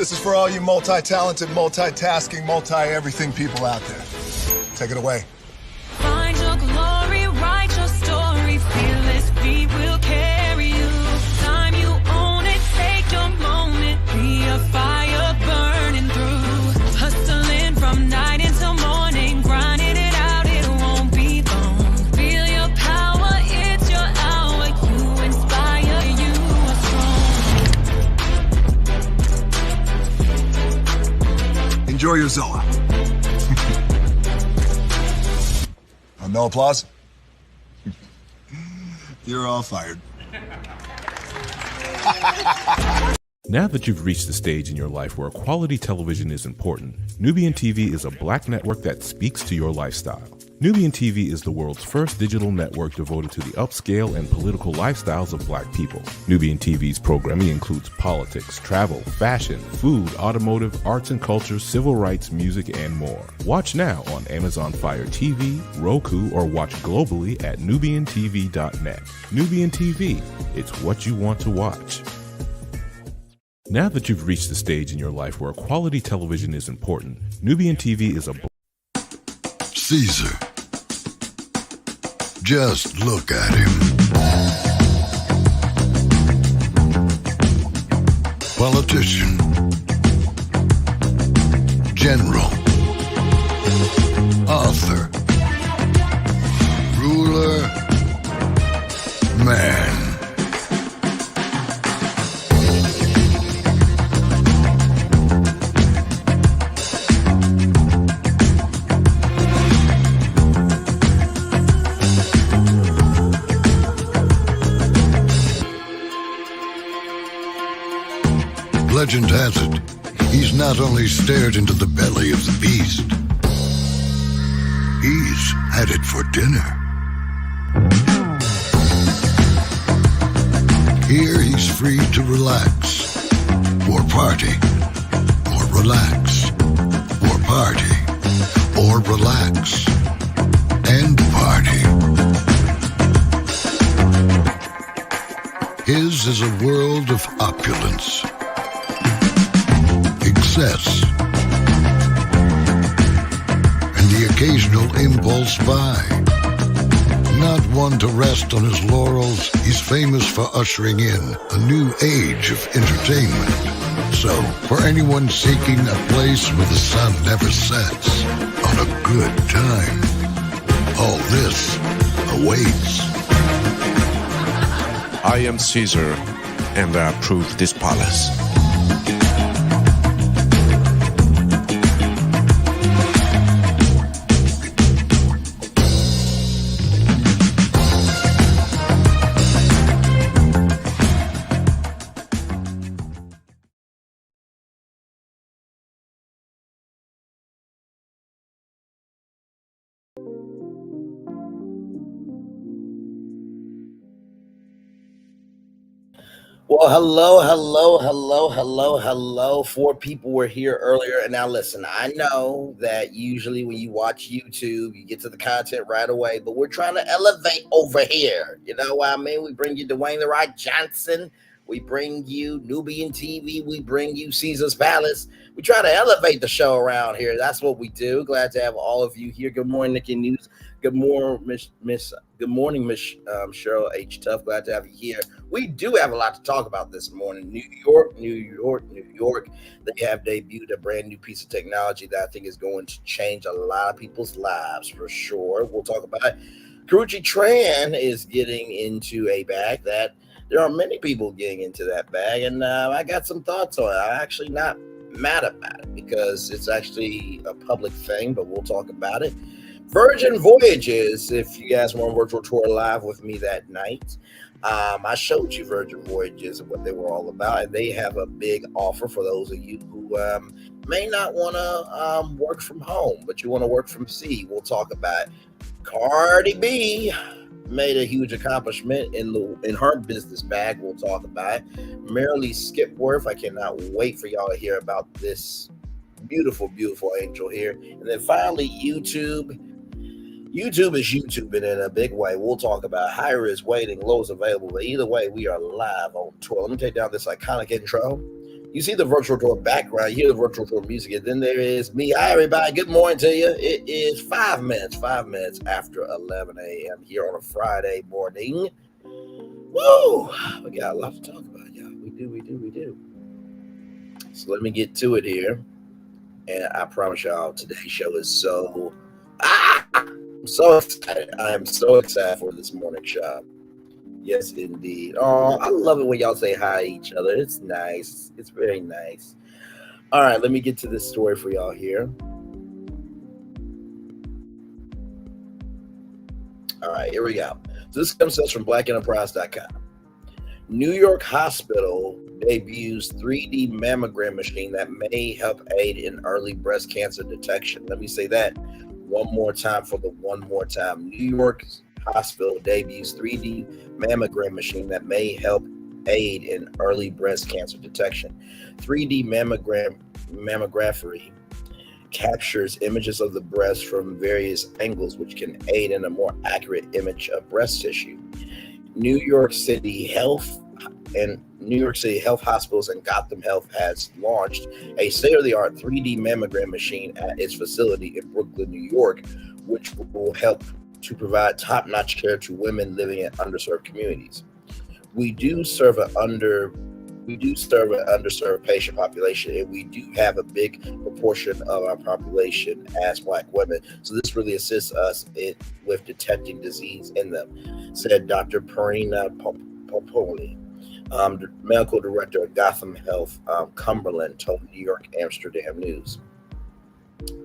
This is for all you multi-talented, multitasking, multi-everything people out there. Take it away. Find your glory, write your story, fearless feet will carry you. Time you own it, take your moment, be a fire burning through. Hustling from night until morning, grinding it out, it won't be long. Feel your power, it's your hour, you inspire, you are strong. Enjoy your Zoa. No applause? You're all fired. Now that you've reached the stage in your life where quality television is important, Nubian TV is a black network that speaks to your lifestyle. Nubian TV is the world's first digital network devoted to the upscale and political lifestyles of black people. Nubian TV's programming includes politics, travel, fashion, food, automotive, arts and culture, civil rights, music, and more. Watch now on Amazon Fire TV, Roku, or watch globally at nubiantv.net. Nubian TV, it's what you want to watch. Now that you've reached the stage in your life where quality television is important, Nubian TV is a Caesar. Just look at him. Politician. General. Author. Ruler. Man. Legend has it, he's not only stared into the belly of the beast, he's had it for dinner. Here he's free to relax, or party, or relax, or party, or relax, and party. His is a world of opulence. Excess, and the occasional impulse buy. Not one to rest on his laurels, he's famous for ushering in a new age of entertainment. So, for anyone seeking a place where the sun never sets, on a good time, all this awaits. I am Caesar, and I approve this palace. Well, hello. 4 people were here earlier. And now listen, I know that usually when you watch YouTube, you get to the content right away, but we're trying to elevate over here. You know what I mean? We bring you Dwayne The Rock Johnson. We bring you Nubian TV. We bring you Caesar's Palace. We try to elevate the show around here. That's what we do. Glad to have all of you here. Good morning, Nikki News. Good morning, Miss Cheryl H. Tuff. Glad to have you here. We do have a lot to talk about this morning. New York. They have debuted a brand new piece of technology that I think is going to change a lot of people's lives for sure. We'll talk about it. Karrueche Tran is getting into a bag that there are many people getting into that bag, and I got some thoughts on it. I'm actually not mad about it because it's actually a public thing, but we'll talk about it. Virgin Voyages, if you guys want a virtual tour live with me that night, I showed you Virgin Voyages and what they were all about, and they have a big offer for those of you who may not want to work from home, but you want to work from sea. We'll talk about it. Cardi B made a huge accomplishment in her business bag. We'll talk about it. Merle Skipwith, I cannot wait for y'all to hear about this beautiful angel here. And then finally, YouTube is YouTubing in a big way. We'll talk about higher is waiting, low is available. But either way, we are live on tour. Let me take down this iconic intro. You see the virtual tour background, you hear the virtual tour music, and then there is me. Hi, everybody. Good morning to you. It is 5 minutes after 11 a.m. here on a Friday morning. Woo! We got a lot to talk about, y'all. We do. So let me get to it here. And I promise y'all, today's show is I'm so excited. I am so excited for this morning show. Yes, indeed. Oh, I love it when y'all say hi to each other. It's nice. It's very nice. All right, let me get to this story for y'all here. All right, here we go. So this comes to us from blackenterprise.com. New York hospital debuts 3D mammogram machine that may help aid in early breast cancer detection. Let me say that one more time for the one more time. New York hospital debuts 3D mammogram machine that may help aid in early breast cancer detection. 3D mammography captures images of the breast from various angles, which can aid in a more accurate image of breast tissue. New York City Health Hospitals and Gotham Health has launched a state-of-the-art 3D mammogram machine at its facility in Brooklyn, New York, which will help to provide top-notch care to women living in underserved communities. We do serve an underserved patient population, and we do have a big proportion of our population as Black women. So this really assists us with detecting disease in them, said Dr. Perina Popoli, medical director of Gotham Health, Cumberland, told New York Amsterdam News.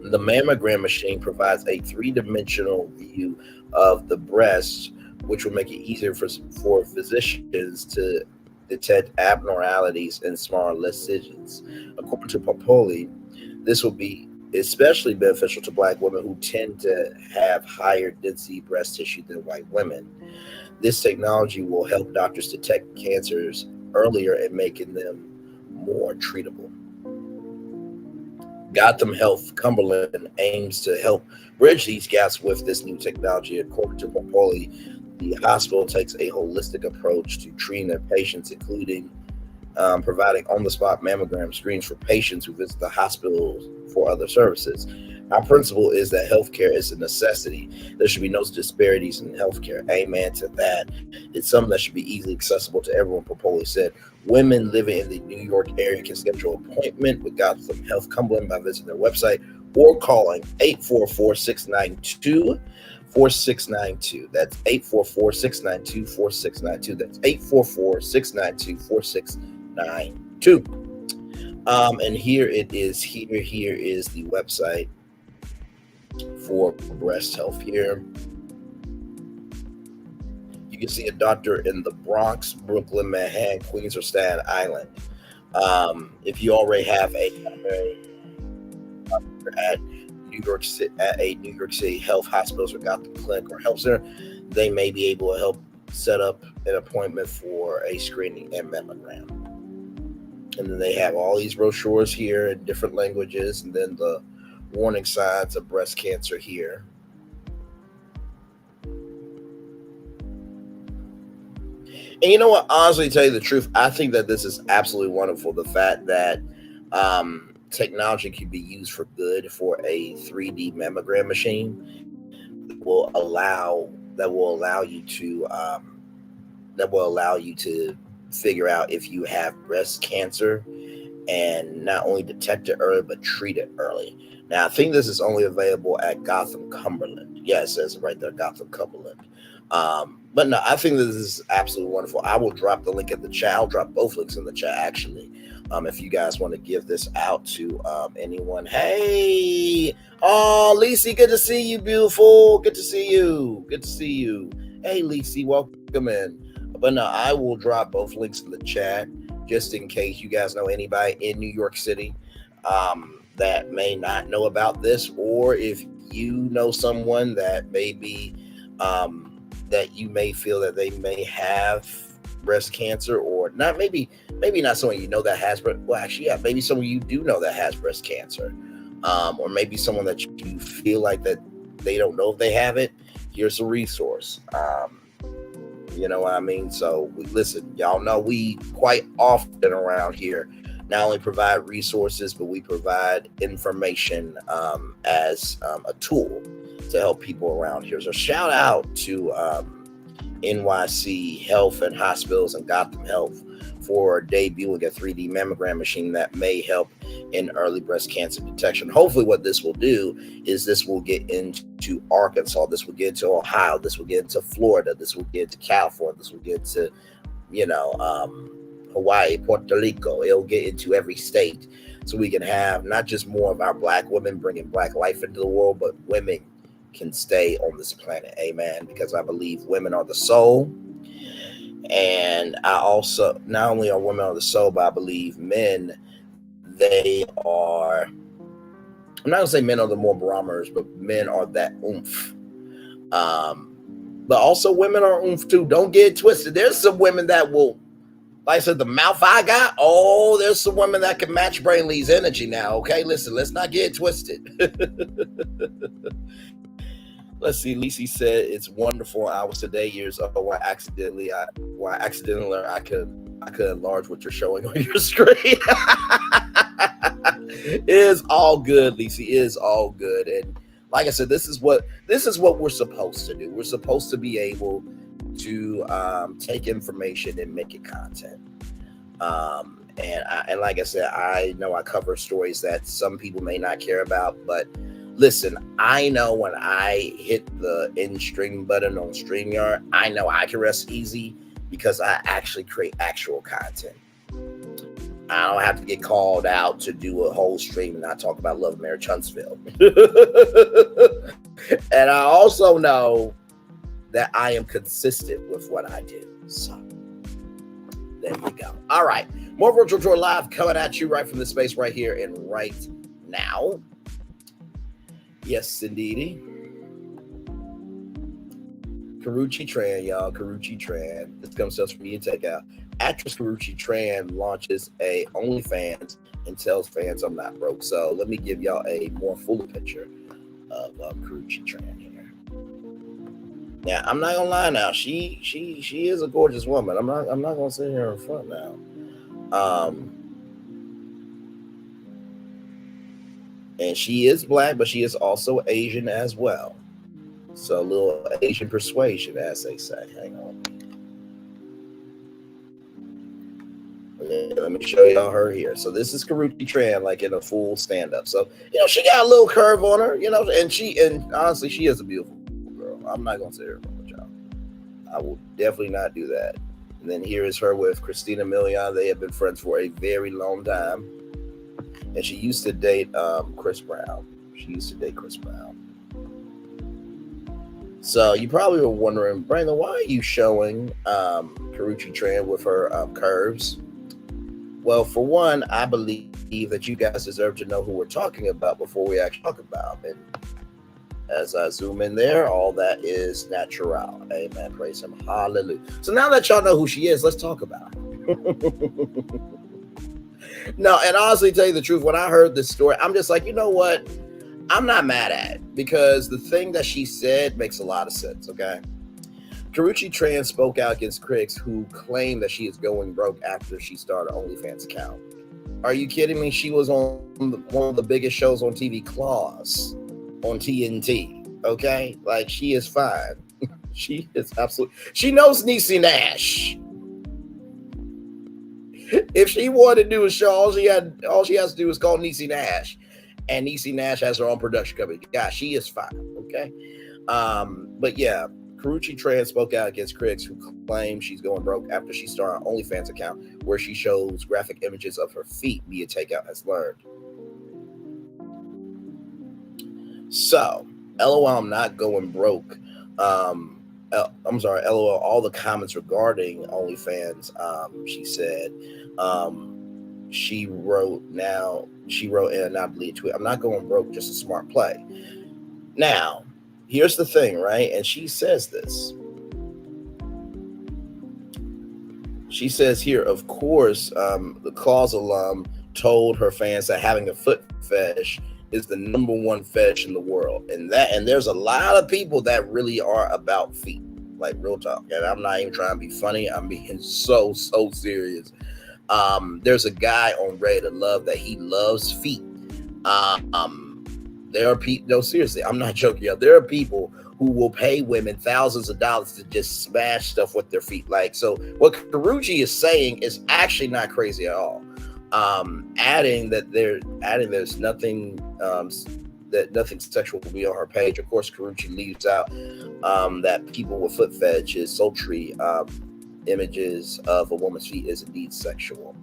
The mammogram machine provides a three-dimensional view of the breast, which will make it easier for physicians to detect abnormalities in small incisions. According to Popoli, this will be especially beneficial to Black women who tend to have higher density breast tissue than white women. This technology will help doctors detect cancers earlier and making them more treatable. Gotham Health Cumberland aims to help bridge these gaps with this new technology. According to Popoli, the hospital takes a holistic approach to treating their patients, including providing on-the-spot mammogram screens for patients who visit the hospital for other services. Our principle is that healthcare is a necessity. There should be no disparities in healthcare. Amen to that. It's something that should be easily accessible to everyone, Popoli said. Women living in the New York area can schedule an appointment with Gotham Health Cumberland by visiting their website or calling 844-692-4692. That's 844-692-4692. That's 844-692-4692. And here it is. Here is the website for breast health here. You can see a doctor in the Bronx, Brooklyn, Manhattan, Queens, or Staten Island. If you already have a doctor at New York City Health Hospitals or Gotham Clinic or Health Center, they may be able to help set up an appointment for a screening and mammogram. And then they have all these brochures here in different languages, and then the warning signs of breast cancer here. And you know what? Honestly, to tell you the truth, I think that this is absolutely wonderful. The fact that technology can be used for good for a 3D mammogram machine that will allow you to figure out if you have breast cancer and not only detect it early but treat it early. Now, I think this is only available at Gotham Cumberland. Yeah, it says it right there, Gotham Cumberland. But no, I think this is absolutely wonderful. I will drop the link in the chat. I'll drop both links in the chat, actually. If you guys want to give this out to anyone. Hey, oh, Lacey, good to see you, beautiful. Good to see you. Hey, Lacey, welcome in. But no, I will drop both links in the chat just in case you guys know anybody in New York City that may not know about this, or if you know someone that may be that you may feel that they may have breast cancer, or not, maybe not someone you know that has, but well, actually, yeah, maybe someone you do know that has breast cancer, or maybe someone that you feel like that they don't know if they have it. Here's a resource. You know what I mean? So listen, y'all know we quite often around here not only provide resources, but we provide information as a tool to help people around here. So shout out to NYC Health and Hospitals and Gotham Health for debuting a 3D mammogram machine that may help in early breast cancer detection. Hopefully what this will do is this will get into Arkansas, this will get into Ohio, this will get into Florida, this will get into California, this will get into, Hawaii, Puerto Rico. It'll get into every state so we can have not just more of our Black women bringing Black life into the world, but women can stay on this planet. Amen. Because I believe women are the soul. And I also, not only are women on the soul, but I believe men, they are, I'm not going to say men are the more barometers, but men are that oomph. But also women are oomph too. Don't get it twisted. There's some women that will, like I said, the mouth I got, there's some women that can match Brainley's energy now. Okay, listen, let's not get it twisted. Let's see. Lisi said it's wonderful. I was today years old. Why accidentally I could enlarge what you're showing on your screen. It is all good, Lisi. It is all good. And like I said, this is what we're supposed to do. We're supposed to be able to take information and make it content. And like I said, I know I cover stories that some people may not care about, but listen, I know when I hit the end stream button on StreamYard, I know I can rest easy because I actually create actual content. I don't have to get called out to do a whole stream and not talk about Love Marriage Huntsville. And I also know that I am consistent with what I do. So there you go. All right. More Virtual Tour Live coming at you right from this space right here and right now. Yes, indeedy. Karrueche Tran, y'all. Karrueche Tran. This comes to us from You Take Out. Actress Karrueche Tran launches a OnlyFans and tells fans I'm not broke. So let me give y'all a more fuller picture of Karrueche Tran here. Now, I'm not gonna lie now. She is a gorgeous woman. I'm not gonna sit here in front now. And she is Black, but she is also Asian as well. So a little Asian persuasion, as they say. Hang on. Let me show y'all her here. So this is Karrueche Tran, like in a full stand-up. So, she got a little curve on her, and honestly, she is a beautiful girl. I'm not gonna sit here with y'all. I will definitely not do that. And then here is her with Christina Milian. They have been friends for a very long time. And she used to date Chris Brown. So you probably were wondering, Brandon, why are you showing Karrueche Tran with her curves? Well, for one, I believe that you guys deserve to know who we're talking about before we actually talk about them. And as I zoom in there, all that is natural. Amen. Praise him. Hallelujah. So now that y'all know who she is, let's talk about her. No, and honestly, tell you the truth, when I heard this story, I'm just like, you know what? I'm not mad at it because the thing that she said makes a lot of sense, okay? Karrueche Tran spoke out against critics who claim that she is going broke after she started an OnlyFans account. Are you kidding me? She was on one of the biggest shows on TV, Claws, on TNT, okay? Like, she is fine. She is absolutely... She knows Niecy Nash. If she wanted to do a show, all she has to do is call Niecy Nash. And Niecy Nash has her own production company. Yeah, she is fine, okay? But yeah, Karrueche Tran spoke out against critics who claim she's going broke after she started an OnlyFans account where she shows graphic images of her feet via Takeout has learned. So, LOL, I'm not going broke. I'm sorry, LOL, all the comments regarding OnlyFans, she said, she wrote in, I believe, tweet, I'm not going broke, just a smart play. Now, here's the thing, right? And she says this. She says here, of course, the Claws alum told her fans that having a foot fetish is the number one fetish in the world. And there's a lot of people that really are about feet, like real talk. And I'm not even trying to be funny. I'm being so serious. There's a guy on Reddit love that he loves feet. There are people, no, seriously, I'm not joking, y'all. There are people who will pay women thousands of dollars to just smash stuff with their feet. Like, so what Karrueche is saying is actually not crazy at all. Adding there's nothing that nothing sexual will be on her page. Of course, Karrueche leaves out that people with foot fetishes, sultry images of a woman's feet is indeed sexual.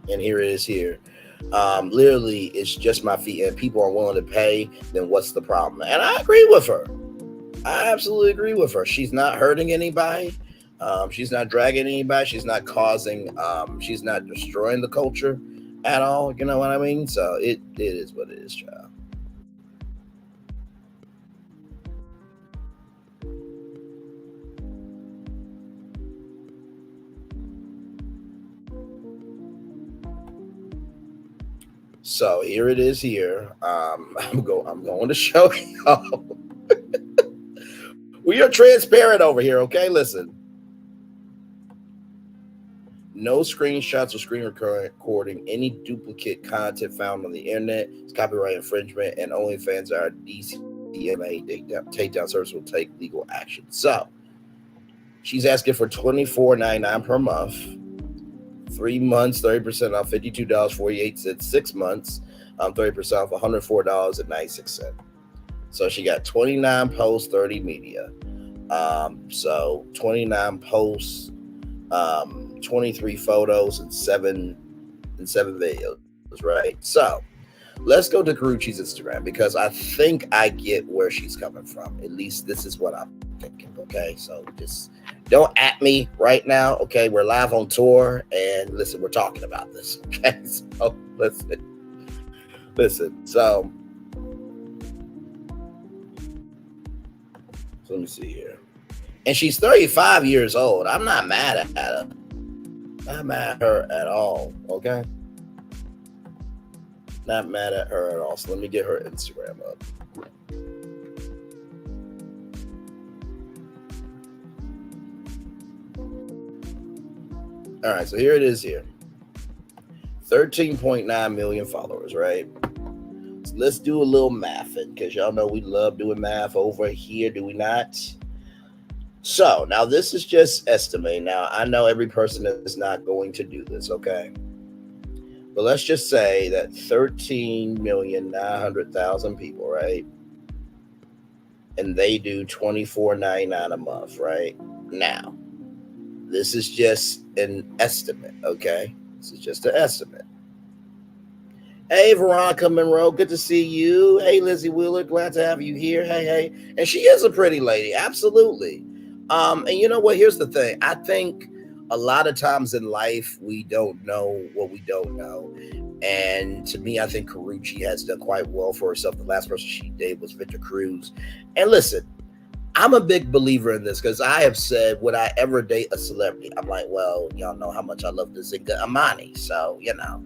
And here it is here. Literally, it's just my feet, and people are willing to pay, then what's the problem? And I agree with her. I absolutely agree with her. She's not hurting anybody. She's not dragging anybody. She's not causing, she's not destroying the culture at all. You know what I mean? So it is what it is, child. So here it is here. I'm going to show y'all. We are transparent over here, okay? Listen. No screenshots or screen recording any duplicate content found on the internet. It's copyright infringement, and OnlyFans are DCMA takedown service will take legal action. So she's asking for $24.99 per month. 3 months, 30% off, $52.48. 6 months, 30% off, $104.96. So she got 29 posts, 30 media. So 29 posts, 23 photos, and seven videos, right? So let's go to Karrueche's Instagram, because I think I get where she's coming from. At least this is what I'm thinking, okay? So just don't at me right now, okay? We're live on tour, and listen, we're talking about this, okay? So listen. So let me see here. And she's 35 years old. I'm not mad at her. Not mad at her at all, okay? Not mad at her at all. So let me get her Instagram up. All right, so here it is here. 13.9 million followers, right? So let's do a little mathing, because y'all know we love doing math over here, do we not? So now this is just estimating. Now I know every person is not going to do this, okay? But let's just say that 13,900,000 people, right? And they do $24.99 a month, right? Now, this is just an estimate, okay? This is just an estimate. Hey, Veronica Monroe, good to see you. Hey, Lizzie Wheeler, glad to have you here. Hey. And she is a pretty lady, absolutely. And you know what? Here's the thing. I think a lot of times in life, we don't know what we don't know. And to me, I think Karrueche has done quite well for herself. The last person she dated was Victor Cruz. And listen, I'm a big believer in this, because I have said, would I ever date a celebrity? I'm like, well, y'all know how much I love the Zinga Amani. So, you know,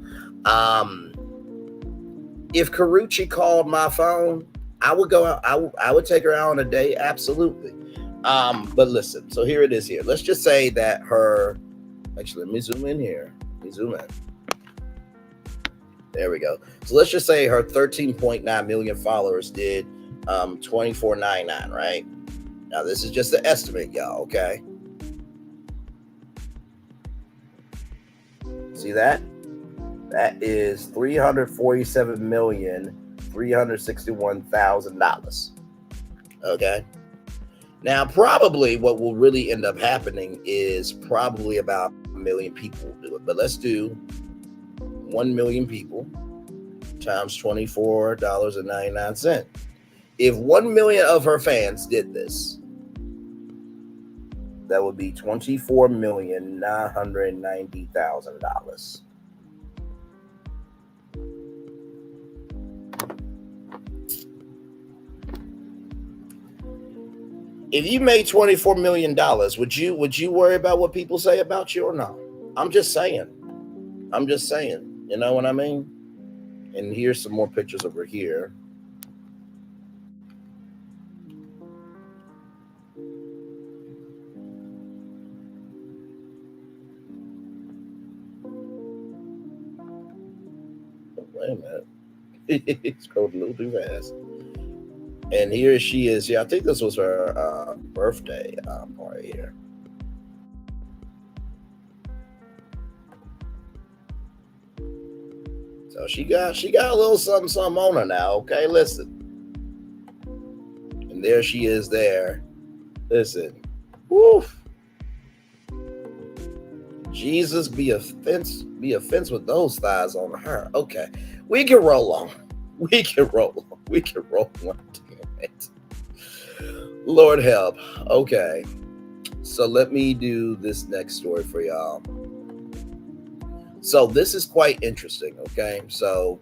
if Karrueche called my phone, I would go out. I would take her out on a date. Absolutely. But listen, so here it is here. Let's just say that actually, let me zoom in here. There we go. So let's just say her 13.9 million followers did $24.99, right? Now this is just an estimate, y'all, okay? See that? That is $347,361,000. Okay? Now, probably what will really end up happening is probably about 1 million people will do it. But let's do 1 million people times $24.99. If 1 million of her fans did this, that would be $24,990,000. If you made $24 million, would you worry about what people say about you or no? I'm just saying. You know what I mean? And here's some more pictures over here. Wait a minute. Scrolled a little too fast. And here she is. Yeah, I think this was her birthday party here. So she got a little something on her now. Okay, listen. And there she is there. Listen. Woof. Jesus be offense with those thighs on her. Okay. We can roll on. We can roll on. Damn it. Lord help. Okay. So let me do this next story for y'all. So this is quite interesting, okay? So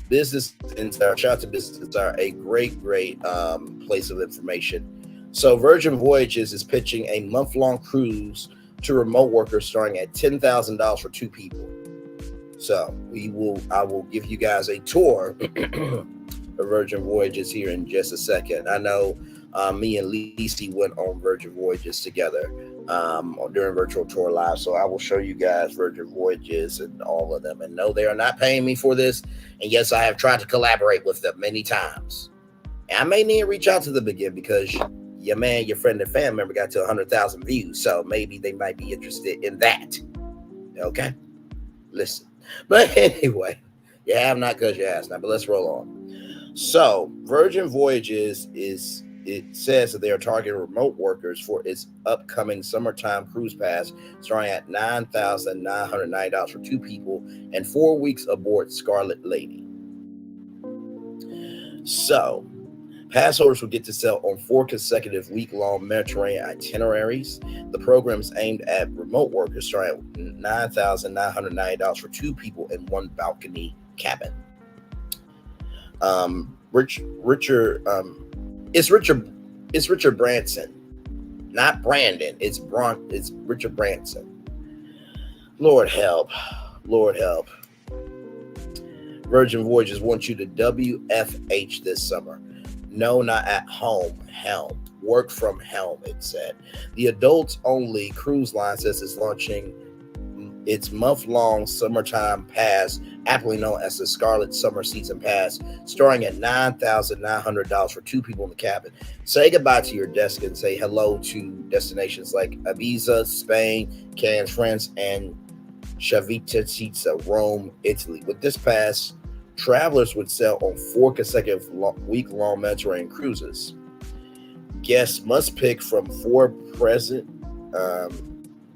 Business Insider, shout out to Business Insider, a great place of information. So Virgin Voyages is pitching a month-long cruise to remote workers starting at $10,000 for 2 people. So I will give you guys a tour of Virgin Voyages here in just a second. I know me and Lisi went on Virgin Voyages together during Virtual Tour Live. So I will show you guys Virgin Voyages and all of them. And no, they are not paying me for this. And yes, I have tried to collaborate with them many times. And I may need to reach out to them again because your friend and family member got to 100,000 views. So maybe they might be interested in that. Okay? Listen. But anyway, you have not because you asked not. But let's roll on. So Virgin Voyages it says that they are targeting remote workers for its upcoming summertime cruise pass, starting at $9,990 for 2 people and 4 weeks aboard Scarlet Lady. So, pass holders will get to sail on 4 consecutive week-long Mediterranean itineraries. The program is aimed at remote workers, starting at $9,990 for 2 people in 1 balcony cabin. It's Richard Branson, not Brandon. It's Richard Branson. Lord help. Virgin Voyages wants you to WFH this summer. No, not at home. Helm. Work from helm, it said. The adults only cruise line says it's launching its month-long summertime pass, aptly known as the Scarlet Summer Season Pass, starting at $9,900 for 2 people in the cabin. Say goodbye to your desk and say hello to destinations like Ibiza, Spain, Cannes, France, and Civitavecchia, Rome, Italy. With this pass, travelers would sail on 4 consecutive week-long Mediterranean cruises. Guests must pick from 4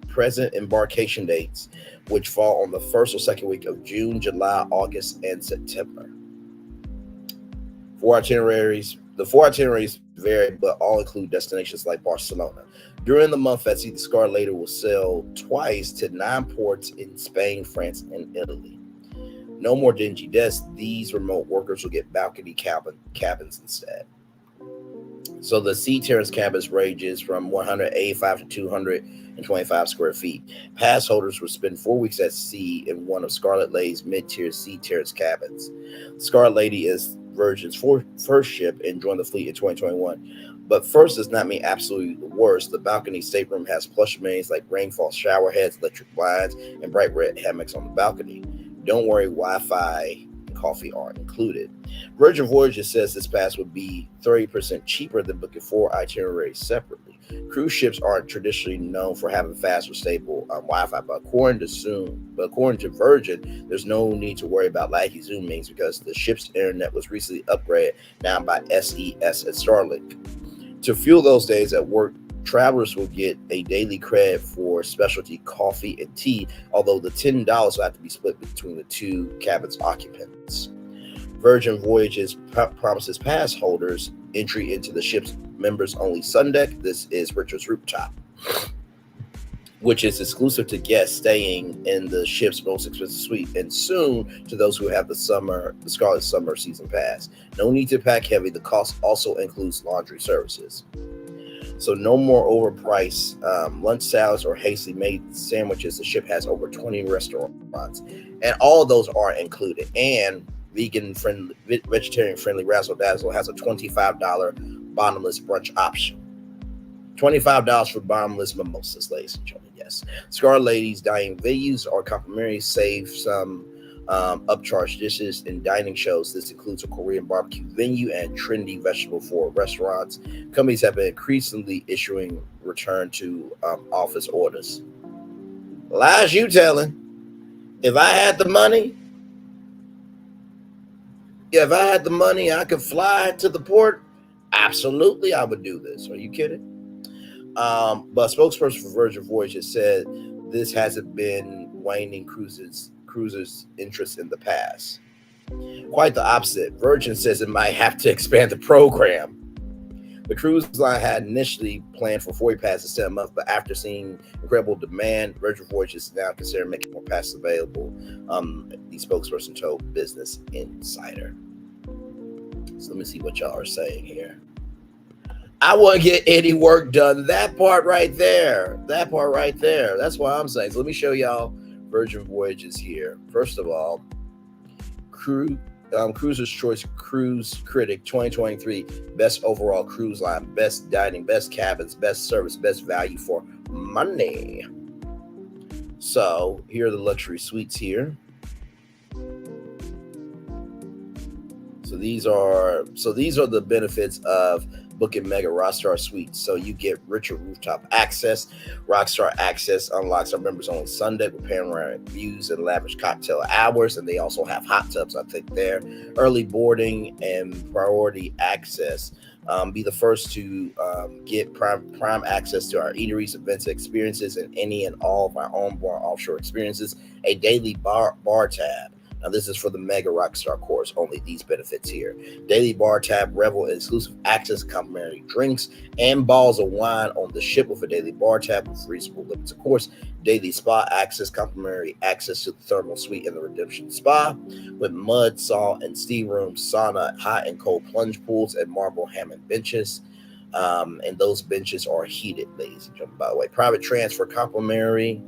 present embarkation dates, which fall on the 1st or 2nd week of June, July, August, and September. The 4 itineraries vary, but all include destinations like Barcelona. During the month at sea, the Scarlet Lady will sail twice to 9 ports in Spain, France, and Italy. No more dingy desks. These remote workers will get balcony cabins instead. So the sea terrace cabins ranges from 185 to 225 square feet. Pass holders will spend 4 weeks at sea in one of Scarlet Lady's mid-tier sea terrace cabins. Scarlet Lady is Virgin's first ship and joined the fleet in 2021. But first does not mean absolutely the worst. The balcony stateroom has plush amenities like rainfall shower heads, electric blinds, and bright red hammocks on the balcony. Don't worry, Wi-Fi and coffee are included. Virgin Voyages says this pass would be 30% cheaper than booking 4 itineraries separately. Cruise ships are traditionally known for having fast or stable Wi-Fi, but according to Virgin, there's no need to worry about laggy Zoom meetings because the ship's internet was recently upgraded now by SES and Starlink. To fuel those days at work, travelers will get a daily credit for specialty coffee and tea, although the $10 will have to be split between the 2 cabin's occupants. Virgin Voyages promises pass holders entry into the ship's members-only sun deck. This is Richard's Rooftop, which is exclusive to guests staying in the ship's most expensive suite, and soon to those who have the Scarlet Summer Season Pass. No need to pack heavy. The cost also includes laundry services. So no more overpriced lunch salads or hastily made sandwiches. The ship has over 20 restaurants, and all of those are included. And vegetarian friendly Razzle Dazzle has a $25 bottomless brunch option. $25 for bottomless mimosas, ladies and gentlemen. Yes. Scarlet Lady's dining venues are complimentary. Save some upcharged dishes in dining shows. This includes a Korean barbecue venue and trendy vegetable forward restaurants. Companies have been increasingly issuing return to office orders. Lies you telling. If I had the money, I could fly to the port. Absolutely, I would do this. Are you kidding? But a spokesperson for Virgin Voyages said this hasn't been waning cruisers' interest in the past. Quite the opposite. Virgin says it might have to expand the program. The cruise line had initially planned for 40 passes a month, but after seeing incredible demand, Virgin Voyages is now considering making more passes available. The spokesperson told Business Insider. So let me see what y'all are saying here. I wouldn't get any work done. That part right there. That's what I'm saying. So let me show y'all Virgin Voyages here. First of all, Cruiser's Choice Cruise Critic 2023, best overall cruise line, best dining, best cabins, best service, best value for money. So here are the luxury suites here. So these are the benefits of booking Mega Rockstar Suites. So you get richer rooftop access. Rockstar Access unlocks our members only Sunday with panoramic views and lavish cocktail hours, and they also have hot tubs, I think, there. Early boarding and priority access. Be the first to get prime access to our eateries, events, experiences, and any and all of our onboard offshore experiences. A daily bar tab. Now, this is for the Mega Rockstar course, only these benefits here. Daily bar tab, revel in exclusive access, complimentary drinks, and bottles of wine on the ship with a daily bar tab with reasonable limits. Of course, daily spa access, complimentary access to the thermal suite and the Redemption Spa with mud, salt, and steam rooms, sauna, hot and cold plunge pools, and marble Hammond benches. And those benches are heated, ladies and gentlemen, by the way. Private transfer, complimentary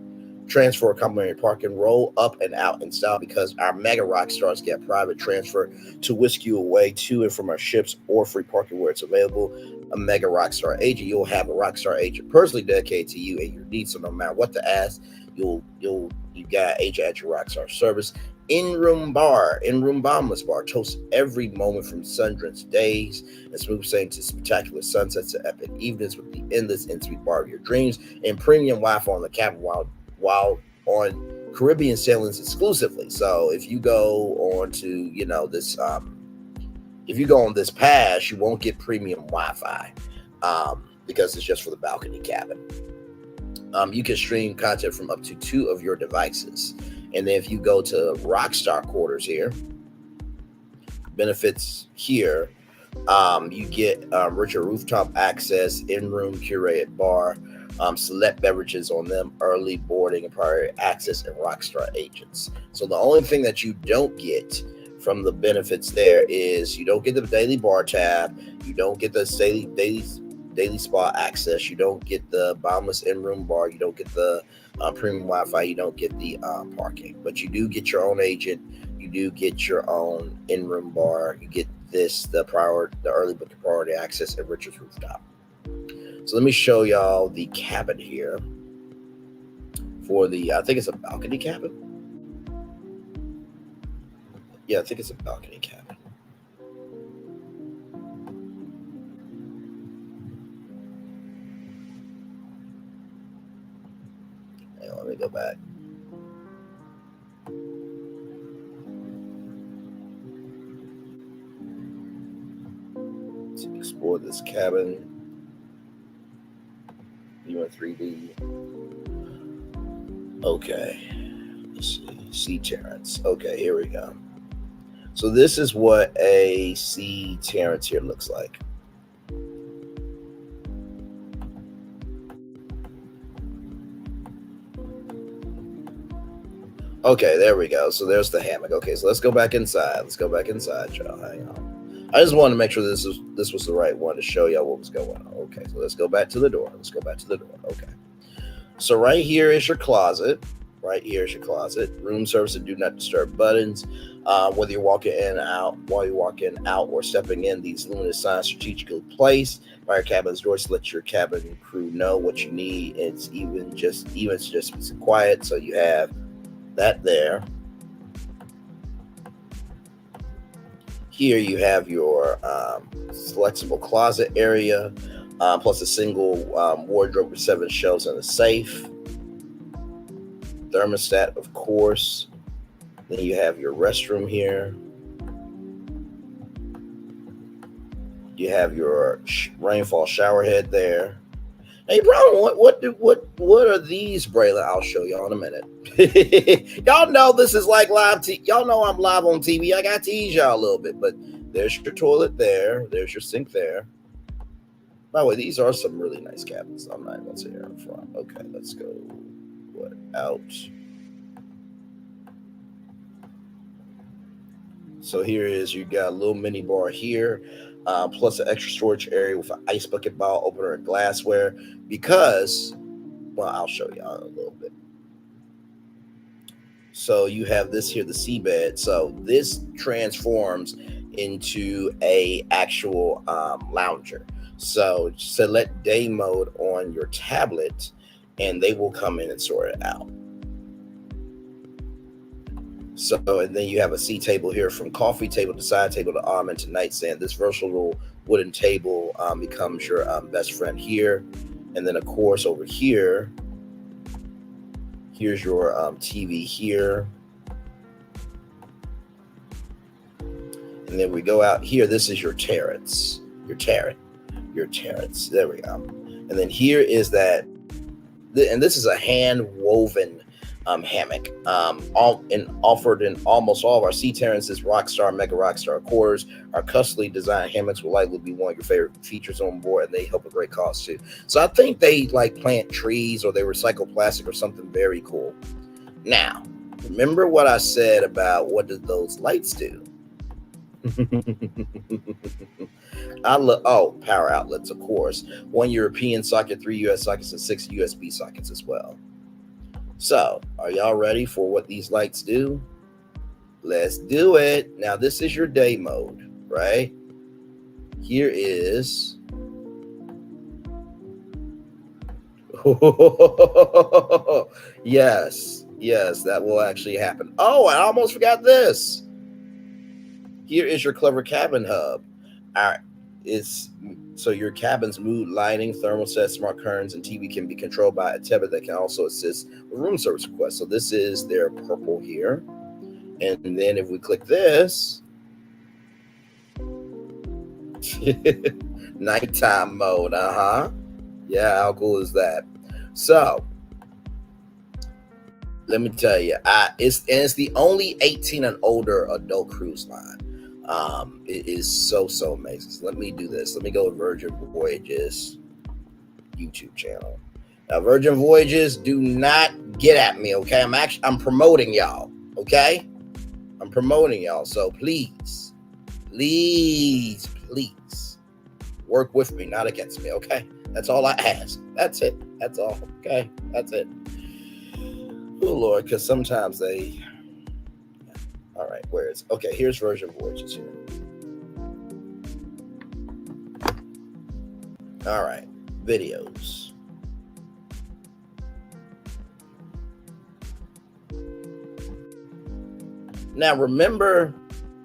park and roll up and out in style, because our Mega Rockstars get private transfer to whisk you away to and from our ships, or free parking where it's available. A Mega Rockstar agent, you'll have a Rockstar agent personally dedicated to you and your needs. So no matter what to ask, you got an agent at your Rockstar service. In-room bombless bar, toast every moment from sun-drenched days and smooth sailing to spectacular sunsets to epic evenings with the endless in-suite bar of your dreams, and premium Wi-Fi on the cabin while on Caribbean sailings exclusively. So if you go on to, this, if you go on this pass, you won't get premium Wi-Fi because it's just for the balcony cabin. You can stream content from up to 2 of your devices. And then if you go to Rockstar quarters here, benefits here, you get richer rooftop access, in-room curated bar, select beverages on them, early boarding and priority access, and Rockstar agents. So the only thing that you don't get from the benefits there is you don't get the daily bar tab, you don't get the daily spa access, you don't get the boundless in-room bar, you don't get the premium Wi-Fi, you don't get the parking, but you do get your own agent, you do get your own in-room bar, you get the early booking priority access, and Richard's rooftop. So let me show y'all the cabin here for the, I think it's a balcony cabin. Yeah, I think it's a balcony cabin. Hang on, let me go back. Let's explore this cabin. You want 3D? Okay. Let's see. Sea Terrace. Okay, here we go. So this is what a Sea Terrace here looks like. Okay, there we go. So there's the hammock. Okay, so let's go back inside. Y'all. Hang on. I just wanted to make sure this was the right one to show y'all what was going on. Okay, so let's go back to the door. Okay. So right here is your closet. Room service and do not disturb buttons. Whether you're walking in and out, or stepping in, these luminous signs strategically placed by your cabin's doors to let your cabin crew know what you need. It's even just quiet. So you have that there. Here you have your flexible closet area, plus a single wardrobe with 7 shelves and a safe. Thermostat, of course. Then you have your restroom here. You have your rainfall shower head there. Now you probably what are these, Braylon? I'll show y'all in a minute. Y'all know this is like live. Y'all know I'm live on TV. I got to tease y'all a little bit, but there's your toilet there. There's your sink there. By the way, these are some really nice cabinets. I'm not even gonna sit here in front. Okay, let's go. Out. So here is, you got a little mini bar here, plus an extra storage area with an ice bucket bottle opener and glassware. Because, well, I'll show y'all in a little bit. So you have this here, the seabed. So this transforms into a actual lounger. So select day mode on your tablet, and they will come in and sort it out. So, and then you have a C table here, from coffee table to side table to ottoman to nightstand. This versatile wooden table becomes your best friend here. And then, of course, over here, here's your TV here. And then we go out here. This is your terrace, your terrace. There we go. And then here is that, and this is a hand woven hammock, offered in almost all of our sea terraces, Rockstar, Mega Rockstar quarters. Our customly designed hammocks will likely be one of your favorite features on board, and they help a great cause too. So I think they like plant trees, or they recycle plastic, or something very cool. Now, remember what I said about what do those lights do? Power outlets, of course. 1 European socket, 3 US sockets, and 6 USB sockets as well. So, are y'all ready for what these lights do? Let's do it. Now, this is your day mode, right? Here is... yes, that will actually happen. Oh, I almost forgot this. Here is your clever cabin hub. All right. So your cabin's mood lighting, thermostat, smart curtains, and TV can be controlled by a tablet that can also assist with room service requests. So this is their purple here. And then if we click this, nighttime mode. Yeah, how cool is that? So let me tell you, it's the only 18 and older adult cruise line. It is so amazing. So let me do this. Let me go to Virgin Voyages YouTube channel. Now, Virgin Voyages, do not get at me, okay? I'm promoting y'all, okay? I'm promoting y'all. So please work with me, not against me, okay? That's all I ask. That's it. That's all, okay? That's it. Oh, Lord, because sometimes they... All right, where is... Okay, here's Virgin Voyages here. All right, videos. Now remember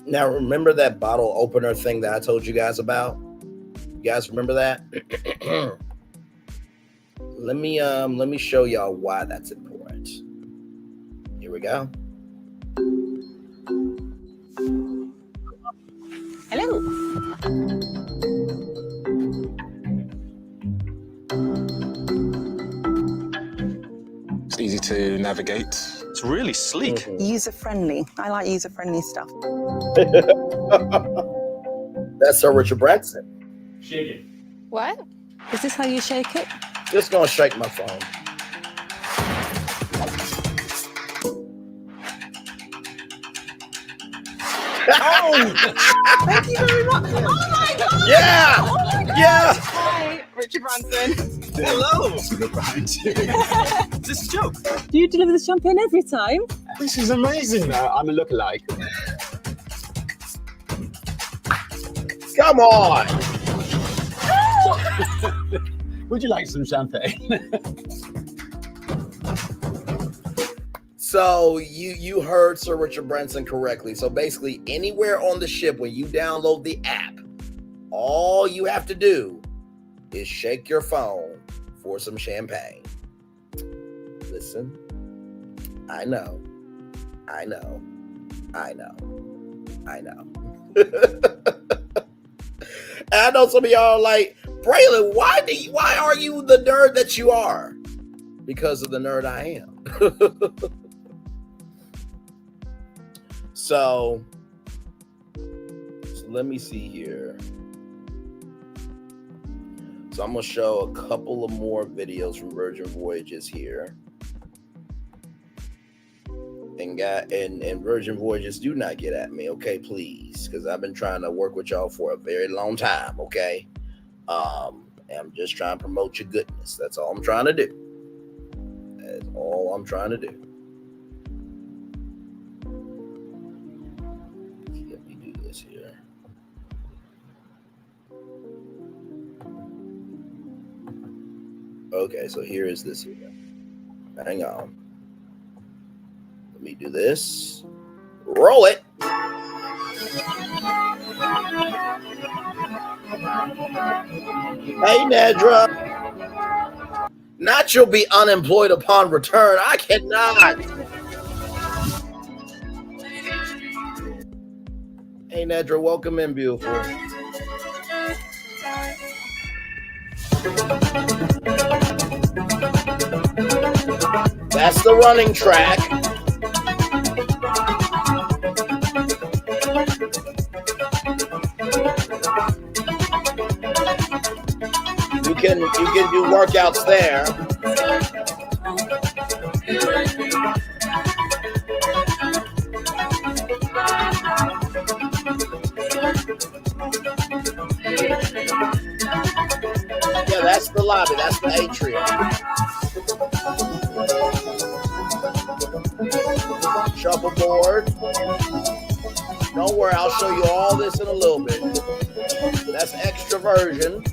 that bottle opener thing that I told you guys about? You guys remember that? Let me show y'all why that's important. Here we go. Hello. It's easy to navigate. It's really sleek. Mm-hmm. User-friendly. I like user-friendly stuff. That's Sir Richard Branson. Shake it. What? Is this how you shake it? Just gonna shake my phone. Oh! Thank you very much. Oh my god! Yeah! Oh my god! Yeah! Hi, Richard Branson. Hello! Is this a joke? Do you deliver the champagne every time? This is amazing. I'm a lookalike. Come on! Would you like some champagne? So you heard Sir Richard Branson correctly. So basically, anywhere on the ship when you download the app, all you have to do is shake your phone for some champagne. Listen, I know. And I know some of y'all are like, Braylon, why are you the nerd that you are? Because of the nerd I am. So let me see here. So I'm gonna show a couple of more videos from Virgin Voyages here. And Virgin Voyages, do not get at me, okay, please, because I've been trying to work with y'all for a very long time, okay? I'm just trying to promote your goodness. That's all I'm trying to do. That's all I'm trying to do. Let me do this here. Okay, so here is this here. Hang on. Let me do this. Roll it. Hey, Nedra. Not you'll be unemployed upon return. I cannot. Hey, Nedra, welcome in, beautiful. That's the running track. You can do workouts there. Yeah, that's the lobby. That's the atrium. Shuffleboard. Don't worry, I'll show you all this in a little bit. That's extroversion.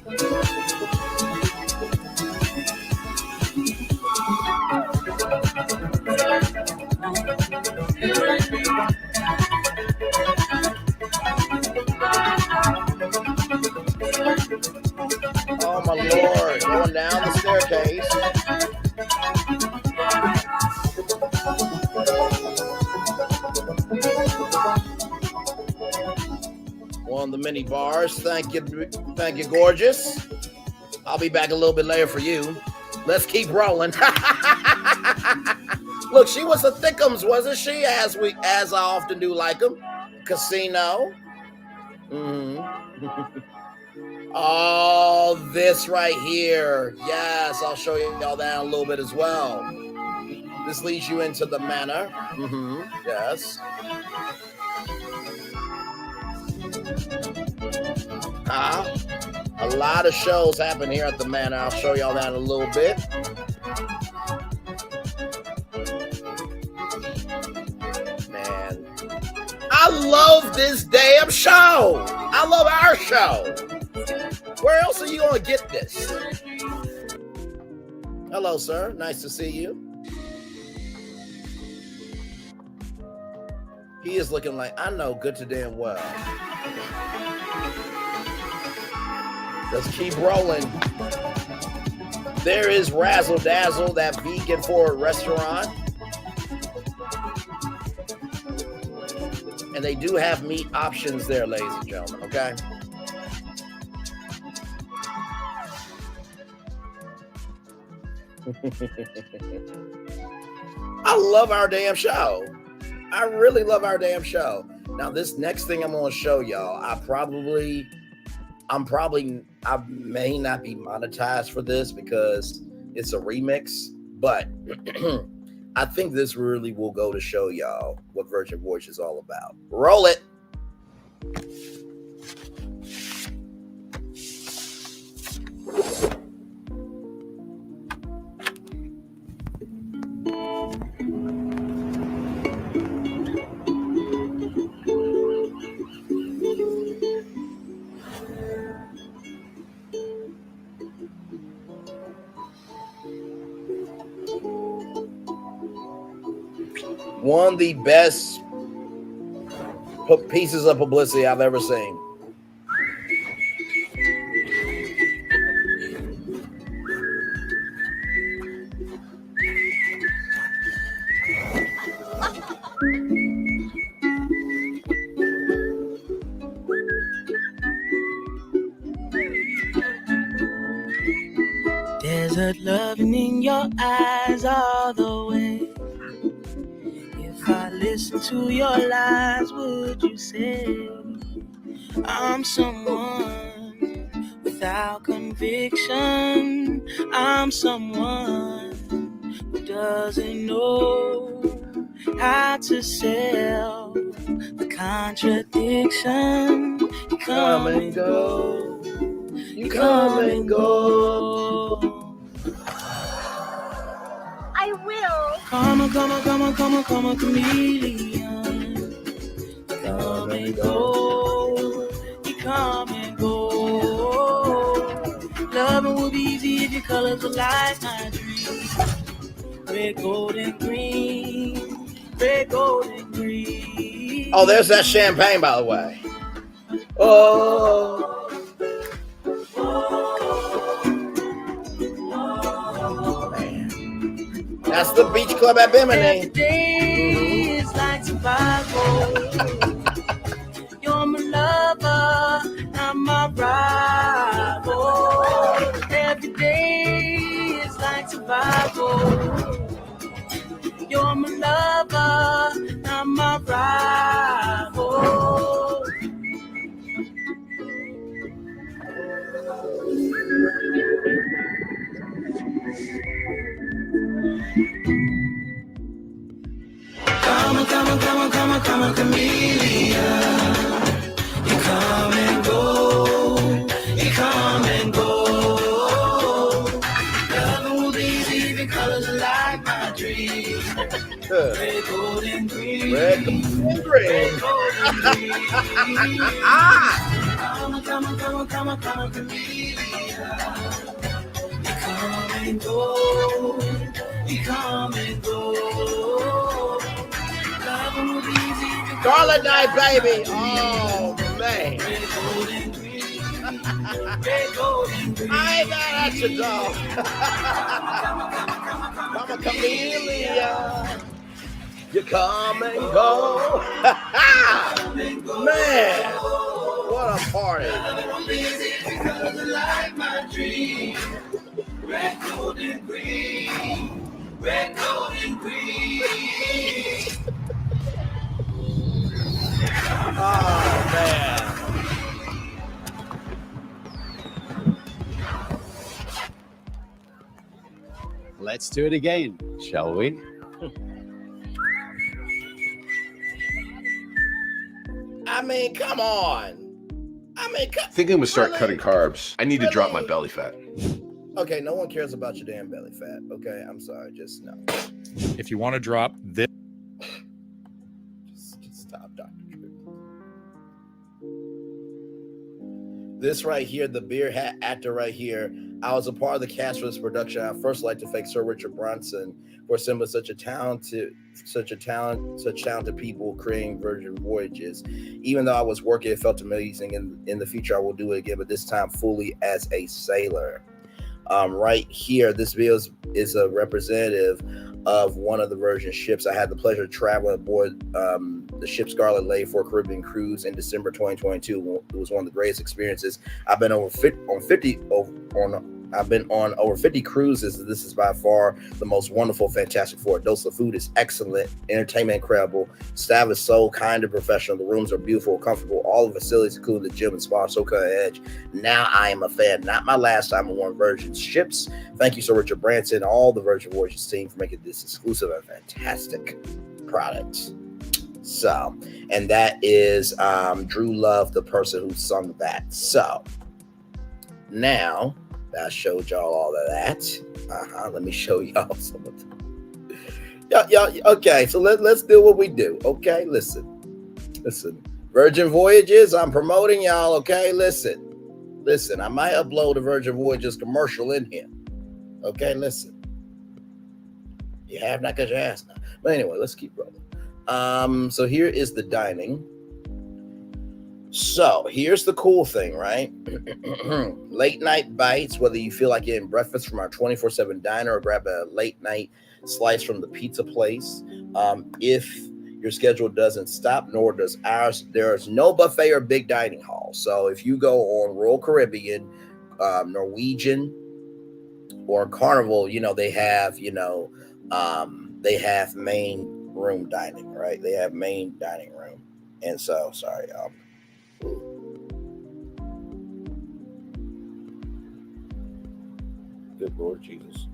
Oh my Lord, going down the staircase. One of the mini bars. Thank you, gorgeous. I'll be back a little bit later for you. Let's keep rolling. Look, she was a thickums, wasn't she? As I often do like them. Casino. Oh, this right here. Yes, I'll show you all that in a little bit as well. This leads you into the manor. Yes. A lot of shows happen here at the manor. I'll show y'all that in a little bit. Man, I love this damn show. I love our show. Where else are you going to get this? Hello, sir. Nice to see you. He is looking like, I know good to damn well. Let's keep rolling. There is Razzle Dazzle, that vegan forward restaurant. And they do have meat options there, ladies and gentlemen, okay? I love our damn show. I really love our damn show. Now, this next thing I'm going to show y'all, I may not be monetized for this because it's a remix, but I think this really will go to show y'all what Virgin Voyage is all about. Roll it. One of the best pieces of publicity I've ever seen. Desert loving in your eyes all the way. If I listen to your lies, would you say I'm someone without conviction? I'm someone who doesn't know how to sell the contradiction. You come and go. You come and go. I will. Come on, chameleon. Come and go. You come and go. Loving would be easy if your colors were like my dream. Red, gold, and green. Red, gold, and green. Oh, there's that champagne, by the way. Oh. That's the beach club at Bimini. Every day is like survival. You're my lover, I'm my rival. Every day is like survival. You're my lover, I'm my rival. Come on, chameleon. You come and go. You come and go. Loving will be easy if your colors are like my dream. Red, gold, and green. Red, gold, and green. Come on, chameleon. You come and go. You come and go. Scarlet Night, baby. Oh, man. I ain't mad at you, dog. I'm a chameleon. You come and go. Man, what a party. Red, gold, and green. Red, gold, and green. Oh, man. Let's do it again, shall we? I mean, come on. I think I'm gonna start cutting carbs. I need to drop my belly fat. Okay, no one cares about your damn belly fat. Okay, I'm sorry, just no. If you want to drop this, just stop, Dr. Drew. This right here, the beer hat actor right here. I was a part of the cast for this production. I first like to thank Sir Richard Bronson for assembling such talented people creating Virgin Voyages. Even though I was working, it felt amazing. In the future, I will do it again, but this time fully as a sailor. Right here, this video is a representative of one of the Virgin ships. I had the pleasure of traveling aboard the ship Scarlet Lady for a Caribbean cruise in December 2022. It was one of the greatest experiences. I've been on over 50 cruises. This is by far the most wonderful, fantastic for adults. The food is excellent, entertainment incredible, staff is so kind and professional. The rooms are beautiful, comfortable. All the facilities, including the gym and spa, so cutting edge. Now I am a fan. Not my last time on one of Virgin's ships. Thank you, Sir Richard Branson, all the Virgin Voyages team for making this exclusive and fantastic product. So, and that is Drew Love, the person who sung that. So, now I showed y'all all of that. Let me show y'all some of them. Y'all, okay, so let's do what we do. Okay, listen. Virgin Voyages, I'm promoting y'all. Okay, listen. I might upload a Virgin Voyages commercial in here. Okay, listen. You have not got your ass now. But anyway, let's keep rolling. So here is the dining. So here's the cool thing, right? Late night bites, whether you feel like getting breakfast from our 24/7 diner or grab a late night slice from the pizza place. If your schedule doesn't stop, nor does ours, there's no buffet or big dining hall. So if you go on Royal Caribbean, Norwegian, or Carnival, they have, they have main room dining, right? They have main dining room. And so, sorry, good Lord Jesus.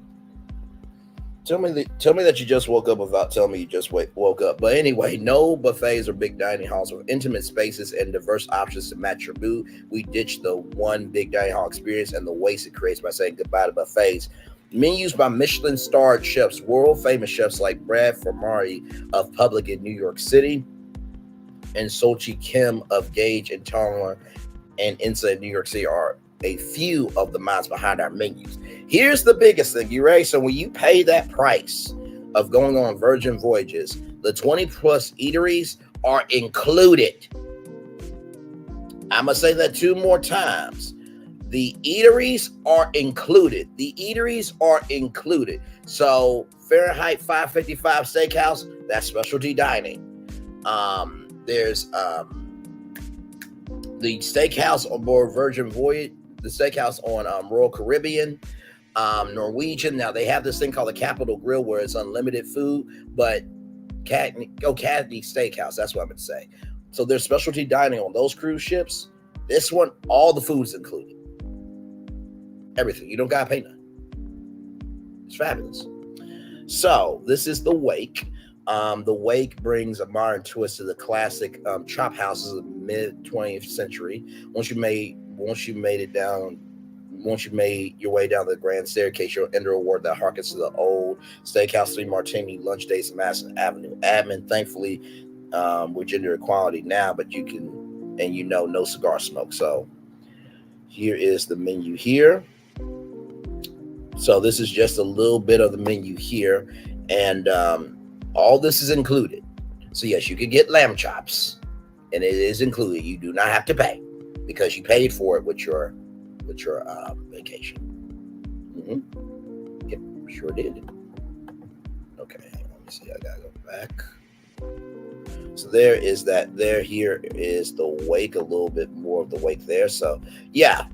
Tell me that you just woke up without telling me you just woke up. But anyway, no buffets or big dining halls with intimate spaces and diverse options to match your mood. We ditched the one big dining hall experience and the waste it creates by saying goodbye to buffets. Menus by Michelin-starred chefs, world-famous chefs like Brad Formari of Public in New York City and Sochi Kim of Gage and Tongler and Insa in New York City are a few of the minds behind our menus. Here's the biggest thing. You ready? So when you pay that price of going on Virgin Voyages, the 20 plus eateries are included. I'm going to say that 2 more times. The eateries are included. The eateries are included. So Fahrenheit 555 Steakhouse, that's specialty dining. There's the steakhouse on board Virgin Voyage, the steakhouse on Royal Caribbean, Norwegian. Now they have this thing called the Capital Grill where it's unlimited food, but Cardi Steakhouse, that's what I'm going to say. So there's specialty dining on those cruise ships. This one, all the food's included. Everything. You don't got to pay nothing. It's fabulous. So this is the Wake. The Wake brings a modern twist to the classic chop houses of the mid 20th century. Once you made your way down the grand staircase, you'll enter a ward that harkens to the old steakhouse 3 Martini lunch days in Madison Avenue. Admin, thankfully, with gender equality now, but you can, and no cigar smoke. So here is the menu here. So this is just a little bit of the menu here, and all this is included. So yes, you can get lamb chops, and it is included. You do not have to pay because you paid for it with your vacation. Yep, sure did. Okay, let me see. I gotta go back. So there is that. Here is the Wake. A little bit more of the Wake there. So yeah,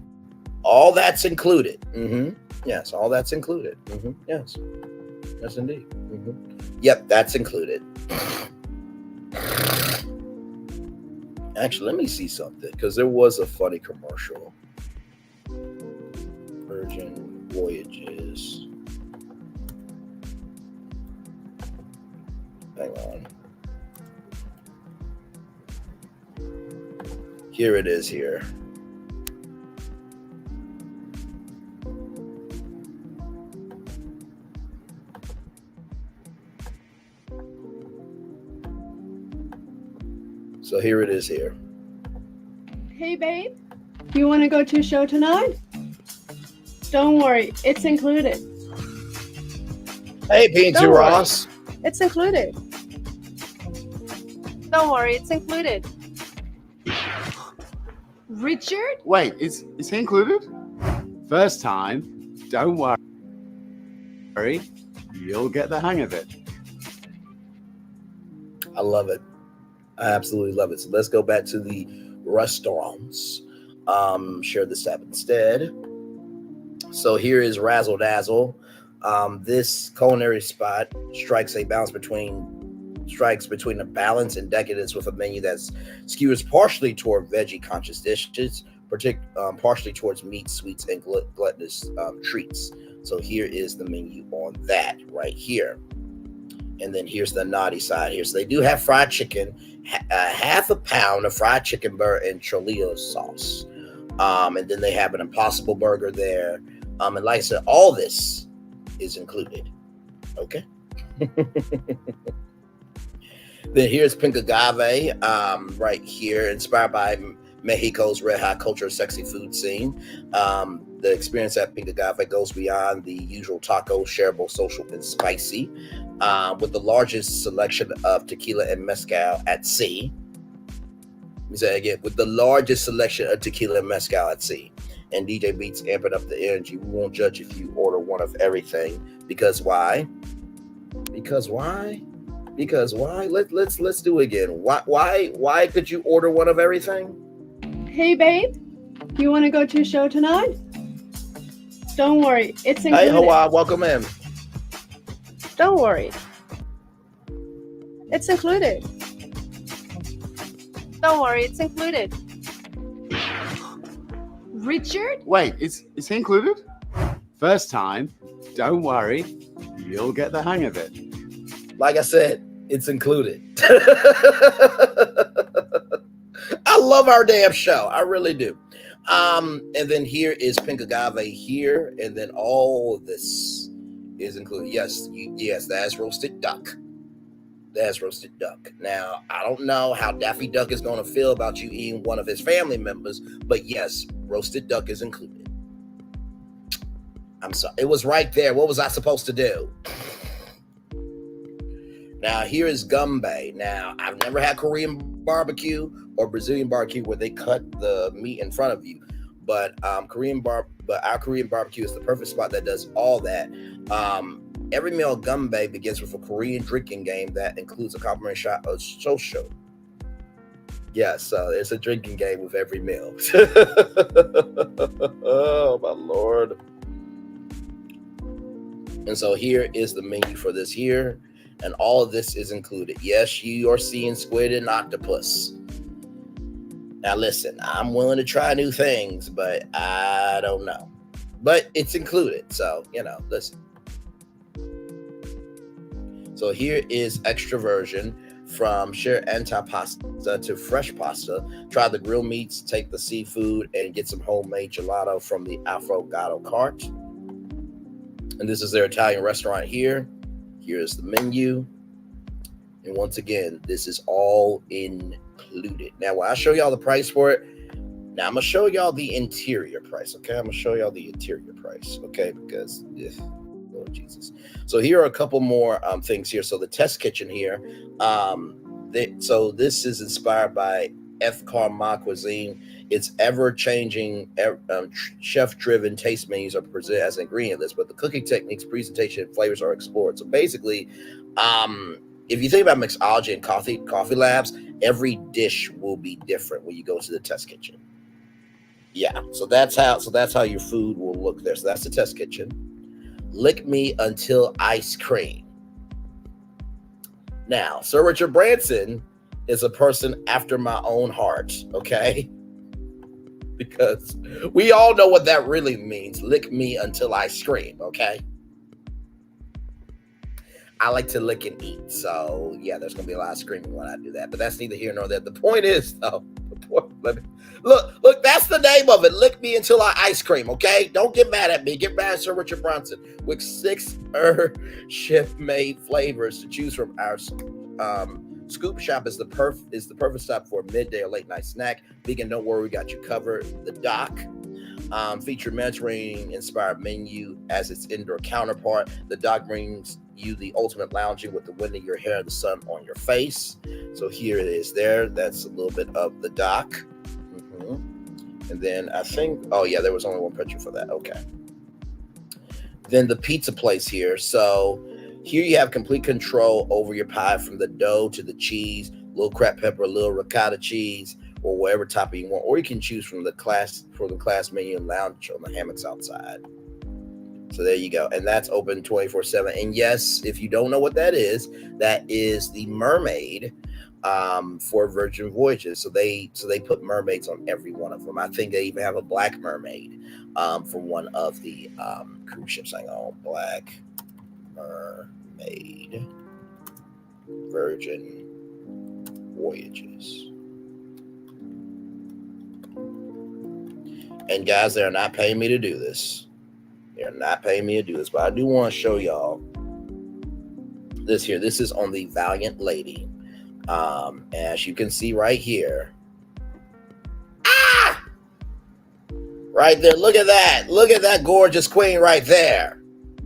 all that's included. Yes, all that's included. Yes, yes indeed. Yep, that's included. Actually, let me see something, because there was a funny commercial. Virgin Voyages. Hang on. Here it is here. So here it is here. Hey, babe, you want to go to a show tonight? Don't worry, it's included. Hey, P2 Ross. It's included. Don't worry, it's included. Richard? Wait, is he included? First time, don't worry, you'll get the hang of it. I love it. I absolutely love it. So let's go back to the restaurants. Share this app instead. So here is Razzle Dazzle. This culinary spot strikes between a balance and decadence with a menu that's skews partially toward veggie conscious dishes, partially towards meat, sweets, and gluttonous treats. So here is the menu on that right here. And then here's the naughty side here. So they do have fried chicken, half a pound of fried chicken burger and Cholito sauce. And then they have an Impossible Burger there. And like I said, all this is included. Okay. Then here's Pink Agave right here, inspired by Mexico's red hot culture, sexy food scene. The experience at Pink Agave goes beyond the usual taco, shareable, social, and spicy, with the largest selection of tequila and mezcal at sea. Let me say it again, with the largest selection of tequila and mezcal at sea. And DJ Beats amping up the energy. We won't judge if you order one of everything. Because why? Because why? Because why? Let's do it again. Why could you order one of everything? Hey, babe, you want to go to a show tonight? Don't worry, it's included. Hey, Hawa, welcome in. Don't worry. It's included. Don't worry, it's included. Richard? Wait, it's included? First time, don't worry, you'll get the hang of it. Like I said, it's included. I love our damn show. I really do. And then here is Pink Agave here, and then all of this is included. Yes, that's roasted duck. That's roasted duck. Now, I don't know how Daffy Duck is going to feel about you eating one of his family members, but yes, roasted duck is included. I'm sorry. It was right there. What was I supposed to do? Now, here is gumbe. Now, I've never had Korean barbecue or Brazilian barbecue where they cut the meat in front of you, but our Korean barbecue is the perfect spot that does all that. Every meal gumbe begins with a Korean drinking game that includes a complimentary shot of shosho. Yes, so it's a drinking game with every meal. Oh my Lord. And so here is the menu for this here. And all of this is included. Yes, you are seeing squid and octopus. Now listen, I'm willing to try new things, but I don't know. But it's included, so, listen. So here is extra version from sheer antipasta to fresh pasta. Try the grilled meats, take the seafood, and get some homemade gelato from the Affogato cart. And this is their Italian restaurant here. Here's the menu. And once again, this is all included. Now, when I show y'all the price for it, now I'm going to show y'all the interior price, okay? I'm going to show y'all the interior price, okay? Because, Lord Jesus. So here are a couple more things here. So the test kitchen here. So this is inspired by F. Karma Cuisine. Its ever-changing, chef-driven taste menus are presented as an ingredient list, but the cooking techniques, presentation, and flavors are explored. So basically, if you think about mixology and coffee labs, every dish will be different when you go to the test kitchen. Yeah, so that's how your food will look there. So that's the test kitchen. Lick me until ice cream. Now, Sir Richard Branson is a person after my own heart, okay? Because we all know what that really means. Lick me until I scream, okay? I like to lick and eat. So, yeah, there's going to be a lot of screaming when I do that. But that's neither here nor there. The point is, though, look, that's the name of it. Lick me until I ice cream, okay? Don't get mad at me. Get mad at Sir Richard Branson. With 6 chef-made flavors to choose from, our Scoop Shop is the perfect stop for a midday or late night snack. Vegan, don't worry, we got you covered. The Dock feature Mediterranean inspired menu as its indoor counterpart. The Dock brings you the ultimate lounging with the wind in your hair and the sun on your face. So here it is there. That's a little bit of the Dock. And then I think, oh yeah, there was only one picture for that. Okay. Then the pizza place here. So here you have complete control over your pie, from the dough to the cheese, little cracked pepper, little ricotta cheese, or whatever topping you want. Or you can choose from the class menu and lounge on the hammocks outside. So there you go. And that's open 24/7. And yes, if you don't know what that is the mermaid for Virgin Voyages. So they put mermaids on every one of them. I think they even have a black mermaid for one of the cruise ships. Hang on, Black Mermaid Virgin Voyages. And guys, they're not paying me to do this. They're not paying me to do this, but I do want to show y'all this here. This is on the Valiant Lady. As you can see right here. Right there. Look at that. Look at that gorgeous queen right there.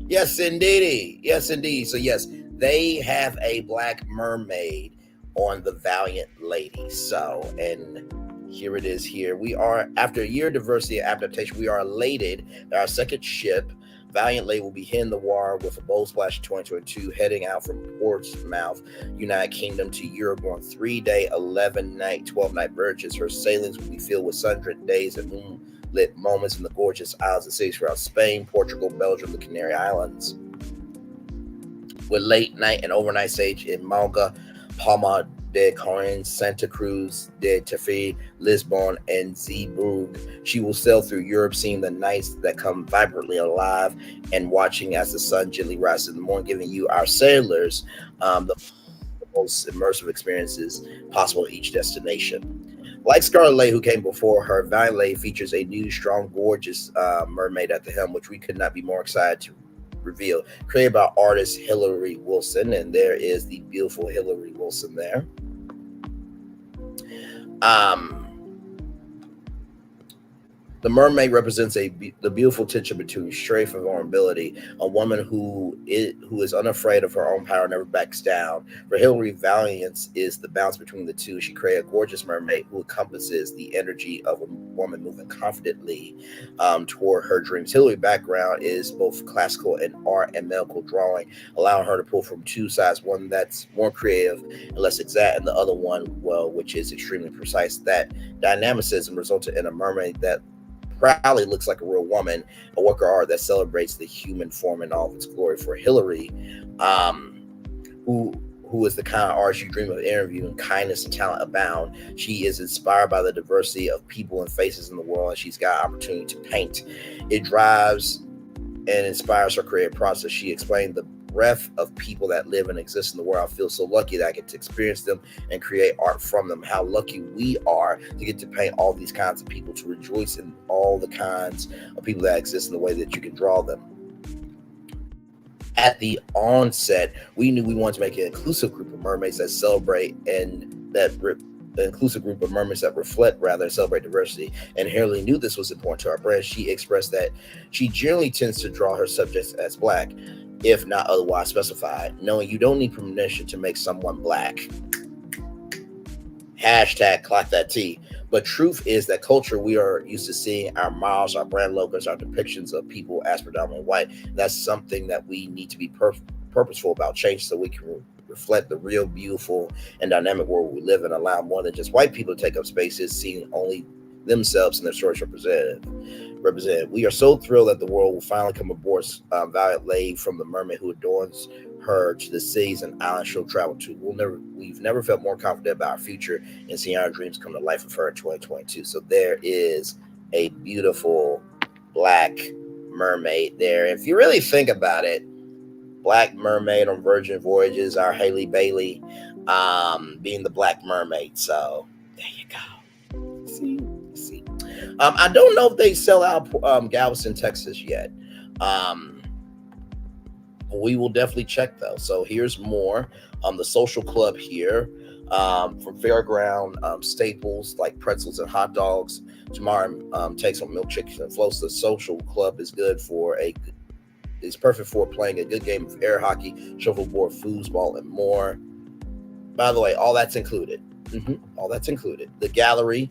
Yes, indeedy. Yes, indeed. So, yes, they have a black mermaid on the Valiant Lady. So, and here it is here. We are, after a year of diversity adaptation, we are elated that our second ship, Valiant Lady, will be hitting the water with a bold splash in 2022, heading out from Portsmouth, United Kingdom to Europe on 3-day, 11-night, 12-night voyages. Her sailings will be filled with sun-drenched days and moonlit moments in the gorgeous isles and cities throughout Spain, Portugal, Belgium, the Canary Islands, with late night and overnight stays in Malaga, Palma de Corin, Santa Cruz de Tenerife, Lisbon, and Zeebrugge. She will sail through Europe, seeing the nights that come vibrantly alive and watching as the sun gently rises in the morning, giving you, our sailors, the most immersive experiences possible at each destination. Like Scarlet Lady, who came before her, Valiant Lady features a new, strong, gorgeous mermaid at the helm, which we could not be more excited to reveal. Created by artist Hillary Wilson, and there is the beautiful Hillary Wilson there. The mermaid represents the beautiful tension between strength and vulnerability, a woman who is unafraid of her own power, never backs down. For Hillary, valiance is the balance between the two. She created a gorgeous mermaid who encompasses the energy of a woman moving confidently toward her dreams. Hillary's background is both classical and art and medical drawing, allowing her to pull from two sides, one that's more creative and less exact, and the other one, well, which is extremely precise. That dynamicism resulted in a mermaid that proudly looks like a real woman, a work of art that celebrates the human form in all of its glory. For Hillary, who is the kind of artist you dream of interviewing, kindness and talent abound. She is inspired by the diversity of people and faces in the world, and she's got opportunity to paint. It drives and inspires her creative process. She explained the breadth of people that live and exist in the world. I feel so lucky that I get to experience them and create art from them. How lucky we are to get to paint all these kinds of people, to rejoice in all the kinds of people that exist in the way that you can draw them. At the onset, we knew we wanted to make an inclusive group of mermaids that celebrate and that the inclusive group of mermaids that reflect rather and celebrate diversity. And Hillary knew this was important to our brand. She expressed that she generally tends to draw her subjects as Black, if not otherwise specified, knowing you don't need permission to make someone Black. Hashtag clock that T. But truth is that culture, we are used to seeing our models, our brand logos, our depictions of people as predominantly white. That's something that we need to be purposeful about change, so we can reflect the real, beautiful, and dynamic world we live in, allow more than just white people to take up spaces, seeing only themselves and their stories represented. We are so thrilled that the world will finally come aboard Valiant Lady, from the mermaid who adorns her to the cities and islands she'll travel to. We've never felt more confident about our future and seeing our dreams come to life with her in 2022. So there is a beautiful Black mermaid there. If you really think about it, Black mermaid on Virgin Voyages, our Haley Bailey being the Black mermaid. So there you go. See. I don't know if they sell out Galveston, Texas yet. We will definitely check though. So here's more. The social club here, from fairground staples like pretzels and hot dogs. Tomorrow takes on milkshakes and floats. The social club is is perfect for playing a good game of air hockey, shuffleboard, foosball, and more. By the way, all that's included. All that's included. The gallery,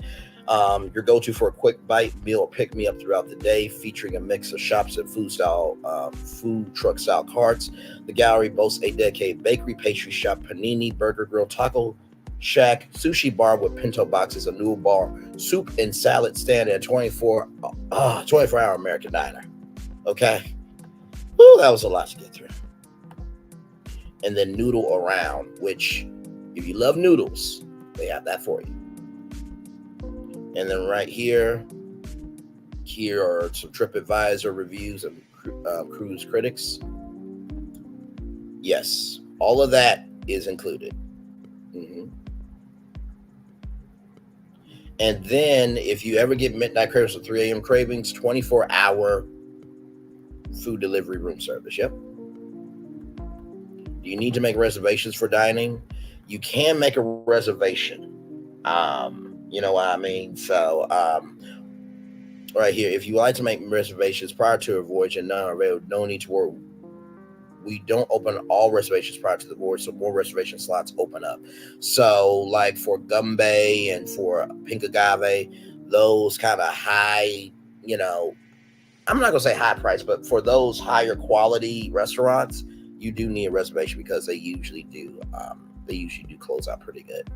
your go-to for a quick bite meal or pick me up throughout the day, featuring a mix of shops and food truck style carts. The gallery boasts a dedicated bakery, pastry shop, panini, burger grill, taco shack, sushi bar with pinto boxes, a noodle bar, soup and salad stand at 24-hour American diner. Okay. Woo, that was a lot to get through. And then Noodle Around, which, if you love noodles, they have that for you. And then right here are some TripAdvisor reviews and cruise critics. Yes, all of that is included. And then if you ever get midnight cravings or 3 a.m. cravings, 24-hour food delivery room service. Yep. Do you need to make reservations for dining? You can make a reservation. You know what I mean? So right here. If you would like to make reservations prior to a voyage and none are available, no need to worry. We don't open all reservations prior to the voyage, so more reservation slots open up. So, like for Gumbe and for Pink Agave, those kind of high, you know, I'm not gonna say high price, but for those higher quality restaurants, you do need a reservation because they usually do close out pretty good.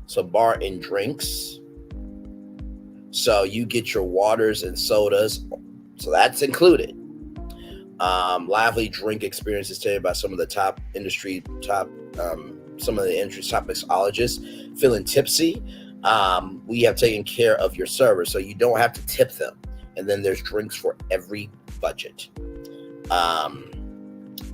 So bar and drinks. So you get your waters and sodas, so that's included. Lively drink experiences tended by some of the industry's top mixologists. Feeling tipsy, we have taken care of your servers, so you don't have to tip them. And then there's drinks for every budget.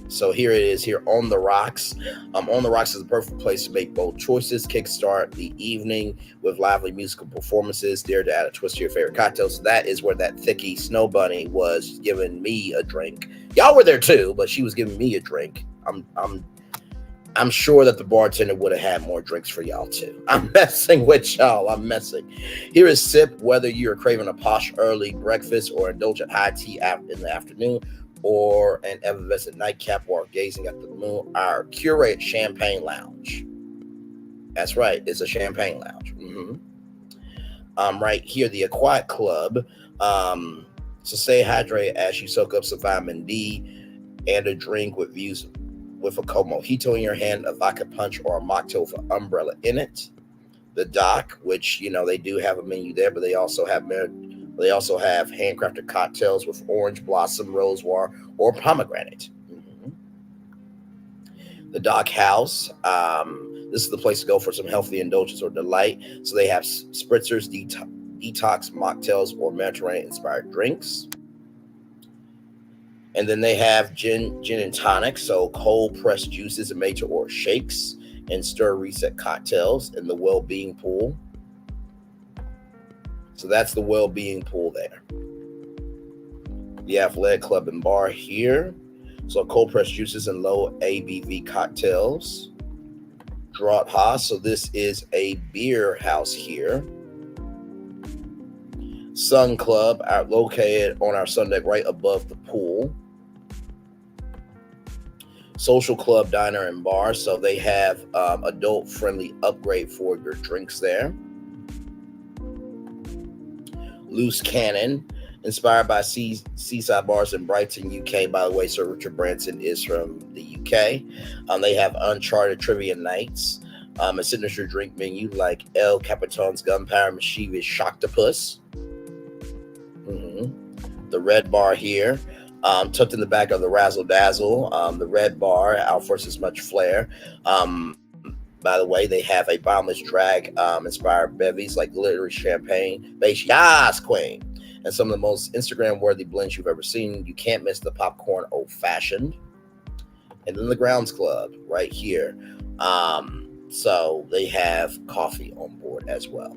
So here it is here on the Rocks. On the Rocks is the perfect place to make bold choices. Kickstart the evening with lively musical performances. Dare to add a twist to your favorite cocktail. So that is where that Thicky Snow Bunny was giving me a drink. Y'all were there too, but she was giving me a drink. I'm sure that the bartender would have had more drinks for y'all too. I'm messing with y'all. I'm messing. Here is Sip. Whether you're craving a posh early breakfast or indulgent high tea in the afternoon, or an effervescent nightcap while gazing at the moon, our curated champagne lounge. That's right, it's a champagne lounge. Right here, the Aquatic Club. So stay hydrated as you soak up some vitamin D and a drink with views with a cold mojito in your hand, a vodka punch, or a mocktail with an umbrella in it. The Dock, which, you know, they do have a menu there, but they also have handcrafted cocktails with orange blossom, rose water, or pomegranate. The Dock House. This is the place to go for some healthy indulgence or delight. So they have spritzers, detox mocktails, or Mediterranean-inspired drinks. And then they have gin and tonic, so cold-pressed juices and made-to-order shakes and stir-reset cocktails in the well-being pool. So that's the well-being pool there. The Athletic Club and Bar here. So cold-pressed juices and low ABV cocktails. Draught Haus. So this is a beer house here. Sun Club, located on our sun deck right above the pool. Social Club Diner and Bar. So they have adult-friendly upgrade for your drinks there. Loose Cannon, inspired by seaside bars in Brighton, UK. By the way, Sir Richard Branson is from the UK. They have Uncharted Trivia Nights, a signature drink menu like El Capitan's Gunpowder Mischievous Shocktopus. The Red Bar here, tucked in the back of the Razzle Dazzle. The Red Bar, out for as much flair. By the way, they have a bottomless drag inspired bevies like glittery champagne, beige Yas Queen, and some of the most Instagram-worthy blends you've ever seen. You can't miss the popcorn old-fashioned. And then the Grounds Club right here. So they have coffee on board as well.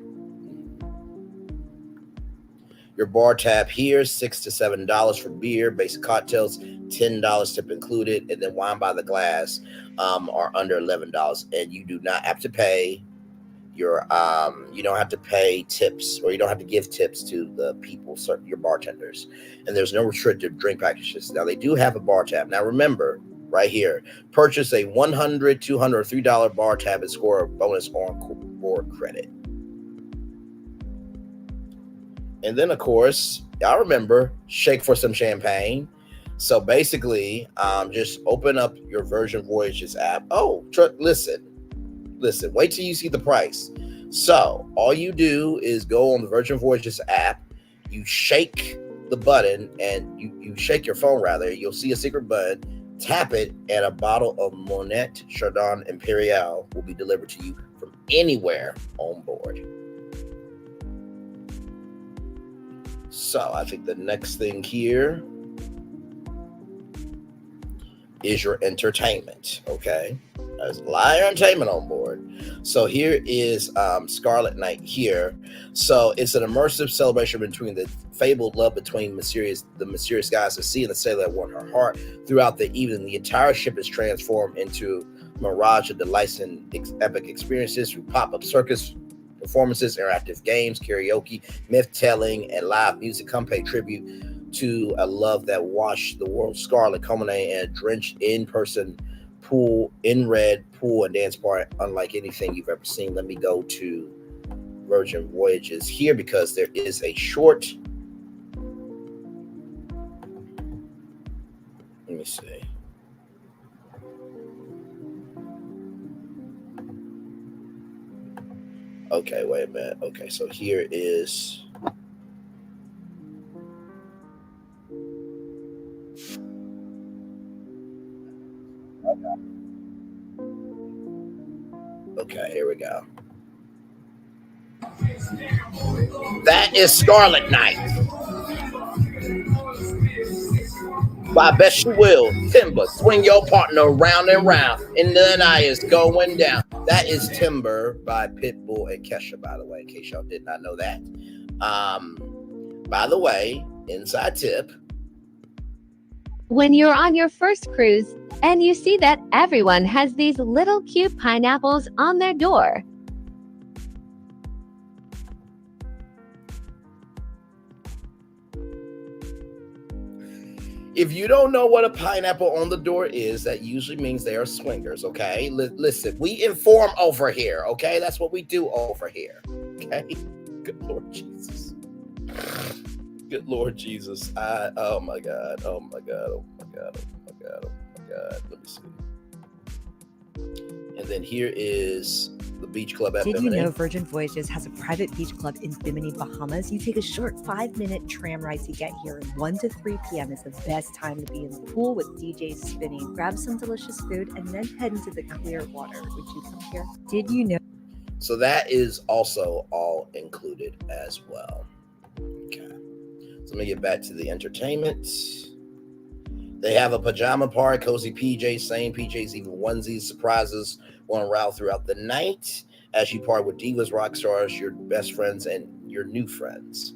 Your bar tab here, $6 to $7 for beer, basic cocktails, $10 tip included, and then wine by the glass are under $11. And you do not have to pay you don't have to pay tips, or you don't have to give tips to the people, your bartenders. And there's no restricted drink packages. Now they do have a bar tab. Now remember, right here, purchase a $100, $200, or $3 bar tab and score a bonus on board credit. And then, of course, y'all remember, shake for some champagne. So basically, just open up your Virgin Voyages app. Oh, listen, wait till you see the price. So all you do is go on the Virgin Voyages app, you shake the button, and you shake your phone rather, you'll see a secret button, tap it, and a bottle of Monet Chardon Imperial will be delivered to you from anywhere on board. So I think the next thing here is your entertainment, okay? There's a lot of entertainment on board. So here is Scarlet Night here. So it's an immersive celebration between the fabled love between the mysterious goddess of sea and the sailor that won her heart. Throughout the evening, the entire ship is transformed into a mirage of delights and epic experiences through pop-up circus performances, interactive games, karaoke, myth telling, and live music. Come pay tribute to a love that washed the world scarlet, culminating in a drenched in-person pool, in red pool and dance party unlike anything you've ever seen. Let me go to Virgin Voyages here because there is a short. Let me see. Okay, wait a minute. Okay, so here is. Okay, here we go. That is Scarlet Night. Well, I bet you will. Timber, swing your partner round and round, and the night is going down. That is Timber by Pitbull and Kesha, by the way, in case y'all did not know that. By the way, inside tip. When you're on your first cruise and you see that everyone has these little cute pineapples on their door. If you don't know what a pineapple on the door is, that usually means they are swingers, okay? Listen, we inform over here, okay? That's what we do over here, okay? Good Lord Jesus. Good Lord Jesus. Oh my God. Oh my God. Oh my God. Oh my God. Oh my God. Let me see. And then here is the Beach Club at Did Bimini. you know Virgin Voyages has a private beach club in Bimini, Bahamas? You take a short 5-minute tram ride to get here, and 1 to 3 p.m. is the best time to be in the pool with DJs spinning. Grab some delicious food and then head into the clear water. Would you come here? Did you know? So that is also all included as well. Okay. So let me get back to the entertainment. They have a pajama party, cozy PJs, same PJs, even onesies, surprises going around throughout the night as you party with divas, rock stars, your best friends, and your new friends.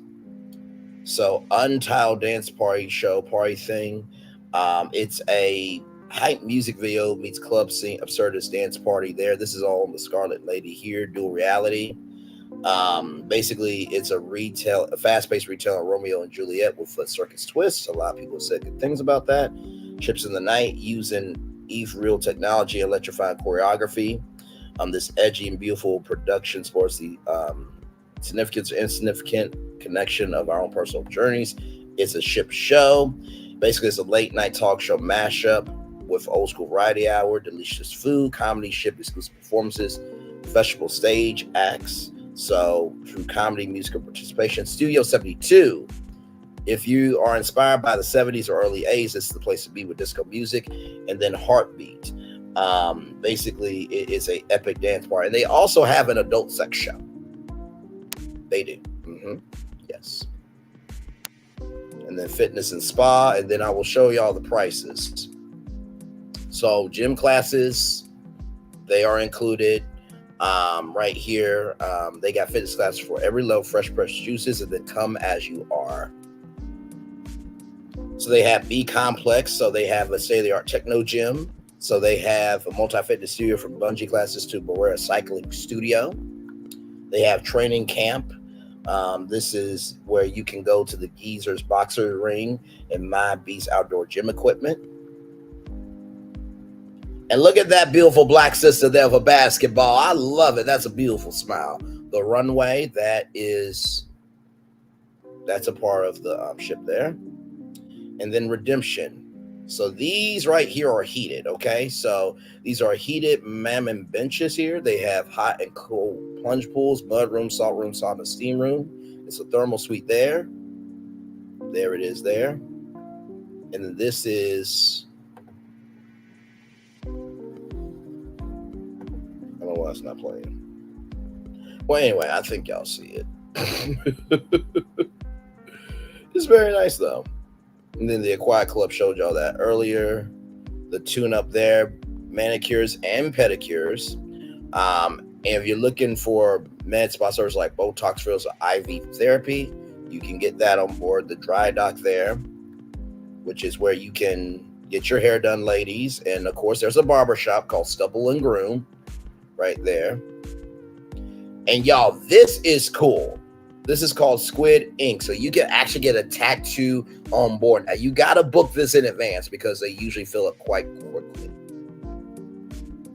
So Untitled Dance Party Show Party Thing. It's a hype music video meets club scene, absurdist dance party there. This is all on the Scarlet Lady here, dual reality. Basically, it's a fast-paced retell of Romeo and Juliet with a circus twist. A lot of people said good things about that. Ships in the Night using Eve real technology, electrifying choreography. This edgy and beautiful production sports the significant or insignificant connection of our own personal journeys. It's a ship show. Basically, it's a late night talk show mashup with old school variety hour, delicious food, comedy, ship exclusive performances, professional stage acts. So through comedy, musical participation, Studio 72. If you are inspired by the 70s or early 80s, this is the place to be with disco music. And then Heartbeat. Basically, it is a epic dance party. And they also have an adult sex show. They do. Yes. And then fitness and spa. And then I will show you all the prices. So gym classes, they are included. Right here, they got fitness classes for every level, fresh pressed juices, and then come as you are. So they have B Complex. So they have a state-of-the-art techno gym. So they have a multi-fitness studio from bungee classes to Barrera cycling studio. They have training camp. This is where you can go to the Geezer's boxer ring and My Beast outdoor gym equipment. And look at that beautiful black sister there for basketball. I love it. That's a beautiful smile. The runway, that's a part of the ship there. And then Redemption. So these right here are heated, okay? So these are heated mammon benches here. They have hot and cold plunge pools, mud room, salt room, sauna, steam room. It's a thermal suite there. There it is there. And then this is... I don't know why it's not playing. Well, anyway, I think y'all see it. It's very nice, though. And then the Aquatic Club showed y'all that earlier. The tune-up there, manicures and pedicures. And if you're looking for med spa services like Botox fills or IV therapy, you can get that on board the dry dock there, which is where you can get your hair done, ladies. And, of course, there's a barber shop called Stubble and Groom right there. And y'all, this is cool. This is called Squid Ink. So you can actually get a tattoo on board. Now you got to book this in advance because they usually fill up quite quickly.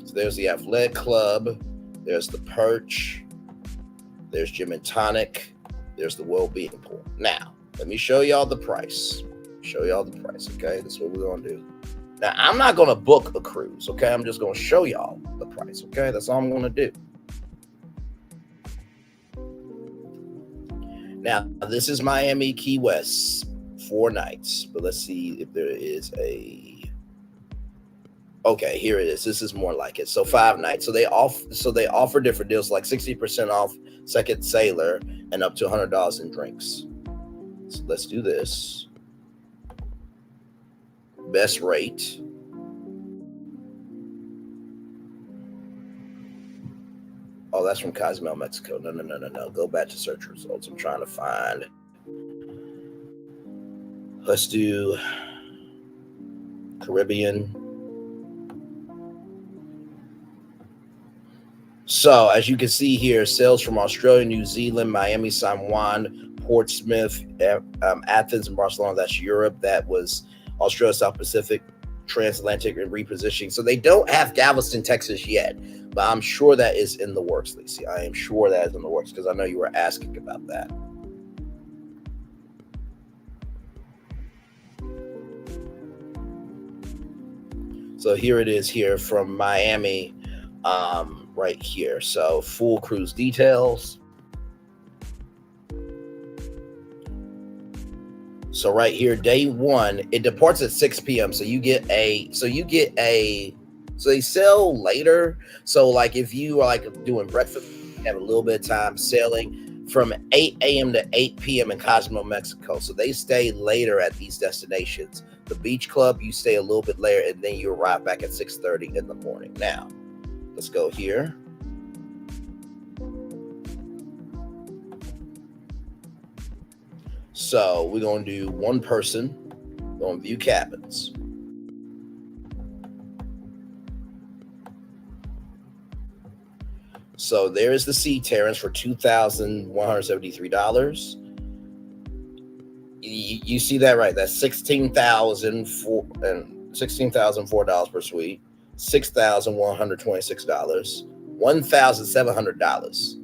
So there's the Athletic Club. There's the Perch. There's Gym and Tonic. There's the Wellbeing Pool. Now, let me show y'all the price. Okay? That's what we're going to do. Now, I'm not going to book a cruise, okay? I'm just going to show y'all the price, okay? That's all I'm going to do. Now, this is Miami, Key West, 4 nights. But let's see if there is a... Okay, here it is. This is more like it. So 5 nights. So they offer different deals, like 60% off Second Sailor and up to $100 in drinks. So let's do this. Best rate. Oh, that's from Cozumel, Mexico. No. Go back to search results. I'm trying to find. Let's do Caribbean. So, as you can see here, sales from Australia, New Zealand, Miami, San Juan, Portsmouth, Athens, and Barcelona. That's Europe. That was Australia, South Pacific, transatlantic, and repositioning. So they don't have Galveston, Texas yet, but I'm sure that is in the works, Lacey. I am sure that is in the works because I know you were asking about that. So here it is here from Miami, right here. So full cruise details. So right here, day 1, it departs at 6 p.m. So they sail later. So like if you are like doing breakfast, you have a little bit of time sailing from 8 a.m. to 8 p.m. in Cozumel, Mexico. So they stay later at these destinations. The beach club, you stay a little bit later and then you arrive back at 6:30 in the morning. Now, let's go here. So we're going to do one person. We're going to view cabins. So there is the Sea Terrans for $2,173. You see that, right? That's $16,004 per suite. $6,126. $1,700.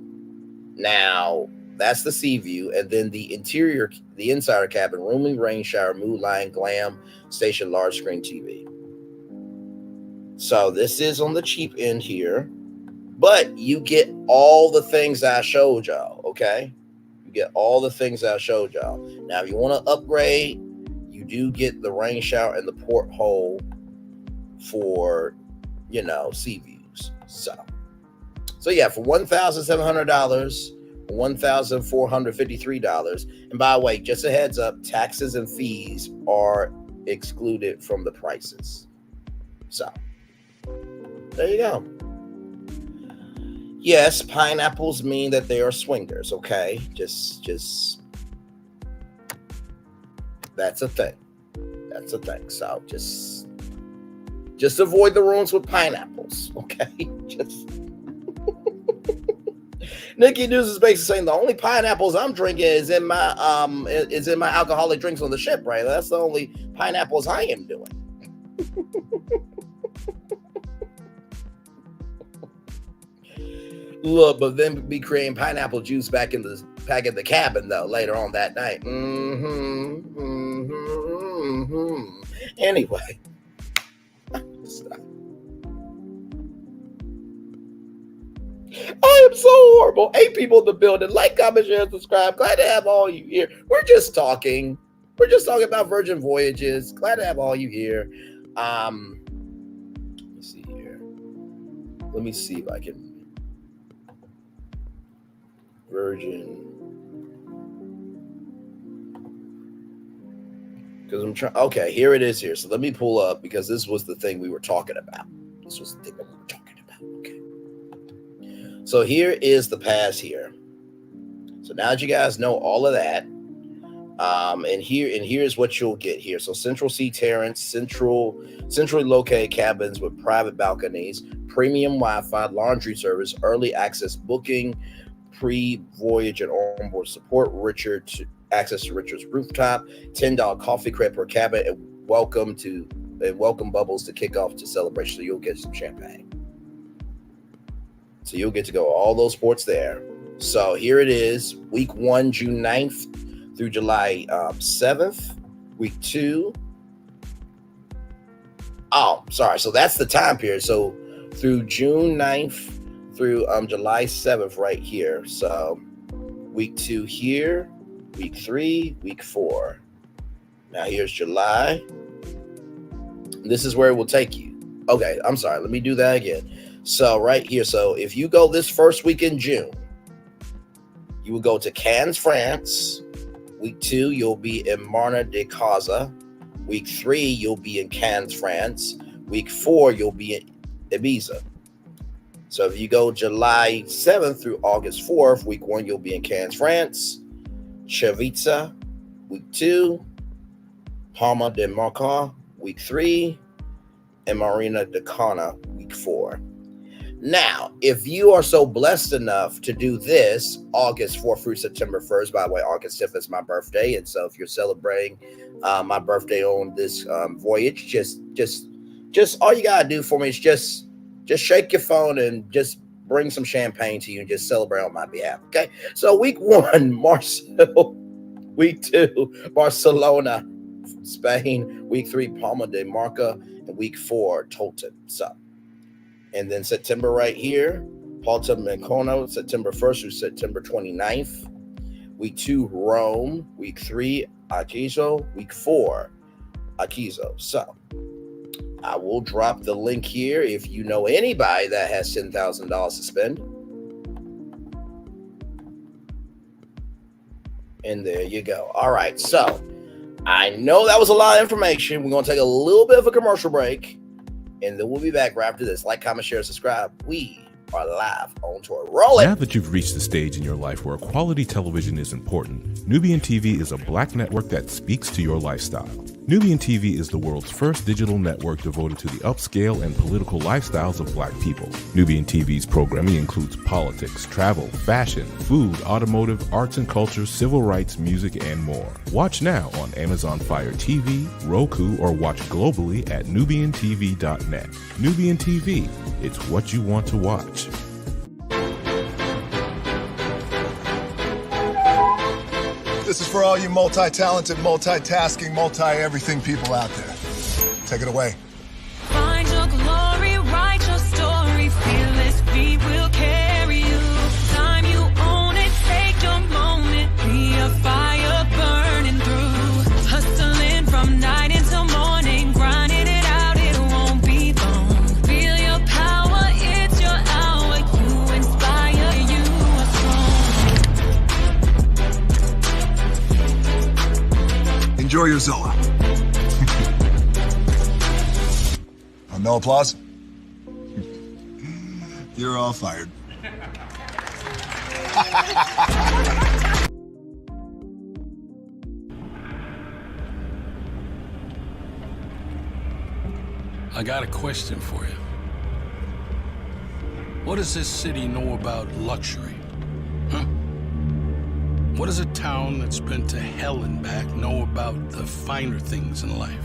Now, that's the sea view, and then the interior, the insider cabin, rooming, rain shower, mood lion, glam, station, large screen TV. So this is on the cheap end here, but you get all the things I showed y'all, okay? You get all the things I showed y'all. Now, if you want to upgrade, you do get the rain shower and the porthole for, sea views. So yeah, for $1,700, $1,453. And by the way, just a heads up, taxes and fees are excluded from the prices. So there you go. Yes, pineapples mean that they are swingers, okay? Just that's a thing. That's a thing. So just avoid the rooms with pineapples, okay? Nikki News is basically saying the only pineapples I'm drinking is in my alcoholic drinks on the ship, right? That's the only pineapples I am doing. Look, but then be creating pineapple juice back in the cabin though later on that night. Anyway. Stop. I am so horrible. 8 people in the building. Like, comment, share, subscribe. Glad to have all you here. We're just talking about Virgin Voyages. Glad to have all you here. Let me see here. Let me see if I can. Virgin. Because I'm trying. Okay, here it is here. So let me pull up because this was the thing we were talking about. This was the thing that we were talking about. Okay. So here is the pass here. So now that you guys know all of that, and here's what you'll get here. So Central Sea Terrace, centrally located cabins with private balconies, premium Wi-Fi, laundry service, early access booking, pre-voyage and onboard support, access to Richard's rooftop, $10 coffee credit per cabin, and welcome bubbles to kick off the celebration. So you'll get some champagne. So you'll get to go all those sports there. So here it is, week 1, June 9th through July 7th, week 2. Oh, sorry. So that's the time period. So through June 9th through July 7th right here. So week 2 here, week 3, week 4. Now here's July. This is where it will take you. Okay, I'm sorry. Let me do that again. So right here. So if you go this first week in June, you will go to Cannes, France. Week 2, you'll be in Marne de Causa. Week 3, you'll be in Cannes, France. Week 4, you'll be in Ibiza. So if you go July 7th through August 4th, week 1, you'll be in Cannes, France. Chavitsa, week 2. Palma de Mallorca, week 3. And Marina de Cana, week 4. Now, if you are so blessed enough to do this August 4th through September 1st, by the way, August 5th is my birthday. And so if you're celebrating my birthday on this voyage, just all you got to do for me is just shake your phone and just bring some champagne to you and just celebrate on my behalf. Okay. So week 1, Marseille. Week 2, Barcelona, Spain. Week 3, Palma de Mallorca. And week 4, Tolton. So. And then September right here, Porto Mecono, September 1st through September 29th. Week 2, Rome. Week 3, Arezzo. Week 4, Arezzo. So I will drop the link here if you know anybody that has $10,000 to spend. And there you go. All right. So I know that was a lot of information. We're going to take a little bit of a commercial break. And then we'll be back right after this. Like, comment, share, subscribe. We are live on tour. Roll it. Now that you've reached the stage in your life where quality television is important, Nubian TV is a black network that speaks to your lifestyle. Nubian TV is the world's first digital network devoted to the upscale and political lifestyles of black people. Nubian TV's programming includes politics, travel, fashion, food, automotive, arts and culture, civil rights, music, and more. Watch now on Amazon Fire TV, Roku, or watch globally at nubiantv.net. Nubian TV, it's what you want to watch. This is for all you multi-talented, multitasking, multi-everything people out there. Take it away. Find your glory, write your story, fearless feet will carry you. Time you own it, take your moment, be a fire burning through. Hustling from night until morning, grinding it out, it won't be long. Feel your power, it's your hour, you inspire, you are strong. Enjoy your Zoa. No applause? You're all fired. I got a question for you. What does this city know about luxury? Huh? What does a town that's been to hell and back know about the finer things in life?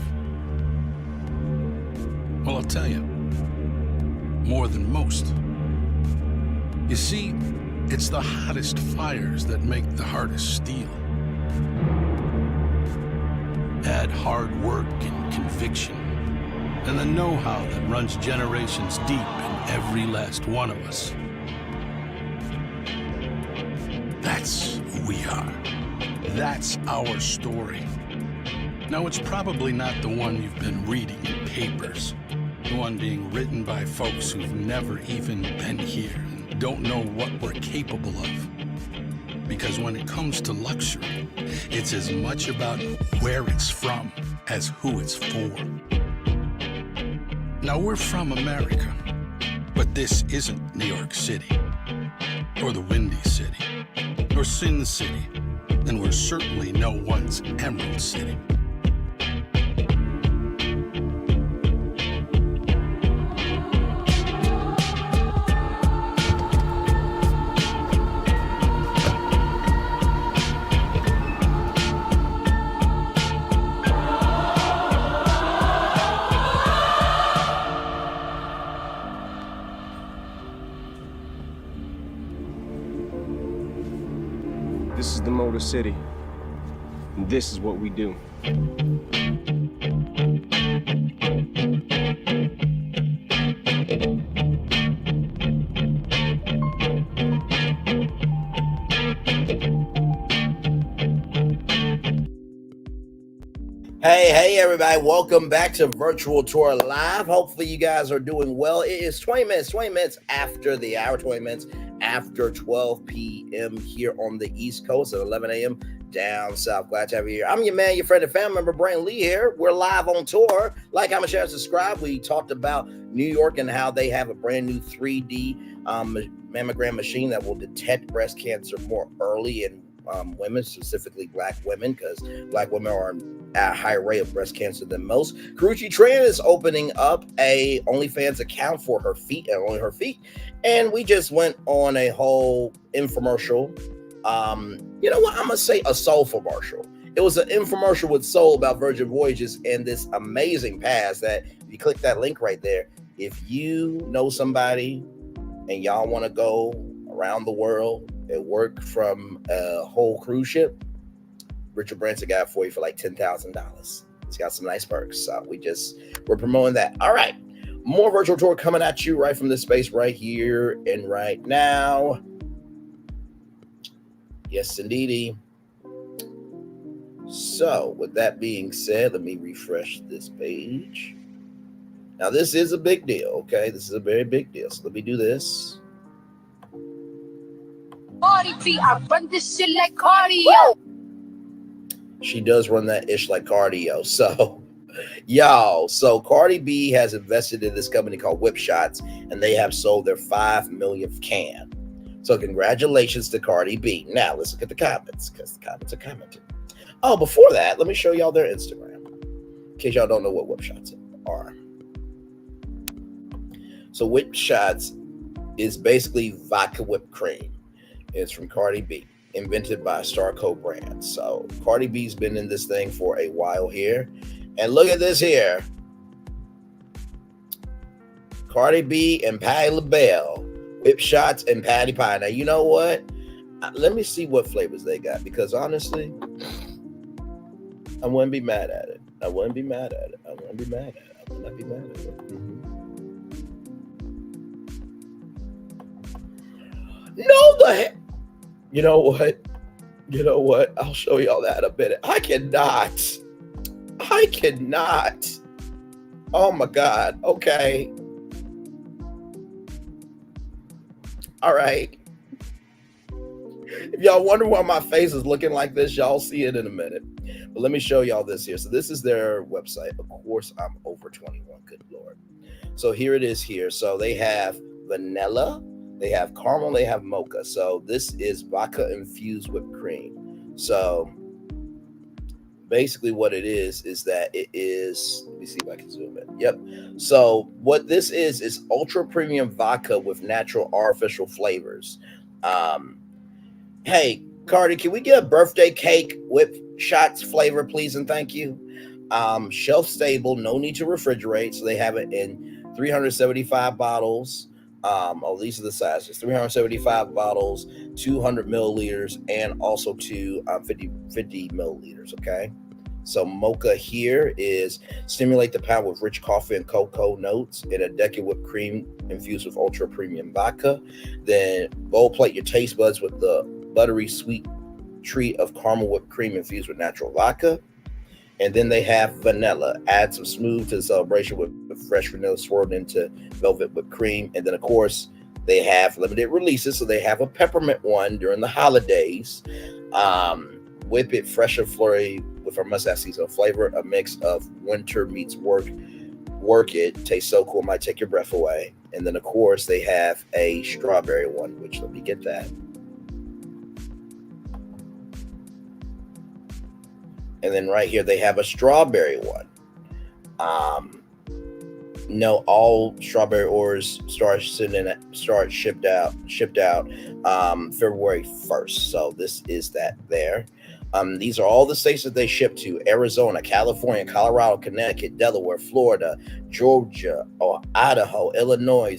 Well, I'll tell you, more than most. You see, it's the hottest fires that make the hardest steel. Add hard work and conviction, and the know-how that runs generations deep in every last one of us. That's who we are. That's our story. Now, it's probably not the one you've been reading in papers. The one being written by folks who've never even been here and don't know what we're capable of. Because when it comes to luxury, it's as much about where it's from as who it's for. Now, we're from America, but this isn't New York City, or the Windy City, or Sin City, and we're certainly no one's Emerald City. This is the Motor City. And this is what we do. Hey, everybody. Welcome back to Virtual Tour Live. Hopefully you guys are doing well. It is 20 minutes after the hour, 20 minutes after 12 p.m. here on the East Coast at 11 a.m. down south. Glad to have you here. I'm your man, your friend and family member, Brandon Lee here. We're live on tour. Like, comment, share, and subscribe. We talked about New York and how they have a brand new 3D mammogram machine that will detect breast cancer more early in women, specifically Black women, because Black women are at a higher rate of breast cancer than most. Karrueche Tran is opening up a OnlyFans account for her feet and only her feet. And we just went on a whole infomercial. You know what? I'm going to say a soul commercial. It was an infomercial with Soul about Virgin Voyages and this amazing pass that if you click that link right there, if you know somebody and y'all want to go around the world and work from a whole cruise ship, Richard Branson got it for you for like $10,000. It's got some nice perks. So we're promoting that. All right. More virtual tour coming at you right from this space right here and right now. Yes, indeedy. So with that being said, let me refresh this page. Now this is a big deal. Okay. This is a very big deal. So let me do this. Cardi B, I run this shit like cardio. She does run that ish like cardio. So, y'all, Cardi B has invested in this company called Whip Shots, and they have sold their 5 millionth can. So, congratulations to Cardi B. Now, let's look at the comments, because the comments are commenting. Oh, before that, let me show y'all their Instagram, in case y'all don't know what Whip Shots are. So, Whip Shots is basically vodka whipped cream. It's from Cardi B, invented by Starco Brands. So Cardi B's been in this thing for a while here. And look at this here. Cardi B and Patti LaBelle, Whip Shots and Patty Pie. Now, you know what? Let me see what flavors they got, because honestly, I wouldn't be mad at it. I wouldn't be mad at it. I wouldn't be mad at it. I would not be mad at it. No, the heck. You know what? I'll show y'all that in a minute. I cannot. Oh my God. Okay. All right. If y'all wonder why my face is looking like this, y'all see it in a minute. But let me show y'all this here. So this is their website. Of course, I'm over 21. Good Lord. So here it is here. So they have vanilla. They have caramel, they have mocha. So this is vodka infused whipped cream. So basically what it is that it is, let me see if I can zoom in. Yep. So what this is ultra premium vodka with natural artificial flavors. Hey, Cardi, can we get a birthday cake Whip Shots flavor, please? And thank you. Shelf stable, no need to refrigerate. So they have it in 375 bottles. These are the sizes: 375 bottles, 200 milliliters, and also 50 milliliters. Okay. So mocha here is stimulate the palate with rich coffee and cocoa notes and a decade whipped cream infused with ultra premium vodka. Then bowl plate your taste buds with the buttery sweet treat of caramel whipped cream infused with natural vodka. And then they have vanilla. Add some smooth to the celebration with fresh vanilla swirled into velvet whipped cream. And then, of course, they have limited releases. So they have a peppermint one during the holidays. Whip it fresh and flurry with our must-have seasonal flavor. A mix of winter meets work it. Tastes so cool, might take your breath away. And then, of course, they have a strawberry one, which let me get that. And then right here, they have a strawberry one. No, all strawberry orders start shipped out February 1st. So this is that there. These are all the states that they ship to: Arizona, California, Colorado, Connecticut, Delaware, Florida, Georgia, Idaho, Illinois,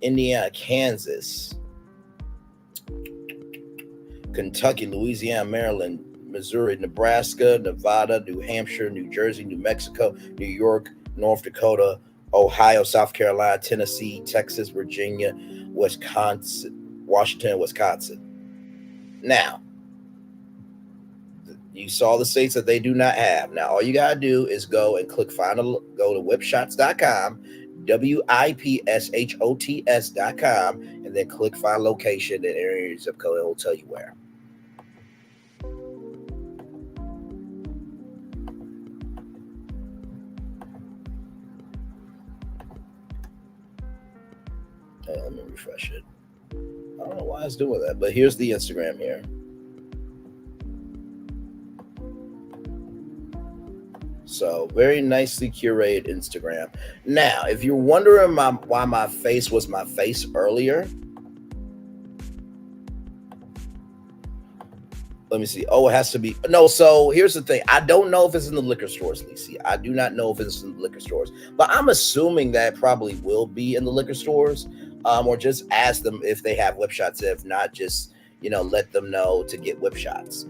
Indiana, Kansas, Kentucky, Louisiana, Maryland, Missouri, Nebraska, Nevada, New Hampshire, New Jersey, New Mexico, New York, North Dakota, Ohio, South Carolina, Tennessee, Texas, Virginia, Wisconsin, Washington, Wisconsin. Now, you saw the states that they do not have. Now, all you got to do is go and click go to whipshots.com, WIPSHOTS.com, and then click find location and area your zip code. It will tell you where. Let me refresh it. I don't know why it's doing that, but here's the Instagram here. So very nicely curated Instagram. Now, if you're wondering why my face was my face earlier, let me see. Oh, it has to be. No, so here's the thing. I don't know if it's in the liquor stores, Lacey. I do not know if it's in the liquor stores, but I'm assuming that it probably will be in the liquor stores, or just ask them if they have whip shots. If not, just, let them know to get whip shots.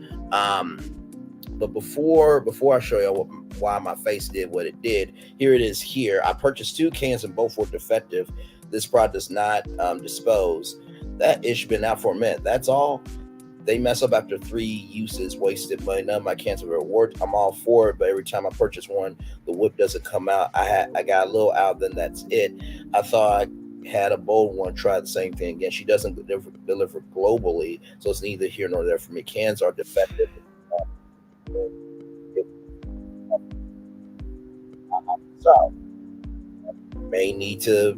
But before I show you why my face did what it did, here it is here. I purchased 2 cans and both were defective. This product does not dispose. That ish been out for a minute. That's all. They mess up after 3 uses, wasted money. None of my cans have ever worked. I'm all for it, but every time I purchase one, the whip doesn't come out. I got a little out, then that's it. I thought I had a bold one try the same thing again. She doesn't deliver globally, so it's neither here nor there for me. Cans are defective. So you may need to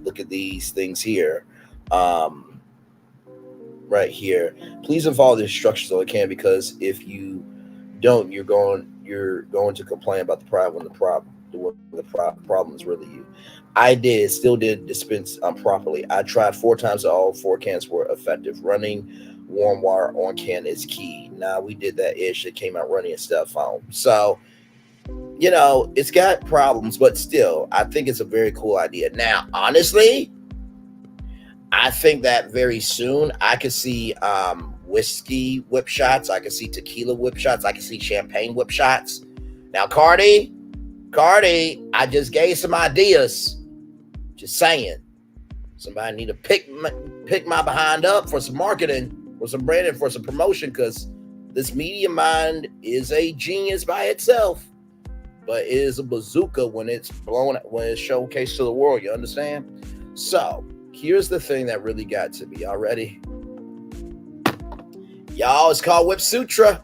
look at these things here. Right here, please follow the instructions so it can, because if you don't, you're going to complain about the problem when the problem is really you. I still did dispense properly. I tried 4 times, all 4 cans were effective. Running warm water on can is key. Now we did that ish. It came out running and stuff home. So, it's got problems, but still, I think it's a very cool idea. Now, honestly, I think that very soon I could see whiskey whip shots. I could see tequila whip shots. I could see champagne whip shots. Now, Cardi, I just gave some ideas. Just saying. Somebody need to pick my behind up for some marketing, for some branding, for some promotion, because this media mind is a genius by itself, but it is a bazooka when it's showcased to the world. You understand? So here's the thing that really got to me. Y'all ready? Y'all, it's called Whip Sutra.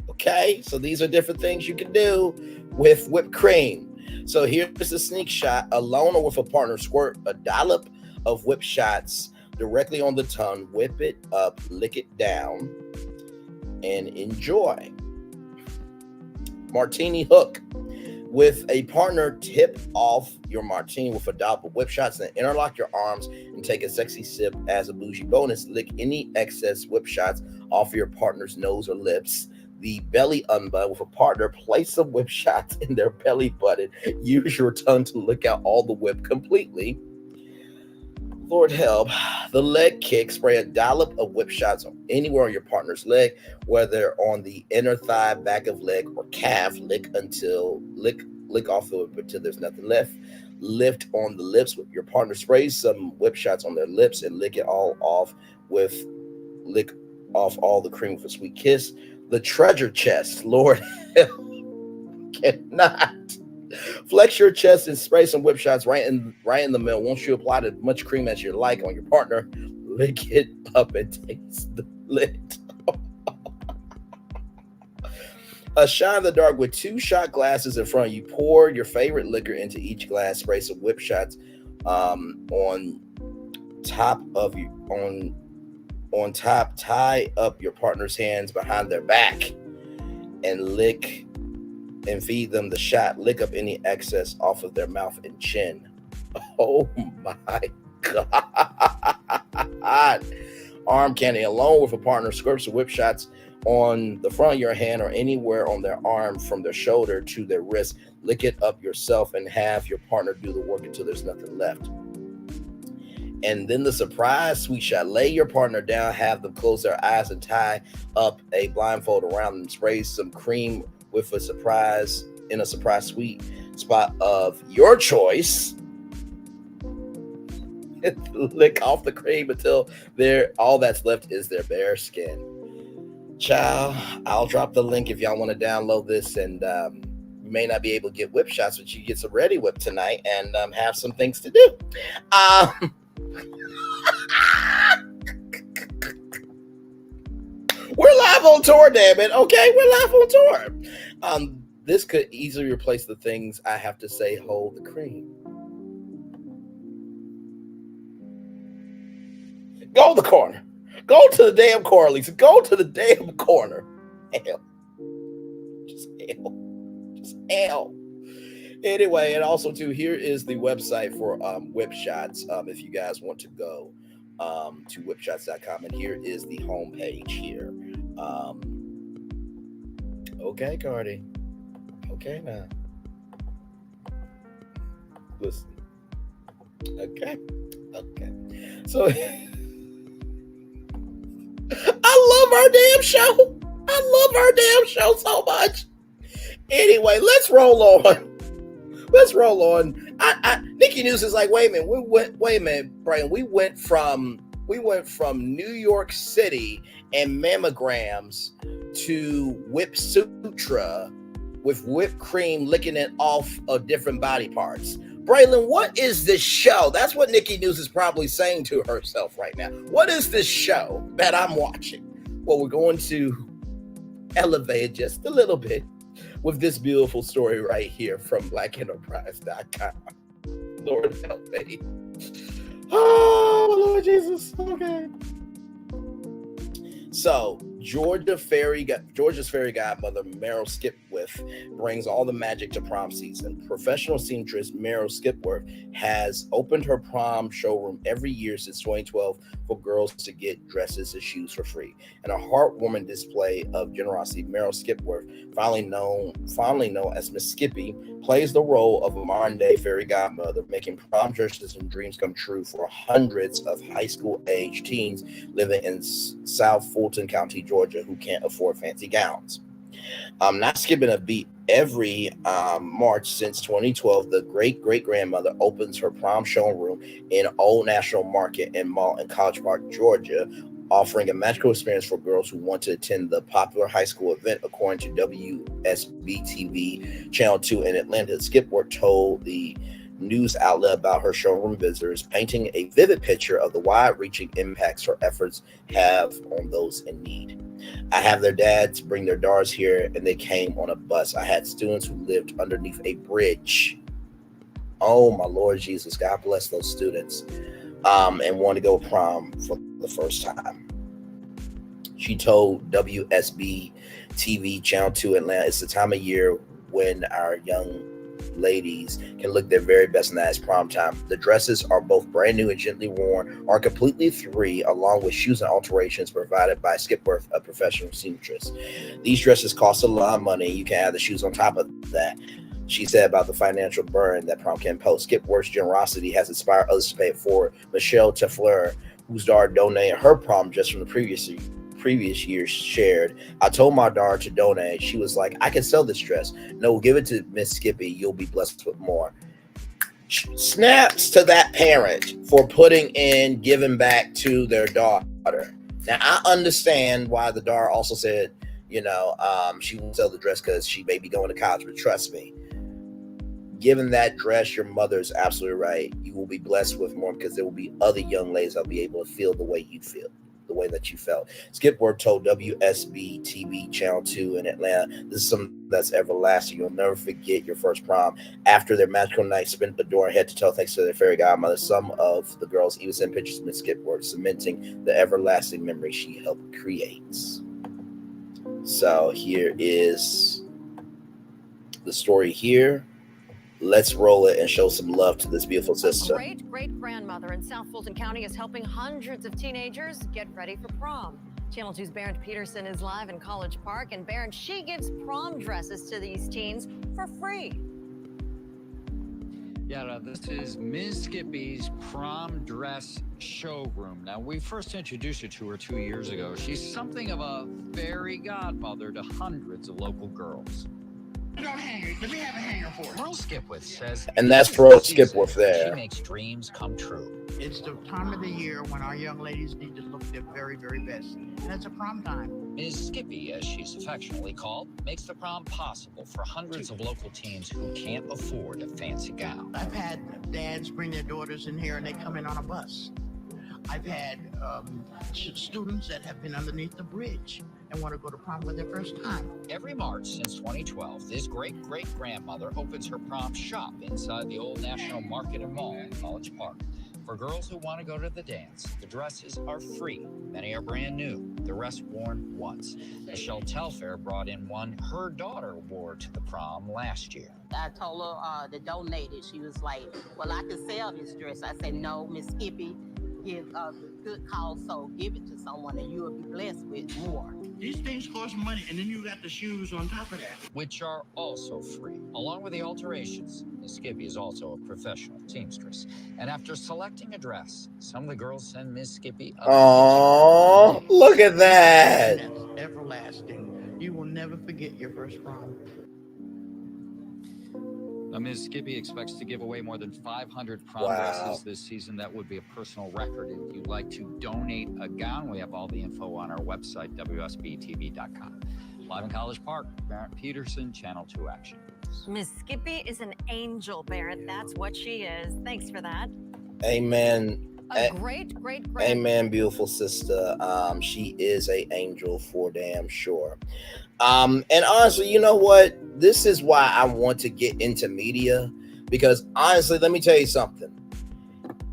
Okay, so these are different things you can do with whipped cream. So here's a sneak shot. Alone or with a partner, squirt a dollop of whip shots directly on the tongue. Whip it up, lick it down, and enjoy. Martini hook. With a partner, tip off your martini with a dollop of whip shots, then interlock your arms and take a sexy sip. As a bougie bonus, lick any excess whip shots off your partner's nose or lips. The belly unbutton. With a partner, place some whip shots in their belly button. Use your tongue to lick out all the whip completely. Lord help. The leg kick. Spray a dollop of whip shots anywhere on your partner's leg, whether on the inner thigh, back of leg, or calf. Lick off the whip until there's nothing left. Lift on the lips with your partner. Spray some whip shots on their lips and lick it all off lick off all the cream with a sweet kiss. The treasure chest. Lord help. Cannot. Flex your chest and spray some whip shots right in the middle. Once you apply as much cream as you like on your partner, lick it up and taste the lit. A shot in the dark. With 2 shot glasses in front of you, pour your favorite liquor into each glass. Spray some whip shots on top. Tie up your partner's hands behind their back and feed them the shot. Lick up any excess off of their mouth and chin. Oh my God. Arm candy. Alone with a partner, squirt some whip shots on the front of your hand or anywhere on their arm from their shoulder to their wrist. Lick it up yourself and have your partner do the work until there's nothing left. And then the surprise suite shot. Lay your partner down, have them close their eyes and tie up a blindfold around them. Spray some cream with a surprise suite spot of your choice. Lick off the cream until all that's left is their bare skin. Child, I'll drop the link if y'all want to download this, and you may not be able to get whip shots, but you get some Ready Whip tonight and have some things to do. We're live on tour, damn it. Okay, we're live on tour. This could easily replace the things I have to say hold the cream. Go to the corner. Go to the damn corner, Lisa. Go to the damn corner. Hell. Just hell. Just hell. Anyway, and also, too, here is the website for whip shots if you guys want to go to whipshots.com. And here is the homepage here. Okay, Cardi. Okay, now. Listen. Okay. So, I love our damn show. I love our damn show so much. Anyway, let's roll on. Nikki News is like, wait a minute, Brian. We went from New York City and mammograms to Whip Sutra with whipped cream licking it off of different body parts. Braylon, what is this show? That's what Nikki News is probably saying to herself right now. What is this show that I'm watching? Well, we're going to elevate it just a little bit with this beautiful story right here from blackenterprise.com. Lord help me. Oh, Lord Jesus. Okay. So, Georgia's fairy godmother, Merle Skipwith, brings all the magic to prom season. Professional seamstress Merle Skipwith has opened her prom showroom every year since 2012 for girls to get dresses and shoes for free. In a heartwarming display of generosity, Merle Skipwith, fondly known as Miss Skippy, plays the role of a modern-day fairy godmother, making prom dresses and dreams come true for hundreds of high school-age teens living in South Fulton County, Georgia, who can't afford fancy gowns. Not skipping a beat, every March since 2012, the great-great-grandmother opens her prom showroom in Old National Market and Mall in College Park, Georgia, offering a magical experience for girls who want to attend the popular high school event, according to WSB-TV Channel 2 in Atlanta. Skipwith told the news outlet about her showroom visitors, painting a vivid picture of the wide-reaching impacts her efforts have on those in need. I have their dads bring their daughters here, and they came on a bus. I had students who lived underneath a bridge. Oh, my Lord Jesus. God bless those students. And wanted to go prom for the first time. She told WSB TV Channel 2 Atlanta, it's the time of year when our young ladies can look their very best, and that is prom time. The dresses are both brand new and gently worn, are completely free, along with shoes and alterations provided by Skipwith, a professional seamstress. These dresses cost a lot of money. You can add the shoes on top of that. She said about the financial burden that prom can impose. Skipwith's generosity has inspired others to pay it forward. Michelle Tefler, whose daughter donated her prom dress from the previous year, shared, I told my daughter to donate. She was like, I can sell this dress. No, give it to Miss Skippy. You'll be blessed with more. Snaps to that parent for giving back to their daughter. Now, I understand why the daughter also said, she won't sell the dress because she may be going to college, but trust me, given that dress, your mother is absolutely right. You will be blessed with more because there will be other young ladies that will be able to feel the way you feel, the way that you felt. Skipwith told WSB TV Channel 2 in Atlanta, this is something that's everlasting. You'll never forget your first prom. After their magical night spent at the door and head to toe thanks to their fairy godmother, some of the girls even sent pictures of Miss Skipwith, cementing the everlasting memory she helped create. So here is the story here. Let's roll it and show some love to this beautiful sister. A great-great-grandmother in South Fulton County is helping hundreds of teenagers get ready for prom. Channel 2's Barron Peterson is live in College Park, and Barron, she gives prom dresses to these teens for free. Yeah, this is Ms. Skippy's prom dress showroom. Now, we first introduced you to her 2 years ago. She's something of a fairy godmother to hundreds of local girls. Let me have a hanger for it. Merle Skipwith says, And that's Merle Skipwith she there. makes dreams come true. It's the time of the year when our young ladies need to look their very, very best. And it's a prom time. Ms. Skippy, as she's affectionately called, makes the prom possible for hundreds of local teens who can't afford a fancy gown. I've had dads bring their daughters in here and they come in on a bus. I've had students that have been underneath the bridge and want to go to prom for their first time. Every March since 2012, this great-great-grandmother opens her prom shop inside the old National Market and Mall in College Park. For girls who want to go to the dance, the dresses are free. Many are brand new, the rest worn once. Michelle Telfair brought in one her daughter wore to the prom last year. I told her to donate it. She was like, well, I could sell this dress. I said, no, Miss Skippy, give a good cause, so give it to someone and you will be blessed with more. These things cost money, and then you got the shoes on top of that. Which are also free. Along with the alterations, Miss Skippy is also a professional seamstress. And after selecting a dress, some of the girls send Miss Skippy a Oh, look at that. That's everlasting. You will never forget your first prom. Now, Ms. Skippy expects to give away more than 500 prom Wow. dresses this season. That would be a personal record. If you'd like to donate a gown, we have all the info on our website, WSBTV.com. Live in College Park, Barrett Peterson, Channel 2 Action. Miss Skippy is an angel, Barrett. That's what she is. Thanks for that. Amen. A great. Amen, beautiful sister. She is an angel for damn sure. And honestly, you know what? This is why I want to get into media, because honestly, let me tell you something.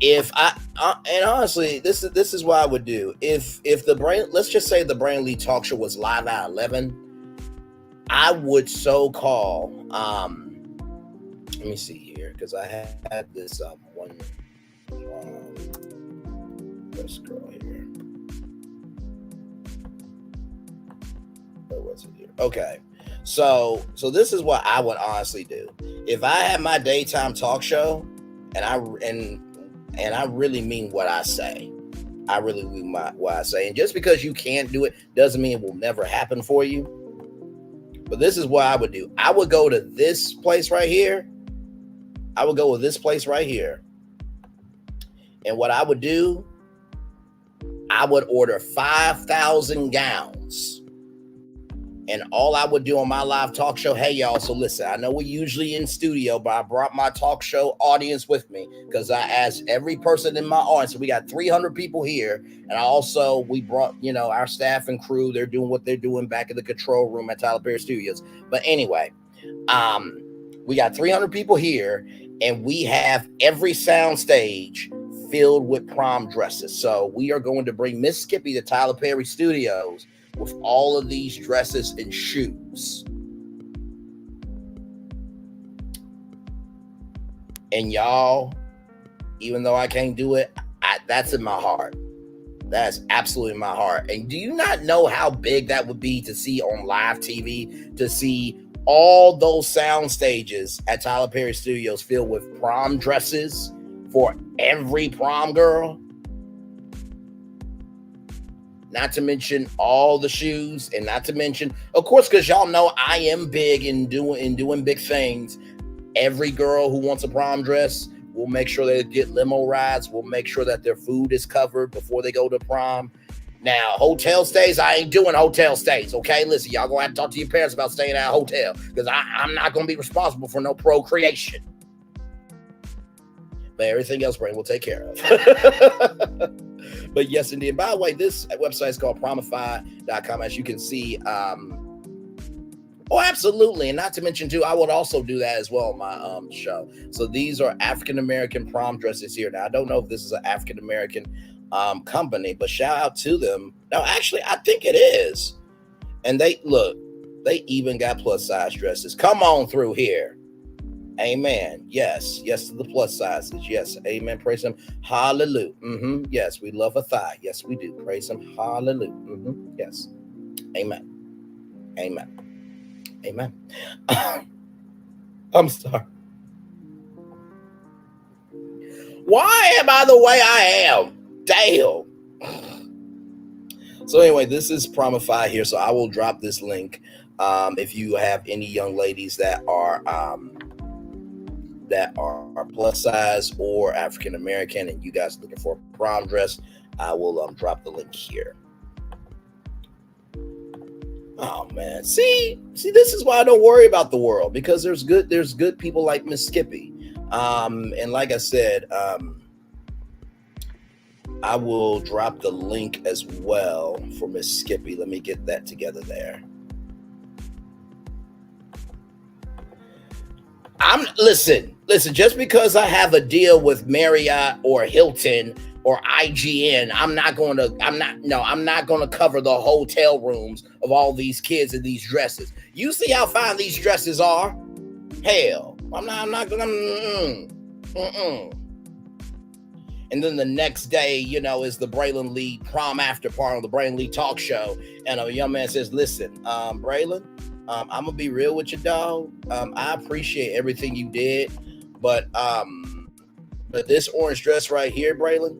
If and honestly, this is what I would do. If let's just say the Brand Lee Talk Show was live at 11, I would so call. Let me see here, because I had this one. Let's scroll here. Where was it here? Okay. So this is what I would honestly do. If I had my daytime talk show, and I really mean what I say. I really mean what I say. And just because you can't do it doesn't mean it will never happen for you. But this is what I would do. I would go to this place right here. I would go with this place right here. And what I would do, I would order 5,000 gowns. And all I would do on my live talk show, hey, y'all, so listen, I know we're usually in studio, but I brought my talk show audience with me because I asked every person in my audience. So we got 300 people here. And we brought, our staff and crew. They're doing what they're doing back in the control room at Tyler Perry Studios. But anyway, we got 300 people here, and we have every sound stage filled with prom dresses. So we are going to bring Miss Skippy to Tyler Perry Studios with all of these dresses and shoes. And y'all, even though I can't do it, that's in my heart. That's absolutely in my heart. And do you not know how big that would be to see on live TV, to see all those sound stages at Tyler Perry Studios filled with prom dresses for every prom girl? Not to mention all the shoes, and not to mention, of course, because y'all know I am big in doing big things. Every girl who wants a prom dress, we'll make sure they get limo rides. We'll make sure that their food is covered before they go to prom. Now, hotel stays, I ain't doing hotel stays, okay? Listen, y'all gonna have to talk to your parents about staying at a hotel, because I'm not gonna be responsible for no procreation. But everything else, Brain will take care of. But yes, indeed. And by the way, this website is called promify.com, as you can see. Oh, absolutely. And not to mention, too, I would also do that as well on my show. So these are African-American prom dresses here. Now, I don't know if this is an African-American company, but shout out to them. No, actually, I think it is. And they even got plus size dresses. Come on through here. Amen. Yes to the plus sizes. Yes, amen. Praise him. Hallelujah. Yes, we love a thigh. Yes, we do. Praise him. Hallelujah. Yes. Amen. I'm sorry. Why am I the way I am? Damn. So anyway, this is Promify here. So I will drop this link. If you have any young ladies that are plus size or African American, and you guys looking for a prom dress, I will drop the link here. Oh man, see, this is why I don't worry about the world, because there's good people like Miss Skippy, and like I said, I will drop the link as well for Miss Skippy. Let me get that together there. Listen, just because I have a deal with Marriott or Hilton or IGN, I'm not going to cover the hotel rooms of all these kids in these dresses. You see how fine these dresses are? Hell, I'm not going to. And then the next day, is the Braylon Lee prom after party on the Braylon Lee talk show. And a young man says, listen, Braylon, I'm going to be real with you, dog. I appreciate everything you did. But this orange dress right here, Braylon,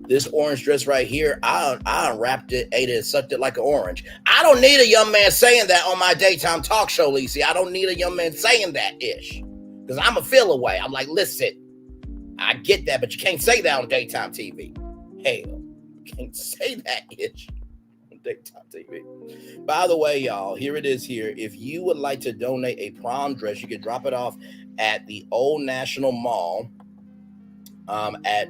this orange dress right here, I unwrapped it, ate it, sucked it like an orange. I don't need a young man saying that on my daytime talk show, Lacey. I don't need a young man saying that ish. Because I'm a feel away. I'm like, listen, I get that, but you can't say that on daytime TV. Hell, you can't say that ish on daytime TV. By the way, y'all, here it is here. If you would like to donate a prom dress, you can drop it off at the Old National Mall at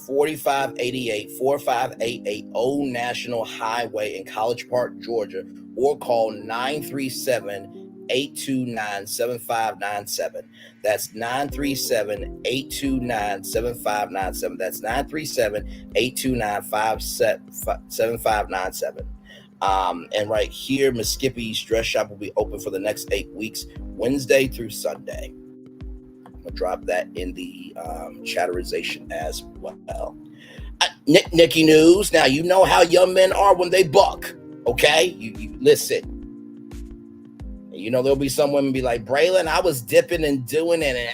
4588 Old National Highway in College Park, Georgia, or call 937-829-7597. That's 937-829-7597. That's 937-829-7597. And right here, Miss Skippy's dress shop will be open for the next 8 weeks, Wednesday through Sunday. I'm going to drop that in the chatterization as well. Nikki News. Now, you know how young men are when they buck, okay? You listen. There'll be some women be like, Braylon, I was dipping and doing it, and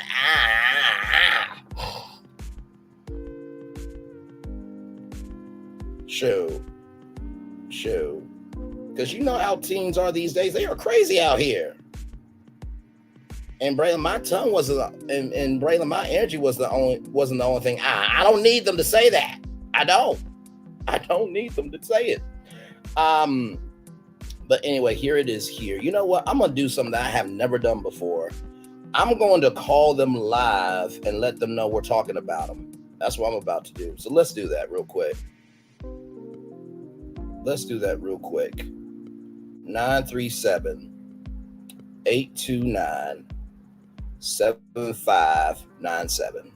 Shoot. Because you know how teens are these days. They are crazy out here. And Braylon, my tongue wasn't, and Braylon, my energy wasn't the only thing. I don't need them to say that. I don't need them to say it. But anyway, here it is here. You know what? I'm going to do something that I have never done before. I'm going to call them live and let them know we're talking about them. That's what I'm about to do. So let's do that real quick. 937-829-7597.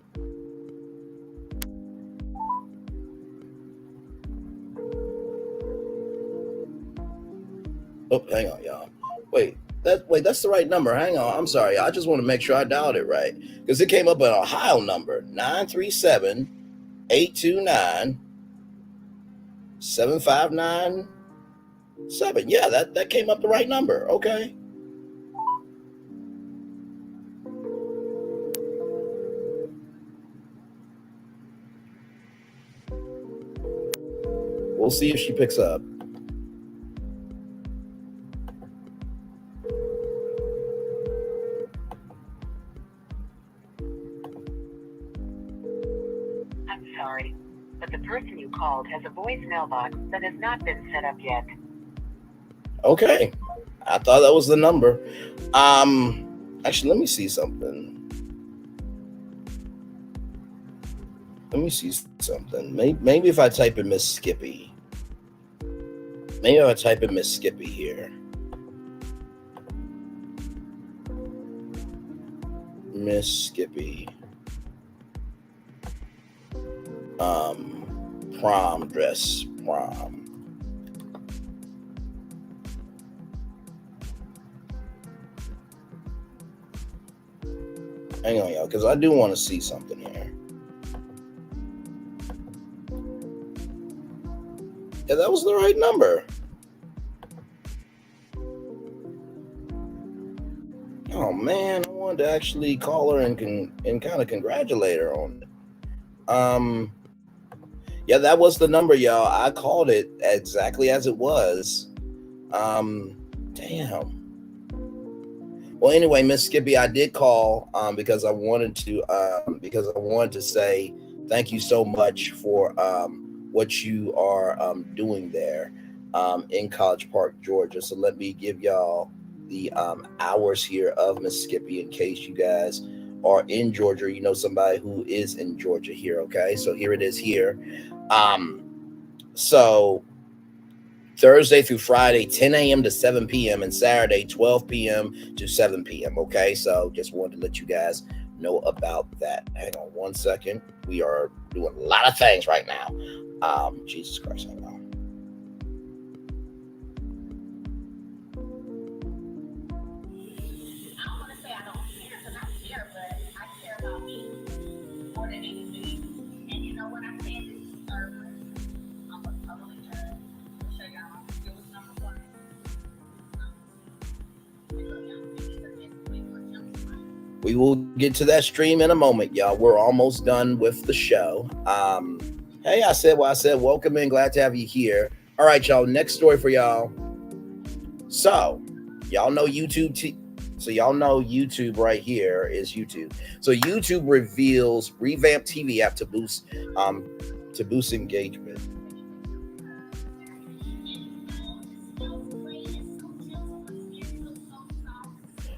Oh, hang on, y'all. Wait, that's the right number. Hang on. I'm sorry. I just want to make sure I dialed it right, because it came up an Ohio number, 937-829-7597. Yeah, that came up the right number. Okay. We'll see if she picks up. I'm sorry, but the person you called has a voicemail box that has not been set up yet. Okay. I thought that was the number. Actually, let me see something. Maybe if I type in Miss Skippy. Maybe if I type in Miss Skippy here. Miss Skippy. Prom dress. Hang on, y'all, because I do want to see something here. Yeah, that was the right number. Oh man, I wanted to actually call her and kind of congratulate her on it. Yeah, that was the number, y'all. I called it exactly as it was. Damn. Well, anyway, Miss Skippy, I did call because I wanted to say thank you so much for what you are doing there in College Park, Georgia. So let me give y'all the hours here of Miss Skippy in case you guys are in Georgia. You know somebody who is in Georgia here. Okay, so here it is here. So Thursday through Friday, 10 a.m. to 7 p.m. and Saturday, 12 p.m. to 7 p.m. Okay, so just wanted to let you guys know about that. Hang on one second. We are doing a lot of things right now. Jesus Christ, hang on. We will get to that stream in a moment, y'all. We're almost done with the show. Hey, I said what I said. Welcome in. Glad to have you here. All right, y'all. Next story for y'all. So, y'all know YouTube. So y'all know YouTube right here is YouTube. So YouTube reveals revamped TV app to boost engagement.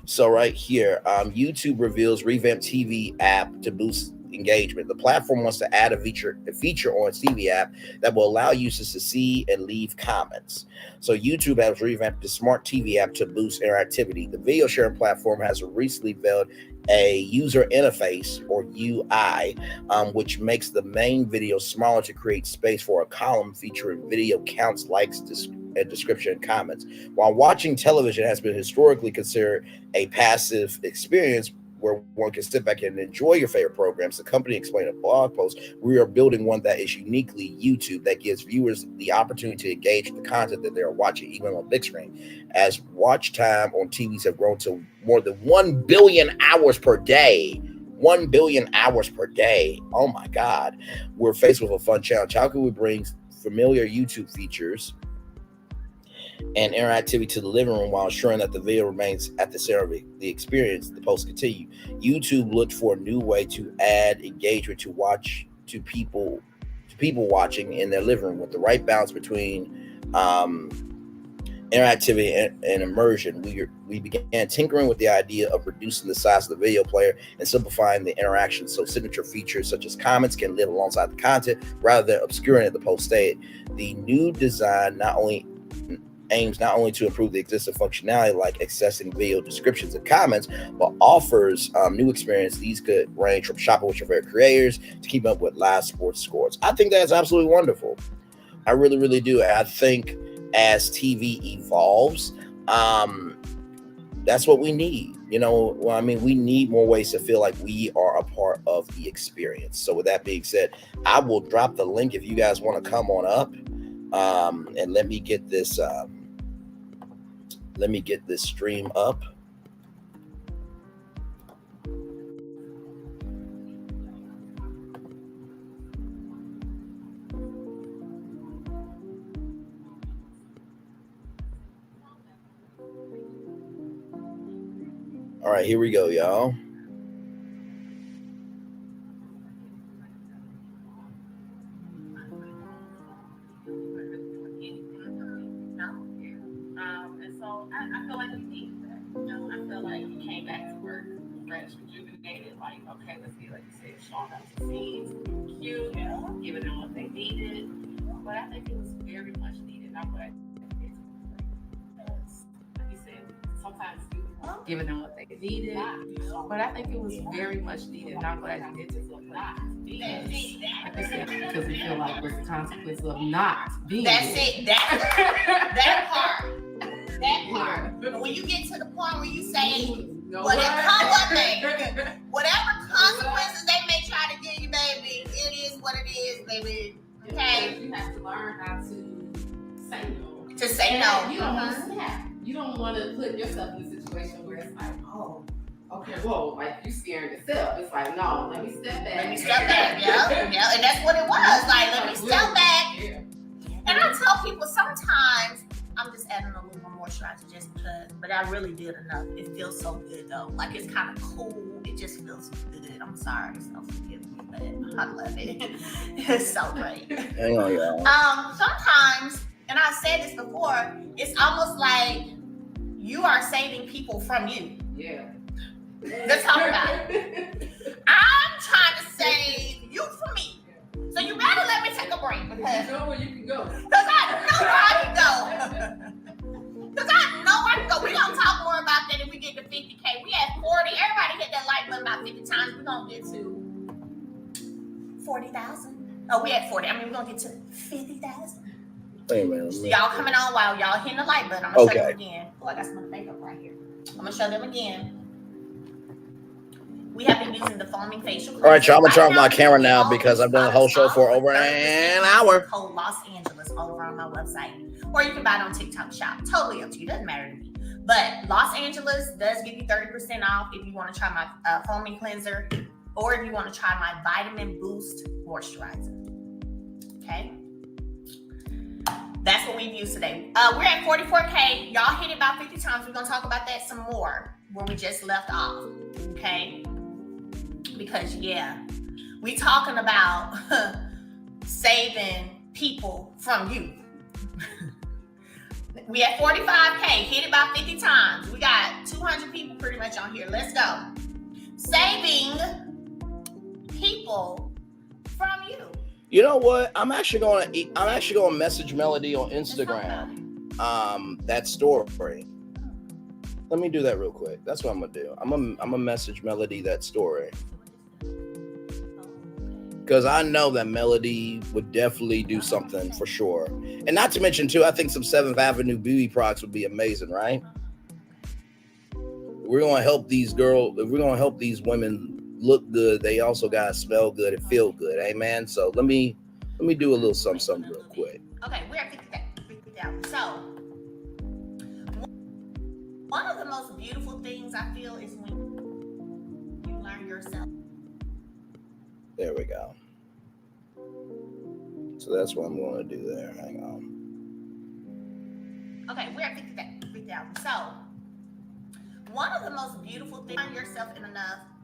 So right here, YouTube reveals revamped TV app to boost engagement. The platform wants to add a feature on its TV app that will allow users to see and leave comments. So YouTube has revamped the smart TV app to boost interactivity. The video sharing platform has recently unveiled a user interface, or UI, which makes the main video smaller to create space for a column featuring video counts, likes, and description and comments. While watching television has been historically considered a passive experience where one can sit back and enjoy your favorite programs, the company explained in a blog post, we are building one that is uniquely YouTube, that gives viewers the opportunity to engage with the content that they are watching, even on big screen. As watch time on TVs have grown to more than 1 billion hours per day. 1 billion hours per day. Oh my God. We're faced with a fun challenge. How can we bring familiar YouTube features and interactivity to the living room while ensuring that the video remains at the center of the experience? The post continued. YouTube looked for a new way to add engagement to people watching in their living room with the right balance between interactivity and immersion. We began tinkering with the idea of reducing the size of the video player and simplifying the interaction so signature features such as comments can live alongside the content rather than obscuring it, the post stated. The new design aims not only to improve the existing functionality like accessing video descriptions and comments, but offers new experience. These could range from shopping with your favorite creators to keep up with live sports scores. I think that's absolutely wonderful. I really, really do. I think as TV evolves, that's what we need. You know, well, I mean, we need more ways to feel like we are a part of the experience. So with that being said, I will drop the link if you guys want to come on up. And let me get this stream up. All right, here we go, y'all. And so I feel like you need that. You know, I feel like you came back to work fresh, rejuvenated. Like, okay, let's be like you said, showing up to scenes, cute, giving them what they needed. But I think it was very much needed. I'm glad you did. Because, like you said, sometimes you giving them what they needed. But I think it was very much needed. And I'm glad you did this. Like I said, because we feel like what's the consequence of not being it. That part. That part. But when you get to the point where you say, whatever consequences they may try to give you, baby, it is what it is, baby. Okay? You have to learn how to say no. To say no. You don't want to snap. You don't want to put yourself in a situation where it's like, oh, Okay, whoa, like you scaring yourself. It's like, no, let me step back. Let me step back, yeah. And that's what it was. Like, let me step back. Yeah. And I tell people sometimes I'm just adding a little more moisturizer just because, but I really did enough. It feels so good though. Like it's kind of cool. It just feels good. I'm sorry, so forgive me, but I love it. It's so great. Hang on, y'all. Sometimes, and I've said this before, it's almost like you are saving people from you. Yeah. Let's talk about it. I'm trying to save you from me. So you better let me take a break because you know where you can go. Because I know where I can go. Because I know I can go. We're going to talk more about that if we get to 50K. We at 40. Everybody hit that like button about 50 times. We're going to get to 40,000. Oh, we at 40. I mean, we're going to get to 50,000. Wait a minute. Y'all coming on while y'all hitting the like button. I'm going to show them again. Oh, I got some makeup right here. I'm going to show them again. We have been using the foaming facial cleanser. All right, y'all. I'm gonna turn off my camera now because I've done the whole show for over an hour. Code Los Angeles over on my website, or you can buy it on TikTok Shop. Totally up to you. Doesn't matter to me. But Los Angeles does give you 30% off if you want to try my foaming cleanser, or if you want to try my vitamin boost moisturizer. Okay. That's what we've used today. We're at 44K. Y'all hit it about 50 times. We're gonna talk about that some more where we just left off. Okay. Because we talking about saving people from you. We at 45K, hit it about 50 times. We got 200 people pretty much on here. Let's go. Saving people from you. You know what? I'm actually gonna message Melody on Instagram. That story. Let me do that real quick. That's what I'm gonna do. I'm gonna message Melody that story. Because I know that Melody would definitely do something for sure. And not to mention, too, I think some 7th Avenue beauty products would be amazing, right? We're going to help these girls. If we're going to help these women look good, they also got to smell good and feel good. Amen? So let me do a little something real quick. Okay, we're at 50,000. So one of the most beautiful things I feel is when you learn yourself. There we go. So that's what I'm going to do there. Hang on. Okay, we're at 50,000. So, one of the most beautiful things, learn yourself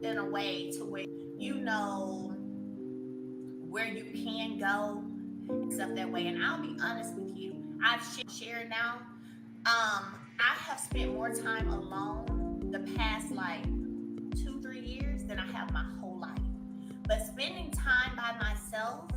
in a way to where you know where you can go, stuff that way. And I'll be honest with you, I've shared now. I have spent more time alone the past like 2-3 years than I have my whole life. But spending time by myself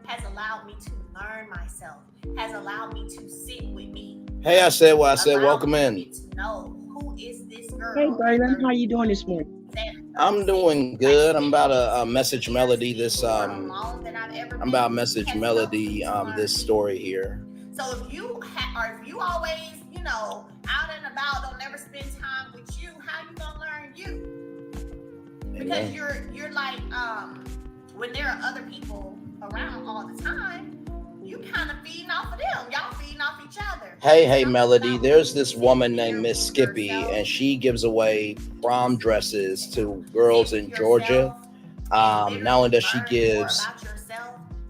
has allowed me to learn myself, has allowed me to sit with me. Hey, I said what I said. Welcome in. To know who is this girl. Hey, Brayden, how you doing this morning? I'm doing good. I'm about to message Melody this. I'm about to message Melody this story here. So if you if you always, out and about, don't never spend time with you, how you gonna learn you? Because you're like, when there are other people around all the time, you kind of feeding off of them. Y'all feeding off each other. Hey, Melody, there's this woman named Miss Skippy, and she gives away prom dresses to girls in Georgia. Not only does she gives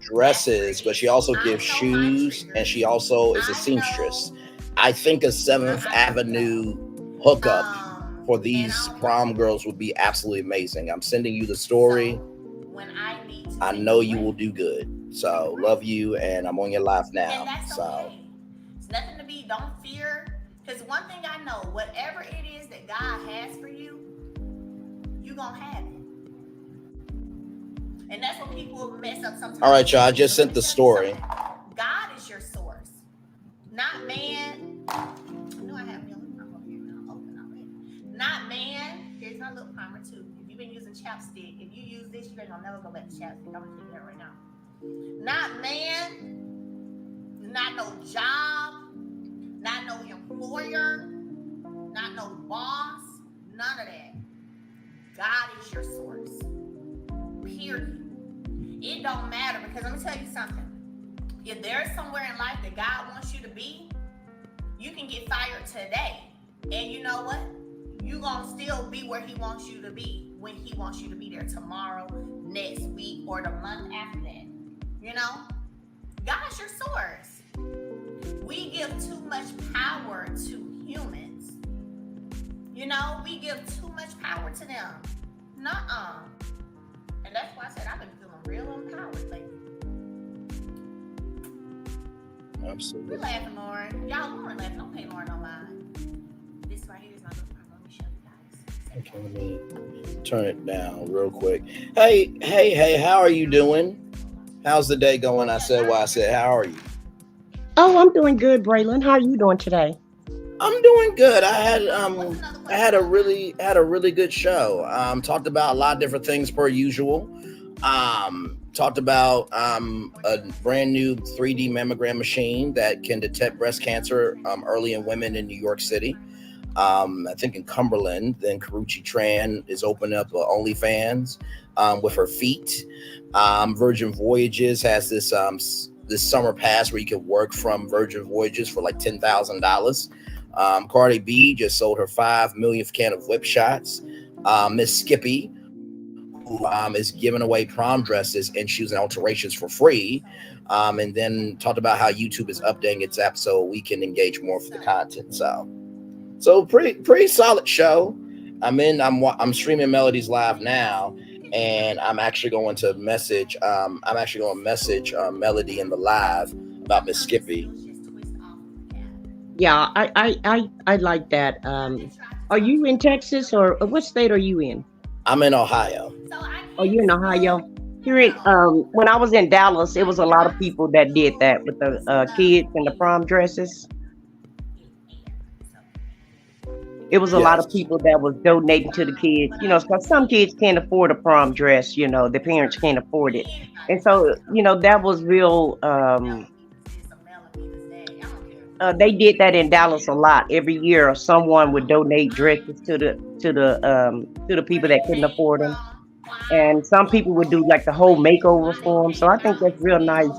dresses, but she also gives shoes, and she also is a seamstress. I think a 7th Avenue hookup for these prom girls would be absolutely amazing. I'm sending you the story. I know you will do good. So love you, and I'm on your live now. So it's nothing to be. Don't fear, because one thing I know, whatever it is that God has for you, you gonna have it. And that's what people mess up sometimes. All right, y'all. I just sent the story. God is your source, not man. I know I have yellow primer here now. Open already. Not man. Here's my lip primer too. If you've been using chapstick, if you use this, you ain't gonna never go back to chapstick. I'm gonna tell you that right now. Not man, not no job, not no employer, not no boss, none of that. God is your source. Period. It don't matter, because let me tell you something. If there's somewhere in life that God wants you to be, you can get fired today. And you know what? you're gonna still be where he wants you to be when he wants you to be there tomorrow, next week, or the month after that. You know? God's your source. We give too much power to humans. You know, we give too much power to them. Nuh-uh. And that's why I said I've been feeling real empowered lately. Absolutely. We're laughing, Lauren. Y'all, Lauren laughing. Don't pay Lauren no mind. This right here is my little problem. Let me show you guys. Okay, let me turn it down real quick. Hey, how are you doing? How's the day going? I said what I said. How are you? Oh, I'm doing good, Braylon. How are you doing today? I'm doing good. I had a really good show. Talked about a lot of different things per usual. Talked about a brand new 3D mammogram machine that can detect breast cancer early in women in New York City. I think in Cumberland. Then Karrueche Tran is opening up OnlyFans with her feet. Virgin Voyages has this summer pass where you can work from Virgin Voyages for like $10,000. Cardi B just sold her 5 millionth can of whip shots. Miss Skippy, who is giving away prom dresses and shoes and alterations for free. And then talked about how YouTube is updating its app so we can engage more for the content. So pretty solid show. I'm streaming Melodies live now, and I'm actually going to message Melody in the live about Miss Skippy. Yeah, I like that. Are you in Texas or what state are you in? I'm in Ohio. Oh, you're in Ohio? When I was in Dallas, it was a lot of people that did that with the kids and the prom dresses. It was a lot of people that was donating to the kids, you know, because some kids can't afford a prom dress, you know, the parents can't afford it. And so, you know, that was real. They did that in Dallas a lot. Every year, someone would donate dresses to the people that couldn't afford them. And some people would do like the whole makeover for them. So I think that's real nice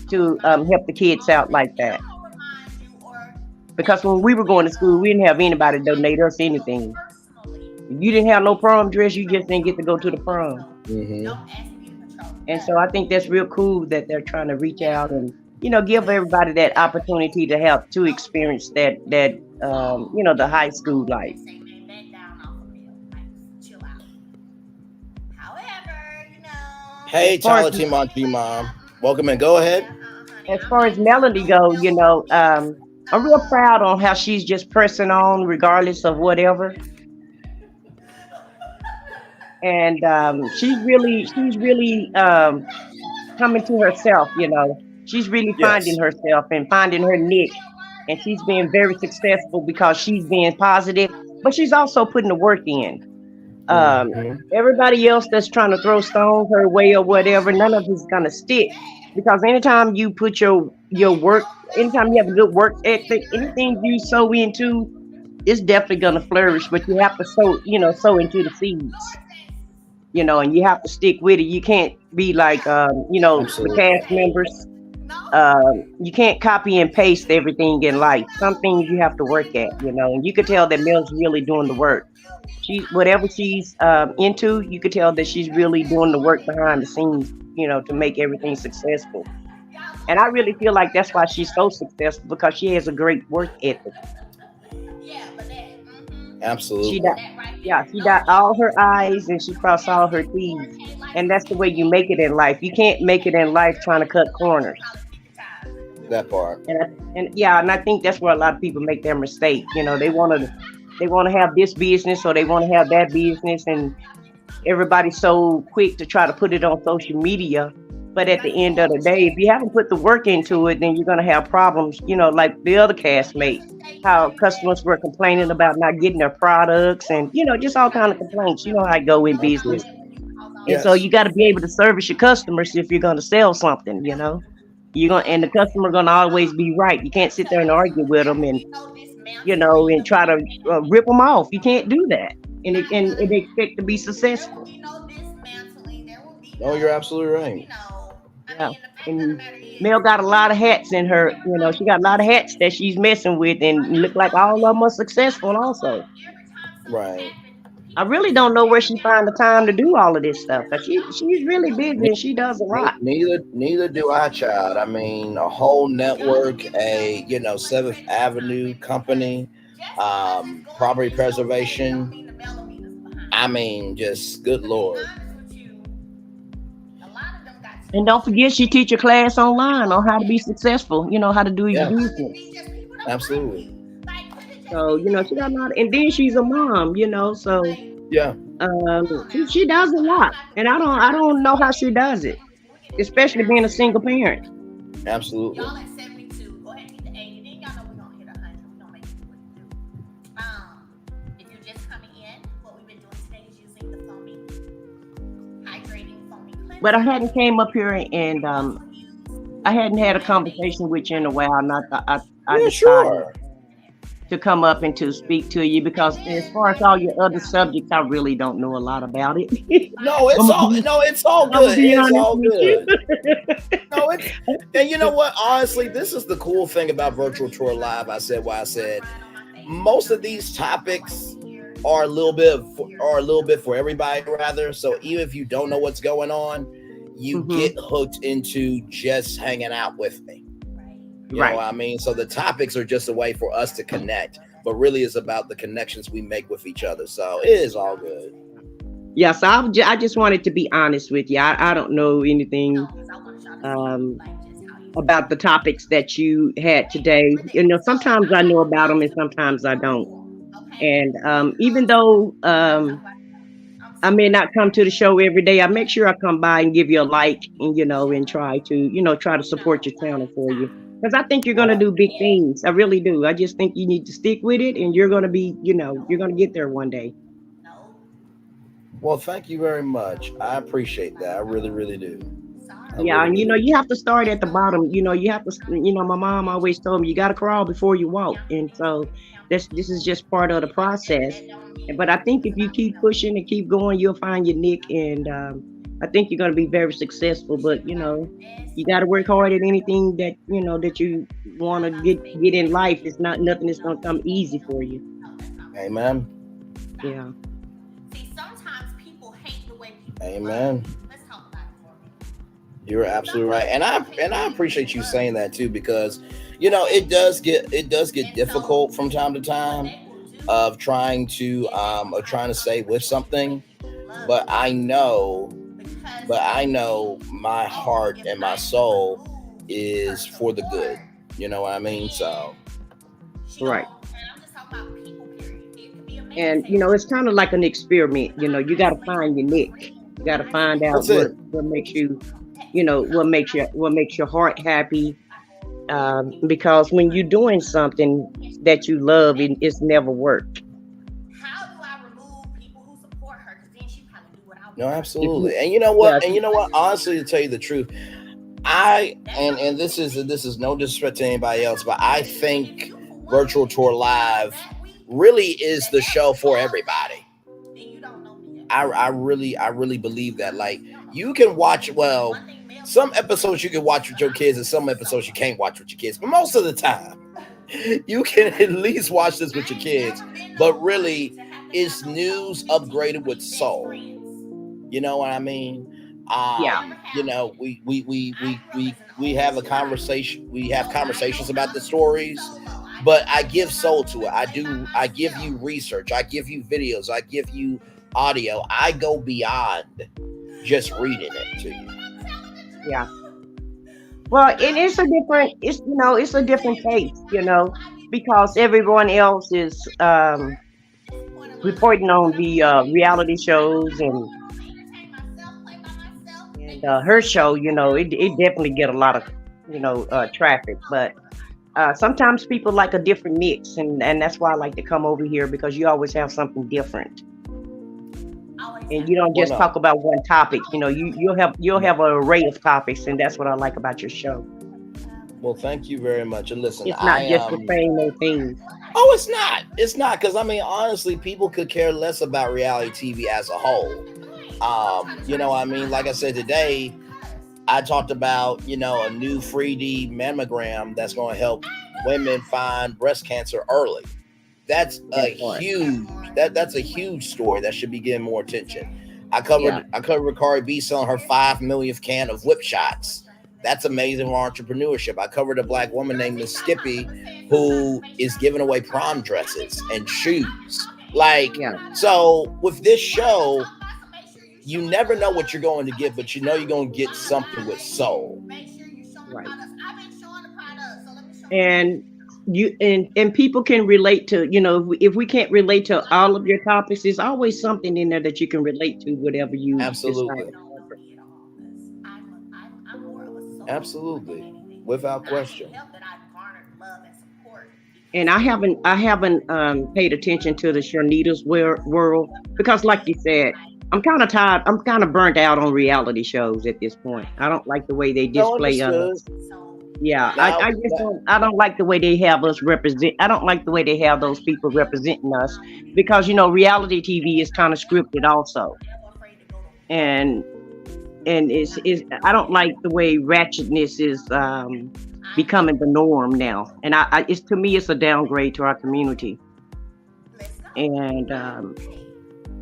to help the kids out like that. Because when we were going to school, we didn't have anybody donate us anything. If you didn't have no prom dress, you just didn't get to go to the prom. Mm-hmm. And so I think that's real cool that they're trying to reach out and, you know, give everybody that opportunity to help to experience that you know, the high school life. Hey, Tyler Team on G-Mom. Welcome in. Go ahead. As far as Melody go, you know, I'm real proud on how she's just pressing on regardless of whatever. And she's really coming to herself, you know. She's really finding herself and finding her niche. And she's being very successful because she's being positive, but she's also putting the work in. Everybody else that's trying to throw stones her way or whatever, none of it's gonna stick. Because anytime you put your work, anytime you have a good work ethic, anything you sow into, it's definitely gonna flourish. But you have to sow into the seeds, you know, and you have to stick with it. You can't be like you know, the cast members. You can't copy and paste everything in life. Some things you have to work at, you know, and you could tell that Mel's really doing the work. Whatever she's into, you could tell that she's really doing the work behind the scenes, you know, to make everything successful. And I really feel like that's why she's so successful, because she has a great work ethic. Absolutely. She dot all her I's and she crossed all her T's. And that's the way you make it in life. You can't make it in life trying to cut corners. That part. And I think that's where a lot of people make their mistake. You know, they want to have this business or they want to have that business, and everybody's so quick to try to put it on social media. But at the end of the day, if you haven't put the work into it, then you're going to have problems, you know, like the other castmate, how customers were complaining about not getting their products and, you know, just all kind of complaints. You know how I go in business. And so you got to be able to service your customers if you're going to sell something, you know. And the customer going to always be right. You can't sit there and argue with them and, you know, and try to rip them off. You can't do that and expect to be successful. No, you're absolutely right. Yeah. And Mel got a lot of hats in her. You know, she got a lot of hats that she's messing with, and look like all of them are successful also. Right. I really don't know where she find the time to do all of this stuff. But she's really busy and she does a lot. Neither do I, child. I mean, a whole network, a 7th Avenue company, property preservation. I mean, just good Lord. And don't forget, she teach a class online on how to be successful. You know, how to do your business. Absolutely. So she got a lot, and then she's a mom. So yeah, she does a lot, and I don't know how she does it, especially being a single parent. Absolutely. Y'all at 72, go ahead and hit the 80. Then y'all know we're gonna hit 100. We're gonna make it do. If you're just coming in, what we've been doing today is using the foaming, hydrating foaming cleanser. But I hadn't came up here and I hadn't had a conversation with you in a while, and I decided to come up and to speak to you because as far as all your other subjects, I really don't know a lot about it. It's all good. It's all good. And you know what? Honestly, this is the cool thing about Virtual Tour Live. I said most of these topics are a little bit for everybody, rather. So even if you don't know what's going on, you get hooked into just hanging out with me. You know what I mean? So the topics are just a way for us to connect, but really it's about the connections we make with each other. So it is all good. Yeah, so I just wanted to be honest with you. I don't know anything about the topics that you had today. Sometimes I know about them and sometimes I don't. And even though I may not come to the show every day, I make sure I come by and give you a like and and try to support your channel for you. Because I think you're going to do big things. I really do. I just think you need to stick with it and you're going to be, you're going to get there one day. Well, thank you very much. I appreciate that. I really, really do. And you have to start at the bottom. You have to, my mom always told me you got to crawl before you walk. And so this is just part of the process. But I think if you keep pushing and keep going, you'll find your niche. And I think you're going to be very successful. But, you got to work hard at anything that, that you want to get in life. It's not nothing that's going to come easy for you. Amen. Yeah. See, sometimes people hate the way people Amen. Let's talk about it for me. You're absolutely right. And I appreciate you saying that too, because, it does get difficult from time to time of trying to say with something. But I know my heart and my soul is for the good. You know what I mean? So right. And it's kind of like an experiment. You got to find your niche. You got to find out what makes you, what makes your heart happy. Because when you're doing something that you love, it's never worked. No, absolutely. And you know what? Honestly, to tell you the truth, and this is no disrespect to anybody else, but I think Virtual Tour Live really is the show for everybody. I really believe that. Like, you can watch, some episodes you can watch with your kids and some episodes you can't watch with your kids. But most of the time, you can at least watch this with your kids. But really, it's news upgraded with soul. You know what I mean? We have a conversation. We have conversations about the stories, but I give soul to it. I give you research. I give you videos. I give you audio. I go beyond just reading it to you. Yeah. Well, and it's a different taste, because everyone else is reporting on the reality shows and her show, it definitely get a lot of, traffic, but sometimes people like a different mix, and that's why I like to come over here, because you always have something different. And you don't just talk about one topic, you'll have an array of topics, and that's what I like about your show. Well, thank you very much. And listen, it's not just the same old things. Oh, it's not, because honestly, people could care less about reality TV as a whole. You know what I mean? Like I said today, I talked about, you know, a new 3D mammogram that's going to help women find breast cancer early. That's a huge that's a huge story that should be getting more attention. I covered Cardi B selling her 5 millionth can of whip shots. That's amazing for entrepreneurship. I covered a black woman named Miss Skippy who is giving away prom dresses and shoes. Like, so with this show, you never know what you're going to get, but you know you're going to get something with soul. Right. And you and people can relate to, you know, if we can't relate to all of your topics, there's always something in there that you can relate to, whatever you absolutely decide. Absolutely, without question. And I haven't paid attention to the Sharnita's world because, like you said, I'm kind of tired. I'm kind of burnt out on reality shows at this point. I don't like the way they display us. Yeah, I don't like the way they have us represent. I don't like the way they have those people representing us because, you know, reality TV is kind of scripted also. And it's I don't like the way ratchetness is becoming the norm now. And it's, to me, it's a downgrade to our community. And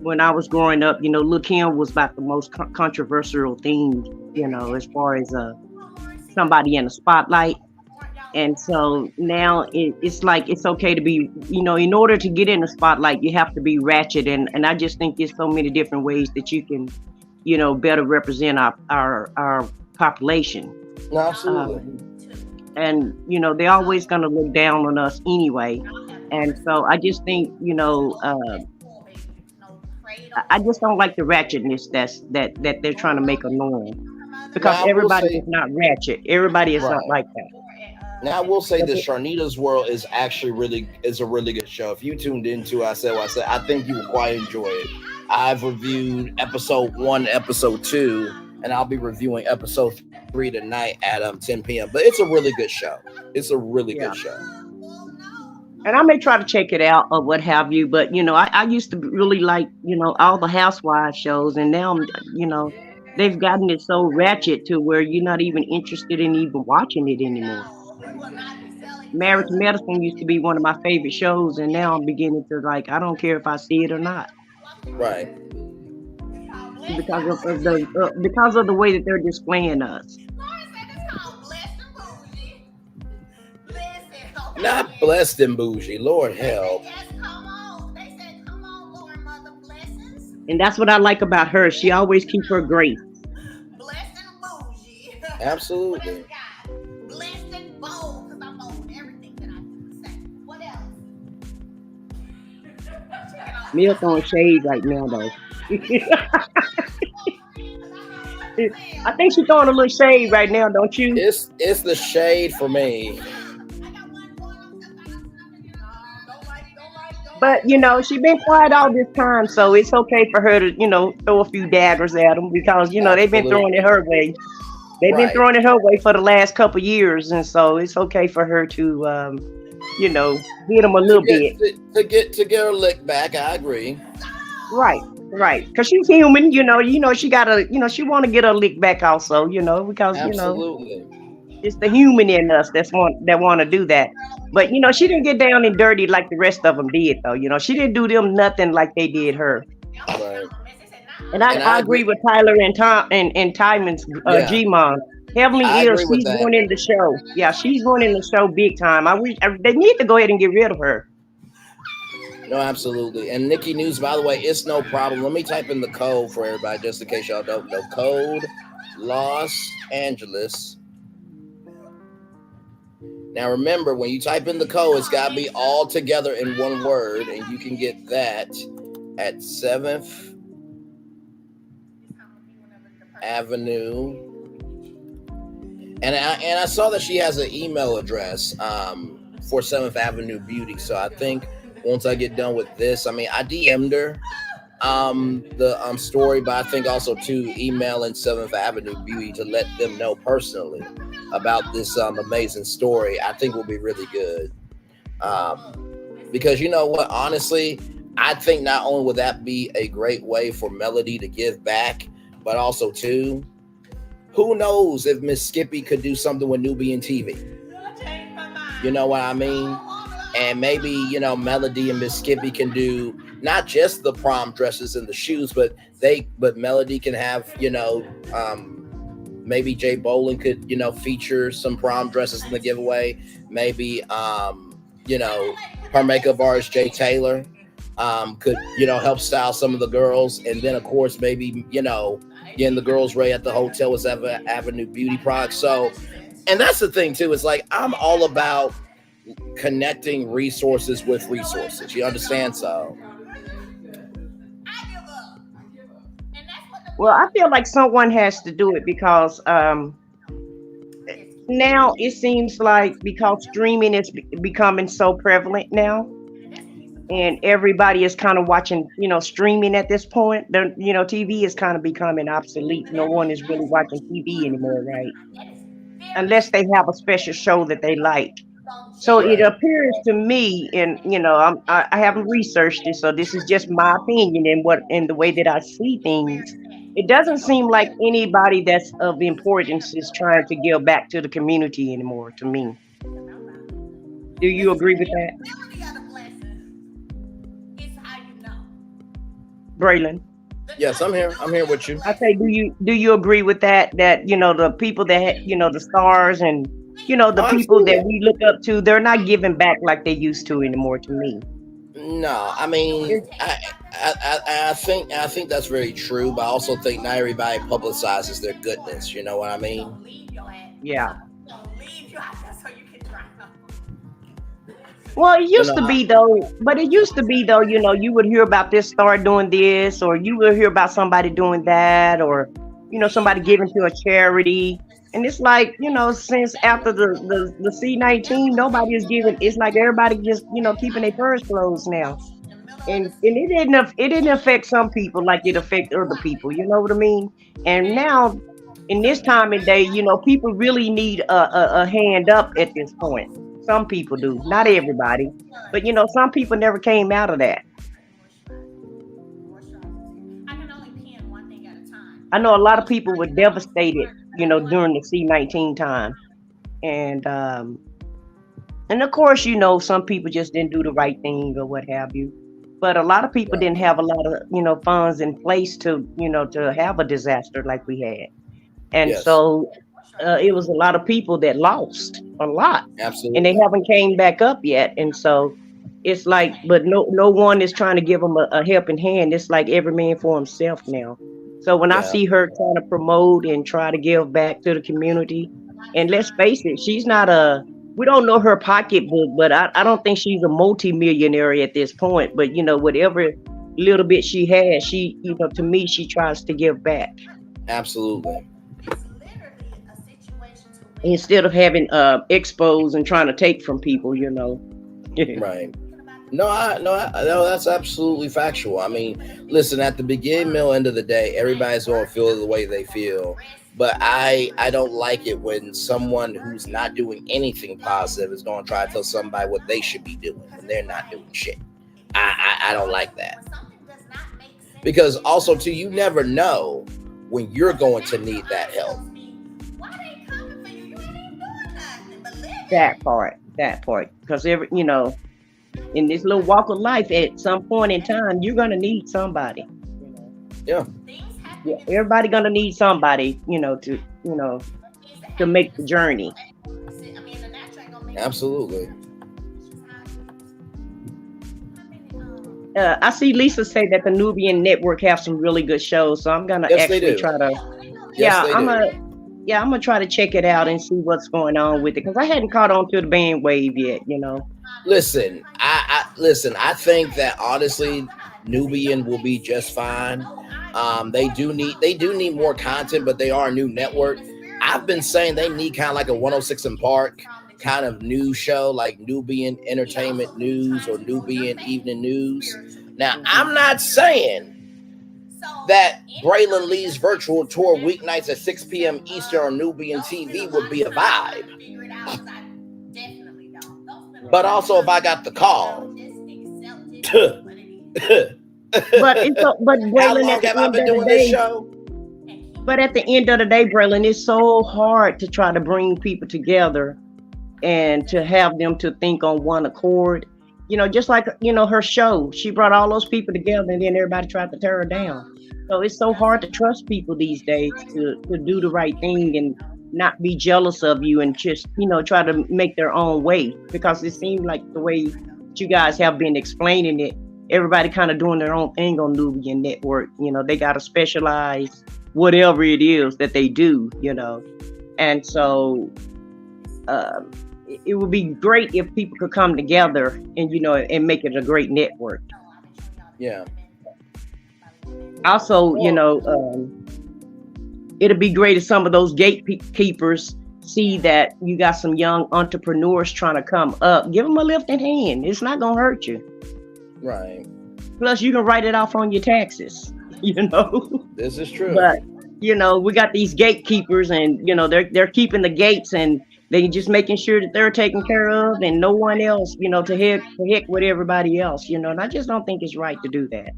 when I was growing up, you know, Lil' Kim was about the most controversial thing, you know, as far as somebody in the spotlight. And so now it's like it's okay to be, you know, in order to get in the spotlight, you have to be ratchet. And I just think there's so many different ways that you can, you know, better represent our population. No, absolutely. And, you know, they're always going to look down on us anyway. And so I just think, you know, I just don't like the ratchetness that they're trying to make a norm. Because everybody is not ratchet. Everybody is not like that. Now I will say this: Sharnita's World is actually a really good show. If you tuned into, I think you will quite enjoy it. I've reviewed episode 1, episode 2, and I'll be reviewing episode 3 tonight at 10 p.m. But it's a really good show. It's a really good show. And I may try to check it out or what have you. But you know, I used to really like, you know, all the housewives shows, and now, you know, they've gotten it so ratchet to where you're not even interested in even watching it anymore. Married to Medicine used to be one of my favorite shows, and now I'm beginning to like, I don't care if I see it or not. Right. Because of the way that they're displaying us. Not blessed and bougie, Lord help. And that's what I like about her. She always keeps her grace. Absolutely. Milk on shade right now, though. I think she's throwing a little shade right now, don't you? It's the shade for me. But, you know, she's been quiet all this time, so it's okay for her to, you know, throw a few daggers at them because, you know, they've been throwing it her way. They've been throwing it her way for the last couple of years, and so it's okay for her to, you know, hit them a little bit. To get her lick back, I agree. Right. Because she's human, you know, she gotta, you know, she want to get her lick back also, you know, because, absolutely. You know, it's the human in us that want to do that. But, you know, she didn't get down and dirty like the rest of them did, though. You know, she didn't do them nothing like they did her. Right. And I agree with Tyler and Tymon's G-Mom. Heavenly Ears, she's running the show. Yeah, she's running the show big time. They need to go ahead and get rid of her. No, absolutely. And Nikki News, by the way, it's no problem. Let me type in the code for everybody, just in case y'all don't know. Code Los Angeles. Now, remember, when you type in the code, it's got to be all together in one word, and you can get that at 7th Avenue. And I saw that she has an email address for 7th Avenue Beauty. So I think once I get done with this, I mean, I DM'd her the story, but I think also to email in 7th Avenue Beauty to let them know personally about this amazing story. I think will be really good. Because you know what, honestly, I think not only would that be a great way for Melody to give back, but also too, who knows if Miss Skippy could do something with Nubian TV? You know what I mean? And maybe, you know, Melody and Miss Skippy can do not just the prom dresses and the shoes, but Melody can have, you know, maybe Jay Bolin could, you know, feature some prom dresses in the giveaway. Maybe, you know, her makeup artist, Jay Taylor, could, you know, help style some of the girls. And then, of course, maybe, you know, getting the girls ready at the hotel with Avenue Beauty products. So, and that's the thing, too. It's like, I'm all about connecting resources with resources. You understand? So, well, I feel like someone has to do it because now it seems like because streaming is becoming so prevalent now, and everybody is kind of watching, you know, streaming at this point. You know, TV is kind of becoming obsolete. No one is really watching TV anymore, right? Unless they have a special show that they like. So it appears to me, and you know, I haven't researched it, so this is just my opinion and the way that I see things. It doesn't seem like anybody that's of importance is trying to give back to the community anymore. To me, do you agree with that, Braylon? Yes, I'm here. I'm here with you. I say, do you agree with that? That, you know, the people that you know, the stars and, you know, the people that we look up to, they're not giving back like they used to anymore. To me, no. I mean, I think that's very true, but I also think not everybody publicizes their goodness. You know what I mean? Yeah. Well, it used to be though, you know, you would hear about this star doing this, or you would hear about somebody doing that, or, you know, somebody giving to a charity. And it's like, you know, since after the C-19, nobody is giving. It's like everybody just, you know, keeping their purse closed now. And it didn't affect some people like it affect other people. You know what I mean? And now, in this time and day, you know, people really need a hand up at this point. Some people do, not everybody, but you know, some people never came out of that. I know a lot of people were devastated, you know, during the C-19 time, and of course, you know, some people just didn't do the right thing or what have you. But a lot of people didn't have a lot of, you know, funds in place to, you know, to have a disaster like we had, and so. It was a lot of people that lost a lot. Absolutely. And they haven't came back up yet. And so it's like, but no one is trying to give them a helping hand. It's like every man for himself now. So when I see her trying to promote and try to give back to the community, and let's face it, she's not we don't know her pocketbook, but I don't think she's a multi-millionaire at this point. But, you know, whatever little bit she has, she, you know, to me, she tries to give back. Absolutely. Instead of having expos and trying to take from people, you know. Right. No, that's absolutely factual. I mean, listen, at the beginning, middle, end of the day, everybody's going to feel the way they feel. But I don't like it when someone who's not doing anything positive is going to try to tell somebody what they should be doing and they're not doing shit. I don't like that. Because also, too, you never know when you're going to need that help. That part, because you know, in this little walk of life, at some point in time, you're gonna need somebody. Yeah. Everybody gonna need somebody, you know, to make the journey. Absolutely. I see Lisa say that the Nubian Network have some really good shows, so I'm gonna actually try to. I'm gonna try to check it out and see what's going on with it, because I hadn't caught on to the bandwave yet, you know. Listen, I think that honestly, Nubian will be just fine. They do need more content, but they are a new network. I've been saying they need kind of like a 106 in Park kind of news show, like Nubian Entertainment News or Nubian Evening News. Now, I'm not saying that Braylon Lee's virtual tour weeknights at 6 p.m. Eastern on Nubian TV would be a vibe. But also, if I got the call, but Braylon, how long have I been doing this show? But at the end of the day, Braylon, it's so hard to try to bring people together and to have them to think on one accord. Just like, her show, she brought all those people together and then everybody tried to tear her down. So it's so hard to trust people these days to do the right thing and not be jealous of you and just, try to make their own way. Because it seems like the way you guys have been explaining it, everybody kind of doing their own thing on Nubian Network. They got to specialize whatever it is that they do, and so it would be great if people could come together and and make it a great network. Yeah. Also, it'd be great if some of those gatekeepers see that you got some young entrepreneurs trying to come up. Give them a lifting hand. It's not gonna hurt you. Right. Plus, you can write it off on your taxes. This is true. But we got these gatekeepers, and they're keeping the gates, and they just making sure that they're taken care of, and no one else, to heck with everybody else, and I just don't think it's right to do that.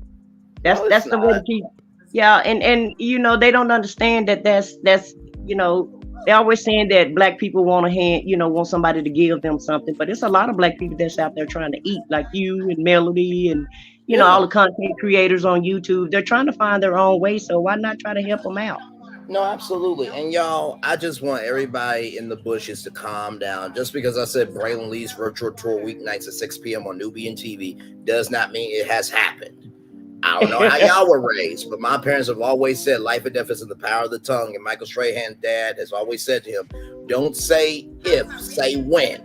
That's the way to keep. Yeah, and they don't understand that that's they're always saying that black people want a hand, want somebody to give them something, but it's a lot of black people that's out there trying to eat, like you and Melody and all the content creators on YouTube. They're trying to find their own way, so why not try to help them out? No, absolutely. And y'all, I just want everybody in the bushes to calm down. Just because I said Braylon Lee's virtual tour weeknights at 6 p.m. on Nubian TV does not mean it has happened. I don't know how y'all were raised, but my parents have always said life and death is in the power of the tongue. And Michael Strahan's dad has always said to him, don't say if, say when.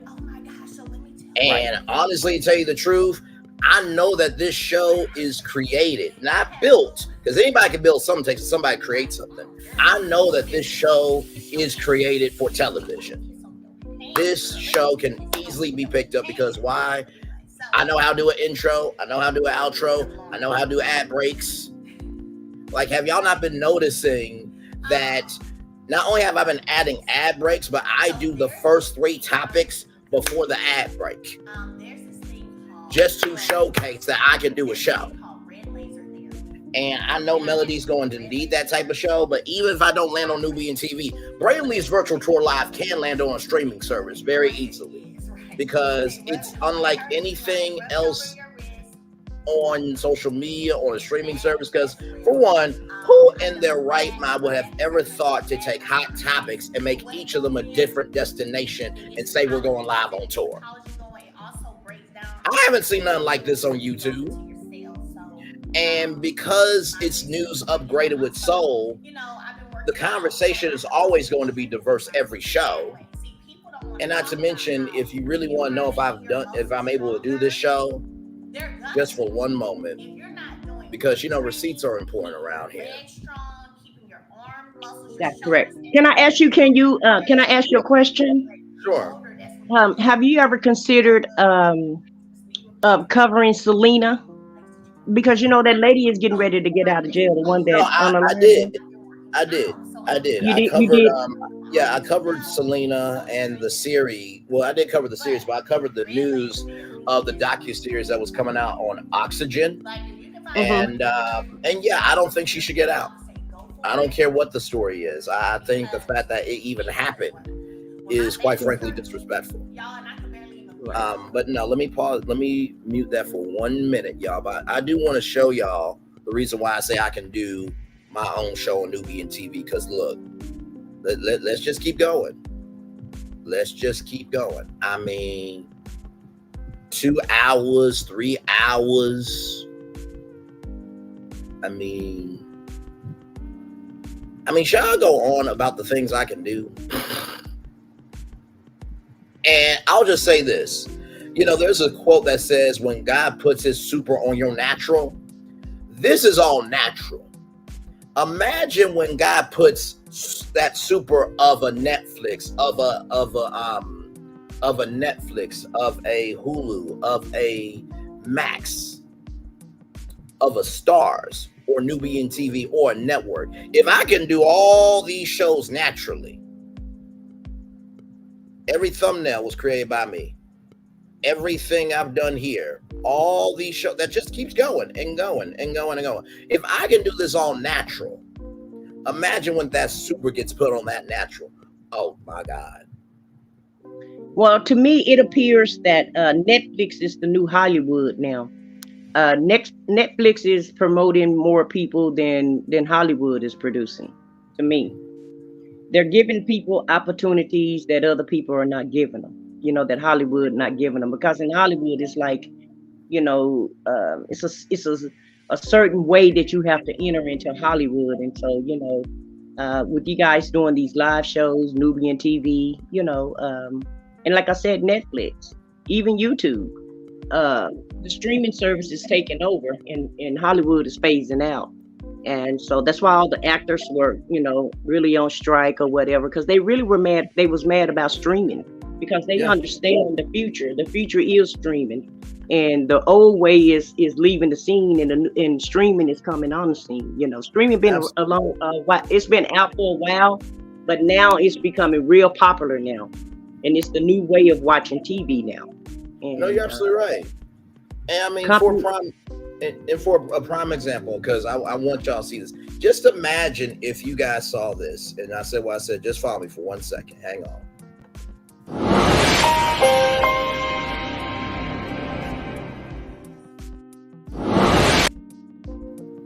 And honestly, to tell you the truth, I know that this show is created, not built, because anybody can build something, takes somebody create something. I know that this show is created for television. This show can easily be picked up because why? I know how to do an intro. I know how to do an outro. I know how to do ad breaks. Like, have y'all not been noticing that not only have I been adding ad breaks, but I do the first 3 topics before the ad break, just to showcase that I can do a show. And I know Melody's going to need that type of show, but even if I don't land on Nubian TV, Braylon Lee's virtual tour live can land on a streaming service very easily, because it's unlike anything else on social media or a streaming service. Because for one, who in their right mind would have ever thought to take hot topics and make each of them a different destination and say we're going live on tour? I haven't seen nothing like this on YouTube. And because it's news upgraded with soul, the conversation is always going to be diverse every show. And not to mention, if you really want to know if I'm able to do this show, just for one moment, because receipts are important around here. That's correct. Can I ask you a question? Sure. Have you ever considered covering Selena? Because that lady is getting ready to get out of jail. The one that I did. I covered Selena and the series. Well, I did cover the series, but I covered the news of the docuseries that was coming out on Oxygen. And yeah, I don't think she should get out. I don't care what the story is. I think the fact that it even happened is quite frankly disrespectful. But no, let me pause. Let me mute that for 1 minute, y'all. But I do want to show y'all the reason why I say I can do my own show on Nubian TV. Because look, let's just keep going. Let's just keep going. I mean, 2 hours, 3 hours. I mean, shall I go on about the things I can do? And I'll just say this. There's a quote that says, when God puts his super on your natural, this is all natural. Imagine when God puts that super of a Netflix, of a Netflix, of a Hulu, of a Max, of a Stars or Nubian TV or a network. If I can do all these shows naturally, every thumbnail was created by me. Everything I've done here, all these shows, that just keeps going and going and going and going. If I can do this all natural, Imagine when that super gets put on that natural. Oh my God. Well, to me, it appears that Netflix is the new Hollywood now. Netflix is promoting more people than Hollywood is producing. To me, they're giving people opportunities that other people are not giving them. You know, that Hollywood not giving them, because in Hollywood it's like, you know, it's a certain way that you have to enter into Hollywood, and so you know, with you guys doing these live shows, Nubian TV, you know, and like I said, Netflix, even YouTube. The streaming service is taking over, and Hollywood is phasing out. And so that's why all the actors were, you know, really on strike or whatever, because they really were mad. They was mad about streaming because they understand the future. The future is streaming, and the old way is leaving the scene, and streaming is coming on the scene. You know, streaming been a long while. It's been out for a while, but now it's becoming real popular now, and it's the new way of watching TV now. And, no, you're absolutely right. And I mean, for a prime example, because I want y'all to see this. Just imagine if you guys saw this, and I said what I said. Just follow me for 1 second. Hang on.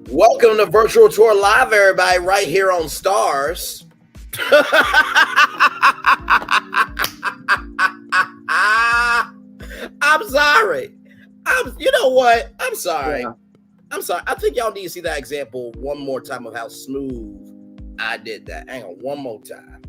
Welcome to Virtual Tour Live, everybody, right here on Stars. I'm sorry. You know what? I'm sorry. Yeah. I'm sorry. I think y'all need to see that example one more time of how smooth I did that. Hang on, one more time.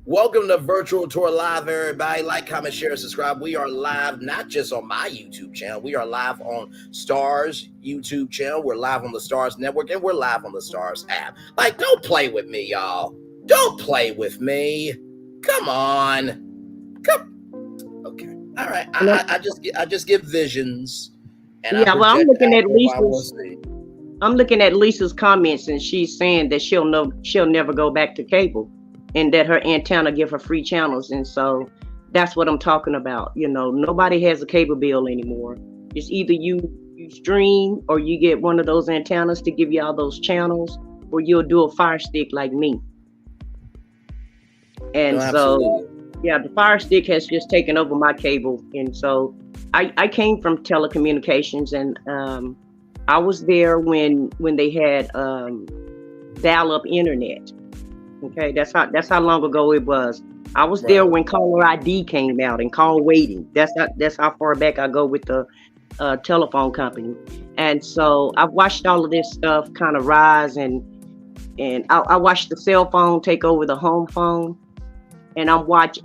Welcome to Virtual Tour Live, everybody. Like, comment, share, subscribe. We are live not just on my YouTube channel. We are live on Stars YouTube channel. We're live on the Stars Network, and we're live on the Stars app. Like, don't play with me, y'all. Don't play with me. Come on. Okay. All right. I just give visions. And yeah, well, I'm looking at Lisa's comments, and she's saying that she'll never go back to cable, and that her antenna give her free channels. And so that's what I'm talking about. You know, nobody has a cable bill anymore. It's either you stream, or you get one of those antennas to give you all those channels, or you'll do a Fire Stick like me. And so, yeah, the Fire Stick has just taken over my cable. And so I came from telecommunications, and I was there when they had dial-up internet. Okay, that's how long ago it was. I was there when caller ID came out and call waiting. That's how far back I go with the telephone company. And so I've watched all of this stuff kind of rise, and I watched the cell phone take over the home phone. And I watched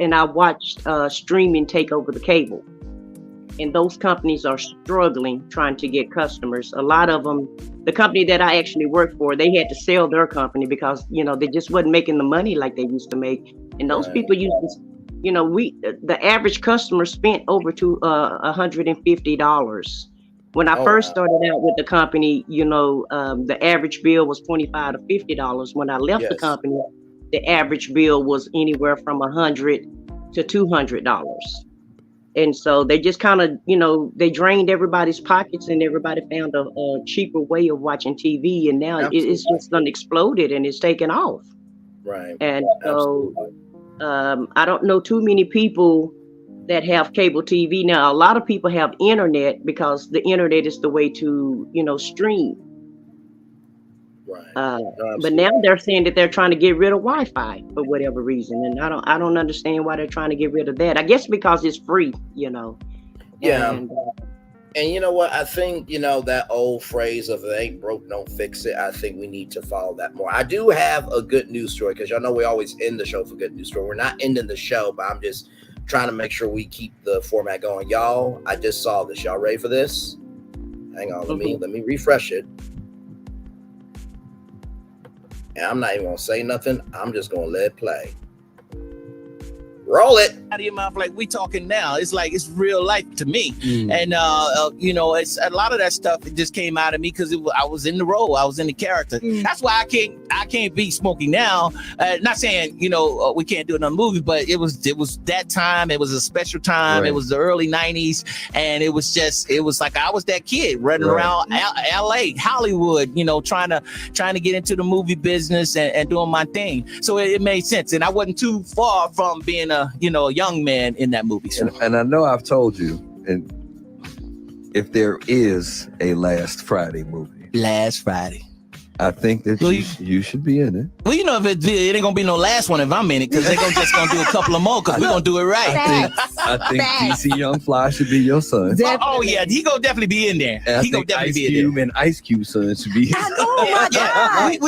streaming take over the cable, and those companies are struggling trying to get customers. A lot of them, the company that I actually worked for, they had to sell their company because, you know, they just wasn't making the money like they used to make. And those people used to, you know, the average customer spent over to $150. When I first started out with the company, you know, the average bill was $25 to $50. When I left the company, the average bill was anywhere from $100 to $200. And so they just kind of, you know, they drained everybody's pockets, and everybody found a cheaper way of watching TV. And now it's just done exploded, and it's taken off. Right. And so I don't know too many people that have cable TV. Now, a lot of people have internet because the internet is the way to, you know, stream. But now they're saying that they're trying to get rid of Wi-Fi for whatever reason, and I don't understand why they're trying to get rid of that. I guess because it's free, you know. Yeah. And you know what? I think, you know, that old phrase of "if it ain't broke, don't fix it." I think we need to follow that more. I do have a good news story, because y'all know we always end the show for good news story. We're not ending the show, but I'm just trying to make sure we keep the format going. Y'all, I just saw this. Y'all ready for this? Hang on, let me refresh it. And I'm not even gonna say nothing. I'm just gonna let it play. Roll it out of your mouth like we talking now. It's like it's real life to me, Mm. and you know, it's a lot of that stuff. It just came out of me because I was in the role, I was in the character. That's why I can't be smoking now. Not saying we can't do another movie, but it was that time. It was a special time. Right. It was the early '90s, and it was like I was that kid running Right. around L.A., Hollywood, trying to get into the movie business and doing my thing. So it made sense, and I wasn't too far from being a young man in that movie. So. And I know I've told you, and if there is a Last Friday movie, I think that you should be in it. Well, if it ain't gonna be no last one if I'm in it, because they're just gonna do a couple of more, because we're gonna do it right. I think DC Young Fly should be your son. Oh yeah, he gonna definitely be in there. And I He gonna think definitely Ice be in Cube there. and Ice Cube son should be. Oh my God!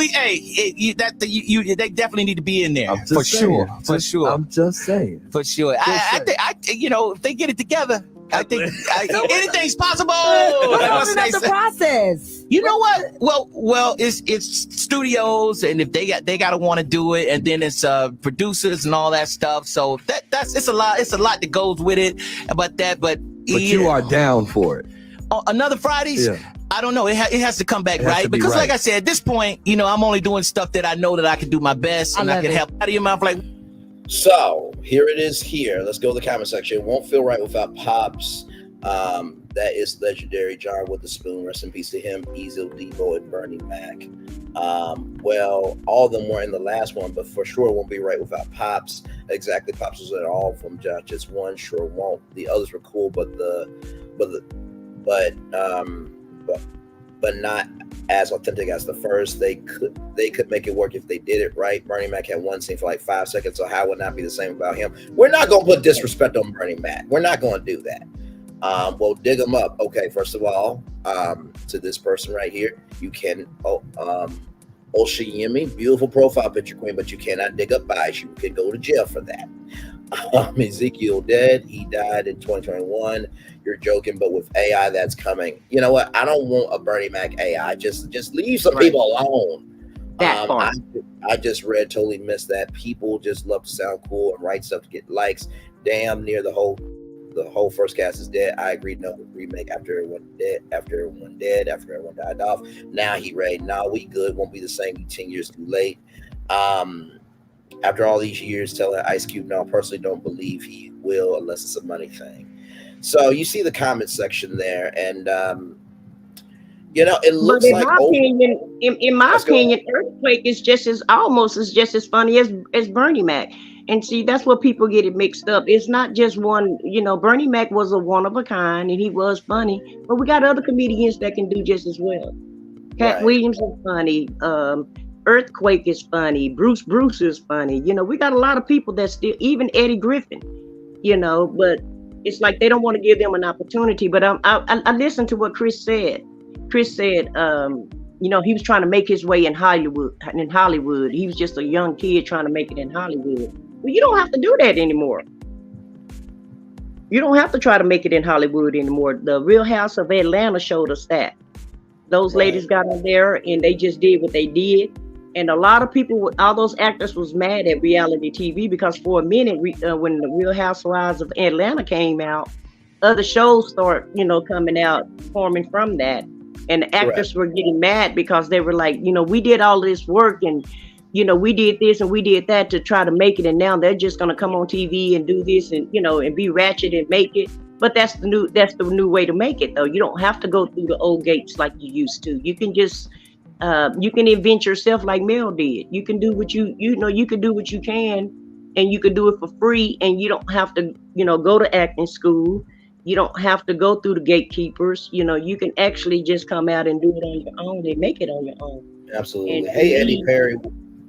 They definitely need to be in there for sure. For sure. I'm just saying. For sure. I think if they get it together, I think anything's possible. What's the process? You know what? Well, it's studios, and if they got to want to do it, and then it's producers and all that stuff. So it's a lot. It's a lot that goes with it about that. But you are down for it. Another Fridays. Yeah. I don't know. It has to come back, It has right? to be Because, right. like I said, at this point, I'm only doing stuff that I know that I can do my best, and I can help out of your mouth. Like, So here it is. Let's go to the comment section. Won't feel right without Pops. That is legendary. John with the spoon. Rest in peace to him. Easel, Devo, and Bernie Mac. Well, all of them were in the last one, but for sure won't be right without Pops. Exactly, Pops was in all of them. Just one sure won't. The others were cool, but not as authentic as the first. They could make it work if they did it right. Bernie Mac had one scene for like 5 seconds, so how would not be the same about him? We're not gonna put disrespect on Bernie Mac. We're not gonna do that. Well, dig him up. Okay, first of all, to this person right here, you can Oshiyemi, beautiful profile picture queen, but you cannot dig up Bias. You can go to jail for that. Ezekiel dead. He died in 2021. You're joking, but with AI that's coming. You know what? I don't want a Bernie Mac AI. Just leave some people alone. That part. I just totally missed that. People just love to sound cool and write stuff to get likes. Damn near the whole first cast is dead. I agree. No remake after everyone died off. Now he ready. Nah, we good. Won't be the same. 10 years too late. After all these years telling Ice Cube, no, I personally don't believe he will unless it's a money thing. So you see the comment section there, and it looks like. In my opinion, Earthquake is just as funny as Bernie Mac. And see, that's what people get it mixed up. It's not just one. Bernie Mac was a one of a kind, and he was funny. But we got other comedians that can do just as well. Cat Williams is funny. Earthquake is funny. Bruce is funny. We got a lot of people that still, even Eddie Griffin. But it's like they don't want to give them an opportunity. But I listened to what Chris said. Chris said, he was trying to make his way in Hollywood. He was just a young kid trying to make it in Hollywood. Well, you don't have to do that anymore. You don't have to try to make it in Hollywood anymore. The Real House of Atlanta showed us that. Those ladies got on there and they just did what they did. And a lot of people, all those actors was mad at reality TV because for a minute, when the Real Housewives of Atlanta came out, other shows start, coming out, forming from that. And the actors were getting mad because they were like, we did all this work and, we did this and we did that to try to make it. And now they're just going to come on TV and do this and, and be ratchet and make it. But that's the new way to make it, though. You don't have to go through the old gates like you used to. You can just, you can invent yourself like Mel did. You can do what you can do what you can, and you can do it for free. And you don't have to, go to acting school. You don't have to go through the gatekeepers. You can actually just come out and do it on your own and make it on your own. Absolutely. And Hey, Eddie Perry.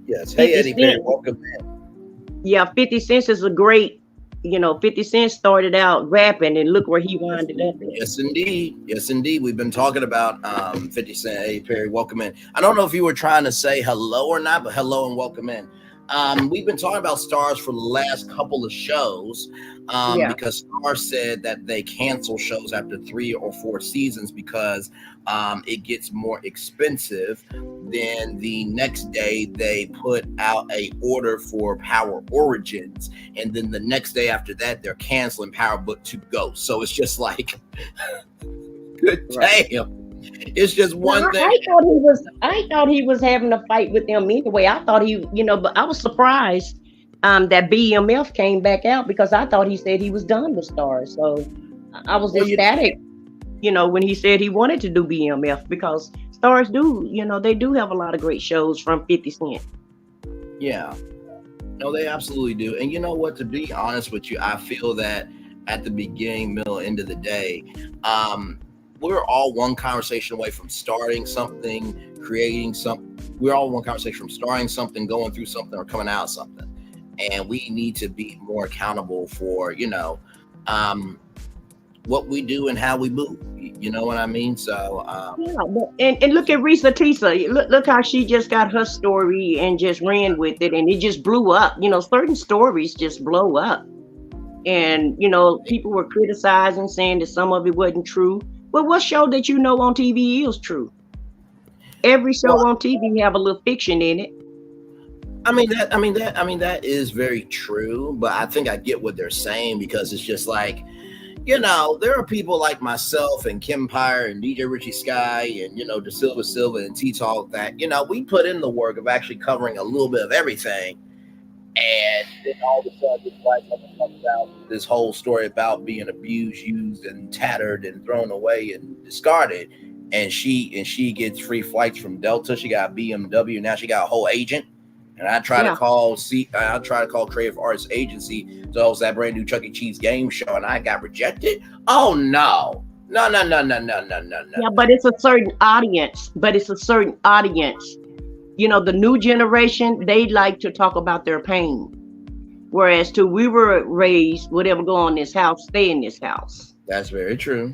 Yes. Hey, Eddie Perry. Welcome in. Yeah, 50 Cent is a great, 50 Cent started out rapping and look where he wound up. Yes, indeed. Yes, indeed. We've been talking about 50 Cent. Eddie Perry, welcome in. I don't know if you were trying to say hello or not, but hello and welcome in. We've been talking about Stars for the last couple of shows because Stars said that they cancel shows after 3 or 4 seasons because it gets more expensive. Then the next day they put out a order for Power Origins, and then the next day after that they're canceling Power Book 2 Ghost. So it's just like, good damn. It's just one thing. I thought he was having a fight with them anyway. I thought he, but I was surprised that BMF came back out because I thought he said he was done with Stars. So I was ecstatic, when he said he wanted to do BMF because Stars do, they do have a lot of great shows from 50 Cent. Yeah. No, they absolutely do. And you know what, to be honest with you, I feel that at the beginning, middle, end of the day, we're all one conversation away from starting something, creating something. We're all one conversation from starting something, going through something, or coming out of something. And we need to be more accountable for, what we do and how we move. You know what I mean? So and look at Risa Tisa. Look how she just got her story and just ran with it, and it just blew up. Certain stories just blow up. And people were criticizing, saying that some of it wasn't true. But what show that on TV is true? Every show on TV have a little fiction in it. That is very true. But I think I get what they're saying because it's just like, there are people like myself and Kim Pyre and DJ Richie Sky and, De Silva and T-Talk that, we put in the work of actually covering a little bit of everything. And then all of a sudden, this black woman comes out with this whole story about being abused, used, and tattered and thrown away and discarded. And she gets free flights from Delta. She got BMW. Now she got a whole agent. And I try to call Creative Artists Agency to host that brand new Chuck E. Cheese game show, and I got rejected. Oh no. No. Yeah, but it's a certain audience. The new generation, they like to talk about their pain. Whereas we were raised, whatever go on in this house, stay in this house. That's very true.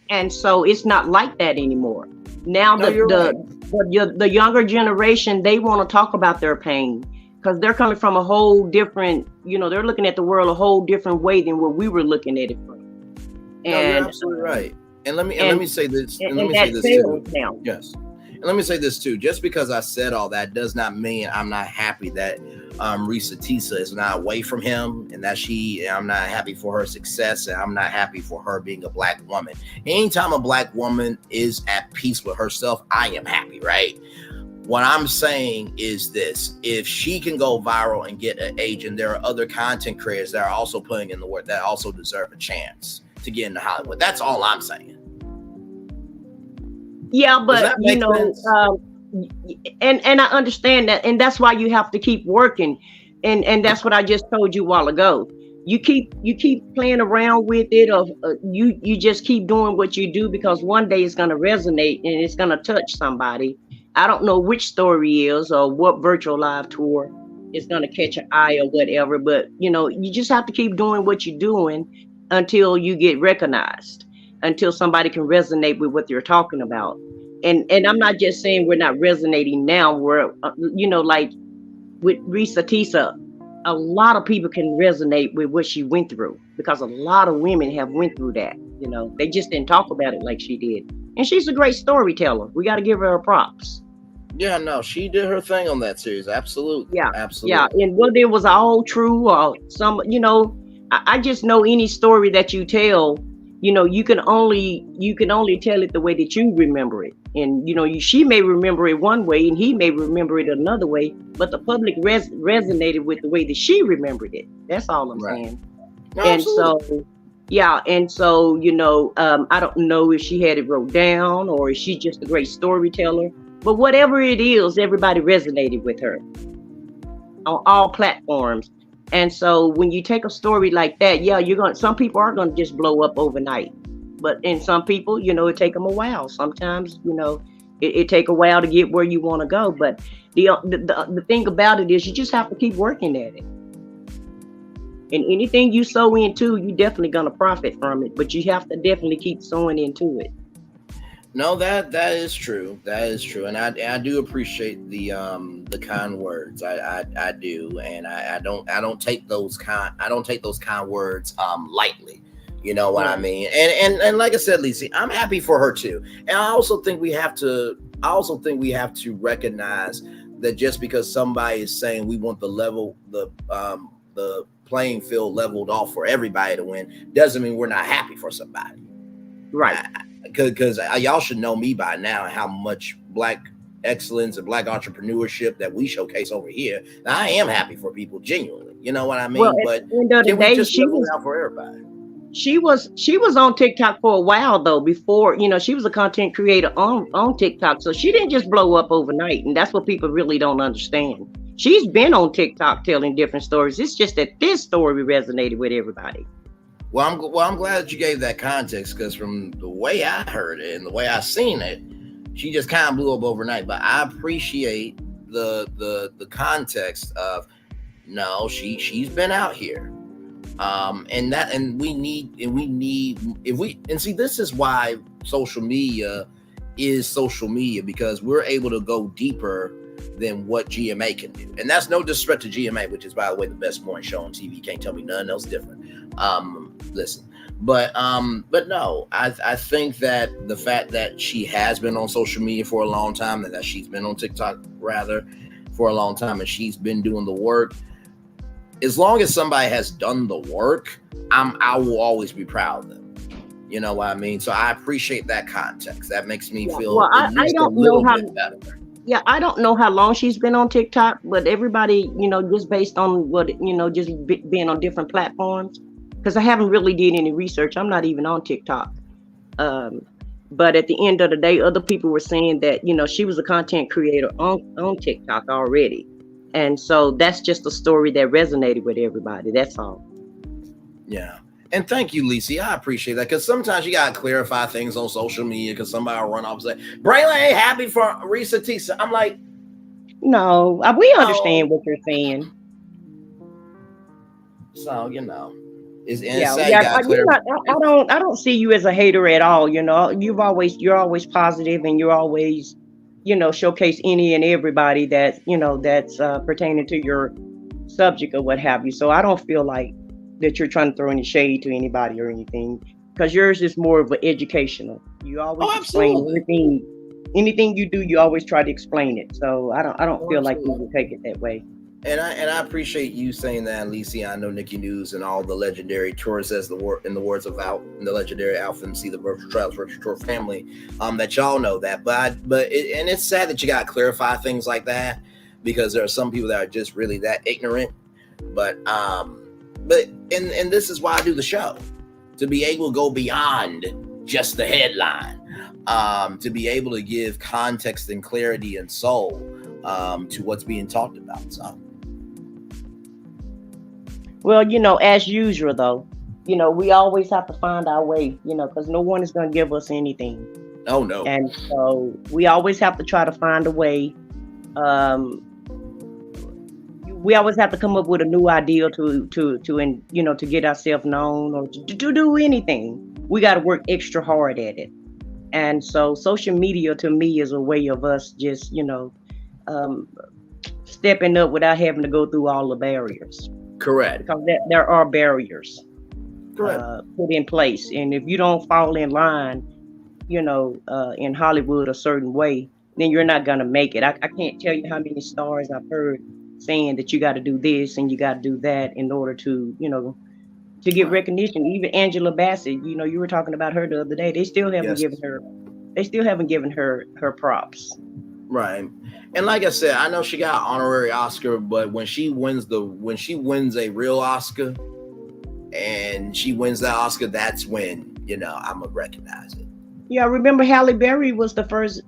And so it's not like that anymore. Now the younger generation, they want to talk about their pain because they're coming from a whole different, they're looking at the world a whole different way than what we were looking at it from. And you're absolutely right. And let me say this. And let me say this too. Now. Yes. And let me say this too. Just because I said all that does not mean I'm not happy that Risa Tisa is not away from him, and that I'm not happy for her success, and I'm not happy for her being a black woman. Anytime a black woman is at peace with herself, I am happy, right? What I'm saying is this: if she can go viral and get an agent, there are other content creators that are also putting in the work that also deserve a chance to get into Hollywood. That's all I'm saying. Yeah, but and I understand that, and that's why you have to keep working, and that's what I just told you a while ago. You keep playing around with it, or you just keep doing what you do because one day it's going to resonate and it's going to touch somebody. I don't know which story is or what virtual live tour is going to catch an eye or whatever, but you just have to keep doing what you're doing until you get recognized. Until somebody can resonate with what you're talking about. And I'm not just saying we're not resonating now. We're, like with Risa Tisa, a lot of people can resonate with what she went through because a lot of women have went through that. They just didn't talk about it like she did. And she's a great storyteller. We got to give her props. Yeah, no, she did her thing on that series. Absolutely. Yeah, absolutely. Yeah, and whether it was all true or some, I just know any story that you tell, you can only tell it the way that you remember it. And, she may remember it one way and he may remember it another way, but the public resonated with the way that she remembered it. That's all I'm saying. No, and absolutely. I don't know if she had it wrote down or if she's just a great storyteller, but whatever it is, everybody resonated with her on all platforms. And so when you take a story like that, some people are going to just blow up overnight. But in some people, it take them a while. Sometimes, it take a while to get where you want to go. But the thing about it is you just have to keep working at it. And anything you sow into, you're definitely going to profit from it. But you have to definitely keep sowing into it. No, that is true. That is true, and I do appreciate the kind words. I do, and I don't take those kind words lightly. You know what I mean? And like I said, Lisa, I'm happy for her too. And I also think we have to recognize that just because somebody is saying we want the playing field leveled off for everybody to win doesn't mean we're not happy for somebody. Right. Because y'all should know me by now and how much Black excellence and Black entrepreneurship that we showcase over here. Now, I am happy for people genuinely. You know what I mean? Well, but at the end of the can we day, just level it out for everybody? She was on TikTok for a while though. Before, she was a content creator on TikTok, so she didn't just blow up overnight, and that's what people really don't understand. She's been on TikTok telling different stories. It's just that this story resonated with everybody. Well, I'm glad that you gave that context, because from the way I heard it and the way I seen it, she just kind of blew up overnight. But I appreciate the context of no, she's been out here, and we need see, this is why social media is social media, because we're able to go deeper than what GMA can do. And that's no disrespect to GMA, which is, by the way, the best morning show on TV. You can't tell me nothing else different. Listen, but no, I think that the fact that she has been on social media for a long time, and that she's been on TikTok rather for a long time, and she's been doing the work, as long as somebody has done the work, I will always be proud of them. You know what I mean? So I appreciate that context. That makes me feel at least a little bit better. Yeah, I don't know how long she's been on TikTok, but everybody, just based on what, just being on different platforms, because I haven't really did any research. I'm not even on TikTok. But at the end of the day, other people were saying that, she was a content creator on TikTok already. And so that's just a story that resonated with everybody. That's all. Yeah. And thank you, Lisa. I appreciate that, because sometimes you got to clarify things on social media, because somebody will run off and say, Braylon ain't happy for Risa Tisa. I'm like, no, we understand what you're saying. So, I don't see you as a hater at all. You're always positive, and you're always, showcase any and everybody that, that's pertaining to your subject or what have you. So I don't feel like that you're trying to throw any shade to anybody or anything, because yours is more of an educational. You always explain anything you do. You always try to explain it. So I don't feel like you will take it that way. And I appreciate you saying that, Alicia. I know Nikki News and all the legendary tourists, in the words of the legendary Alpha MC, the Virtual Travels Virtual Tour family, that y'all know that. But it's sad that you got to clarify things like that, because there are some people that are just really that ignorant. But this is why I do the show, to be able to go beyond just the headline, to be able to give context and clarity and soul to what's being talked about. So, well, as usual though, we always have to find our way, because no one is going to give us anything. Oh no. And so we always have to try to find a way. We always have to come up with a new idea to get ourselves known, or to do anything. We got to work extra hard at it. And so social media to me is a way of us just, stepping up without having to go through all the barriers. Correct. Because there are barriers put in place. And if you don't fall in line, in Hollywood a certain way, then you're not going to make it. I can't tell you how many stars I've heard saying that you got to do this and you got to do that in order to, to get recognition. Even Angela Bassett, you were talking about her the other day. They still haven't given her her props. Right. And like I said, I know she got an honorary Oscar, but when she wins a real Oscar and she wins that Oscar, that's when, I'm gonna recognize it. Yeah, I remember Halle Berry was the first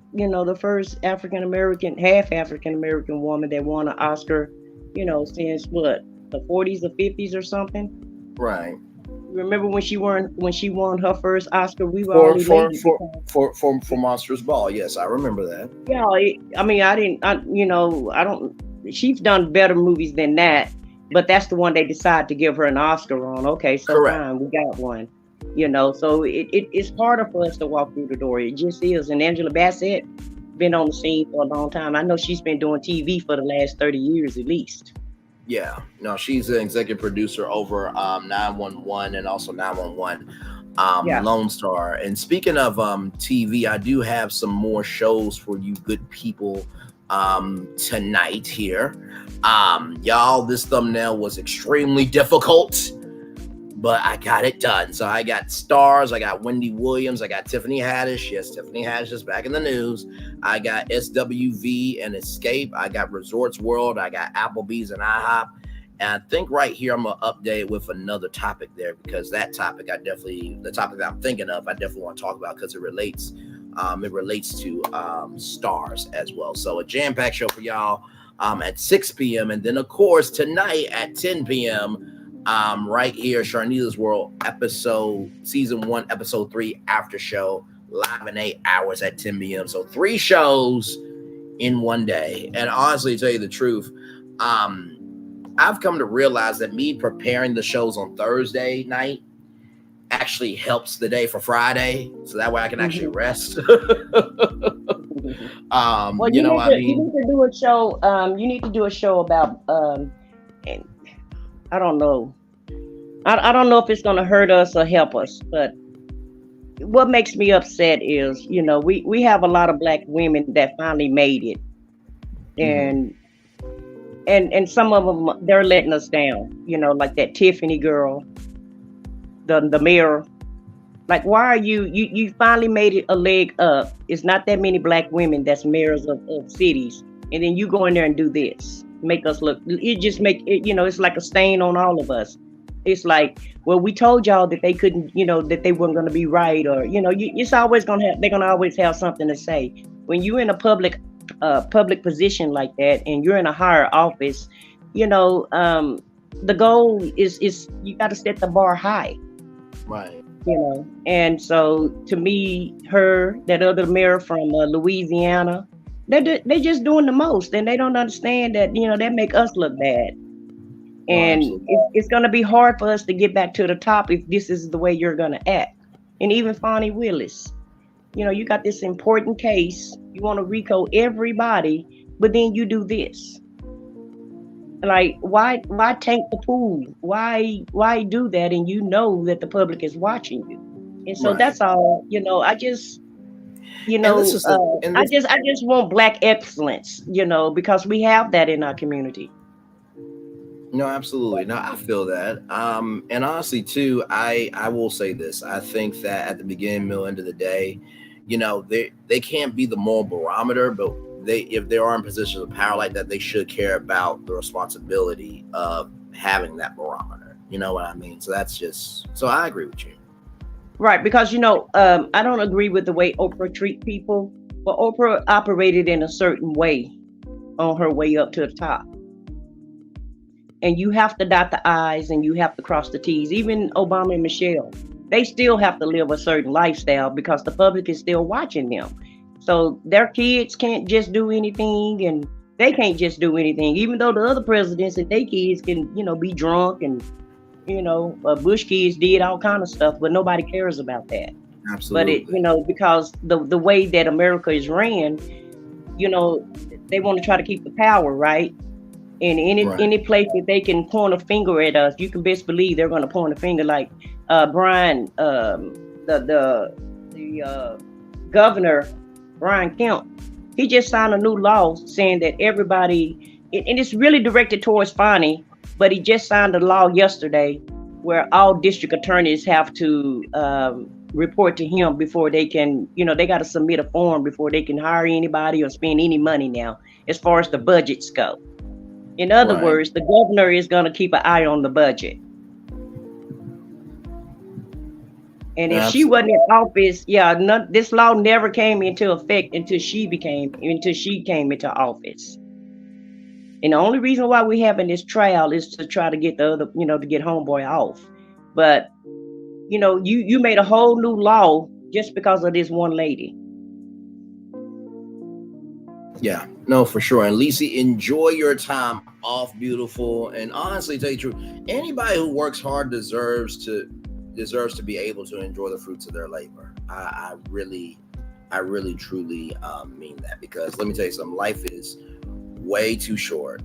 African American woman that won an Oscar, since what, the 40s or 50s or something. Right. Remember when she won her first Oscar? We were for Monsters Ball. Yes, I remember that. Yeah, she's done better movies than that, but that's the one they decided to give her an Oscar on. Okay, so fine, we got one. You know, so it's harder for us to walk through the door. It just is. And Angela Bassett been on the scene for a long time. I know she's been doing TV for the last 30 years at least. Yeah, no, she's an executive producer over 911 and also 911 Lone Star. And speaking of TV, I do have some more shows for you good people tonight here. Y'all, this thumbnail was extremely difficult, but I got it done. So I got stars, I got Wendy Williams, I got Tiffany Haddish. Yes, Tiffany Haddish is back in the news. I got SWV and Escape. I got Resorts World. I got Applebee's and IHOP. And I think right here, I'm going to update with another topic there, because that topic the topic that I'm thinking of, I definitely want to talk about because it relates to stars as well. So a jam-packed show for y'all at 6 p.m. And then, of course, tonight at 10 p.m., right here, Sharnila's World season 1, episode 3 after show, live in 8 hours at 10 p.m. So 3 shows in one day. And honestly, to tell you the truth, I've come to realize that me preparing the shows on Thursday night actually helps the day for Friday, so that way I can actually rest. Well, you need to do a show. You need to do a show about and I don't know. I don't know if it's going to hurt us or help us, but what makes me upset is, you know, we have a lot of Black women that finally made it, and some of them, they're letting us down. You know, like that Tiffany girl, the mayor. Like, why are you finally made it a leg up? It's not that many Black women that's mayors of cities, and then you go in there and do this. Make us look, it just make it, you know, it's like a stain on all of us. It's like, well, we told y'all that they couldn't, you know, that they weren't going to be right, or, you know, it's always going to have, they're going to always have something to say. When you're in a public position like that, and you're in a higher office, you know, the goal is you got to set the bar high. Right. You know, and so to me, that other mayor from Louisiana, they just doing the most, and they don't understand that, you know, that make us look bad. And it's going to be hard for us to get back to the top if this is the way you're going to act. And even Fonnie Willis, you know, you got this important case, you want to RICO everybody, but then you do this. Like, why tank the pool? Why do that? And you know that the public is watching you. And so that's all, you know, I just, you know, I just want Black excellence, you know, because we have that in our community. No, absolutely. No, I feel that. And honestly, too, I will say this. I think that at the beginning, middle, end of the day, you know, they can't be the moral barometer, but if they are in positions of power like that, they should care about the responsibility of having that barometer. You know what I mean? So so I agree with you. Right, because, you know, I don't agree with the way Oprah treats people, but Oprah operated in a certain way on her way up to the top. And you have to dot the I's and you have to cross the T's. Even Obama and Michelle, they still have to live a certain lifestyle because the public is still watching them. So their kids can't just do anything, and they can't just do anything, even though the other presidents and their kids can, you know, be drunk, and, you know, Bush kids did all kind of stuff, but nobody cares about that. Absolutely. But you know, because the way that America is ran, you know, they want to try to keep the power, right? And any place that they can point a finger at us, you can best believe they're going to point a finger. Like Brian, the governor, Brian Kemp, he just signed a new law saying that everybody, and it's really directed towards Fonnie, but he just signed a law yesterday where all district attorneys have to report to him before they can, you know, they got to submit a form before they can hire anybody or spend any money now, as far as the budgets go. In other words, the governor is going to keep an eye on the budget. And if she wasn't in office, this law never came into effect until she came into office. And the only reason why we're having this trial is to try to get the other, you know, to get homeboy off. But, you know, you made a whole new law just because of this one lady. Yeah, no, for sure. And Lisa, enjoy your time off, beautiful. And honestly, tell you the truth, anybody who works hard deserves to deserves to be able to enjoy the fruits of their labor. I really truly mean that, because let me tell you something, life is way too short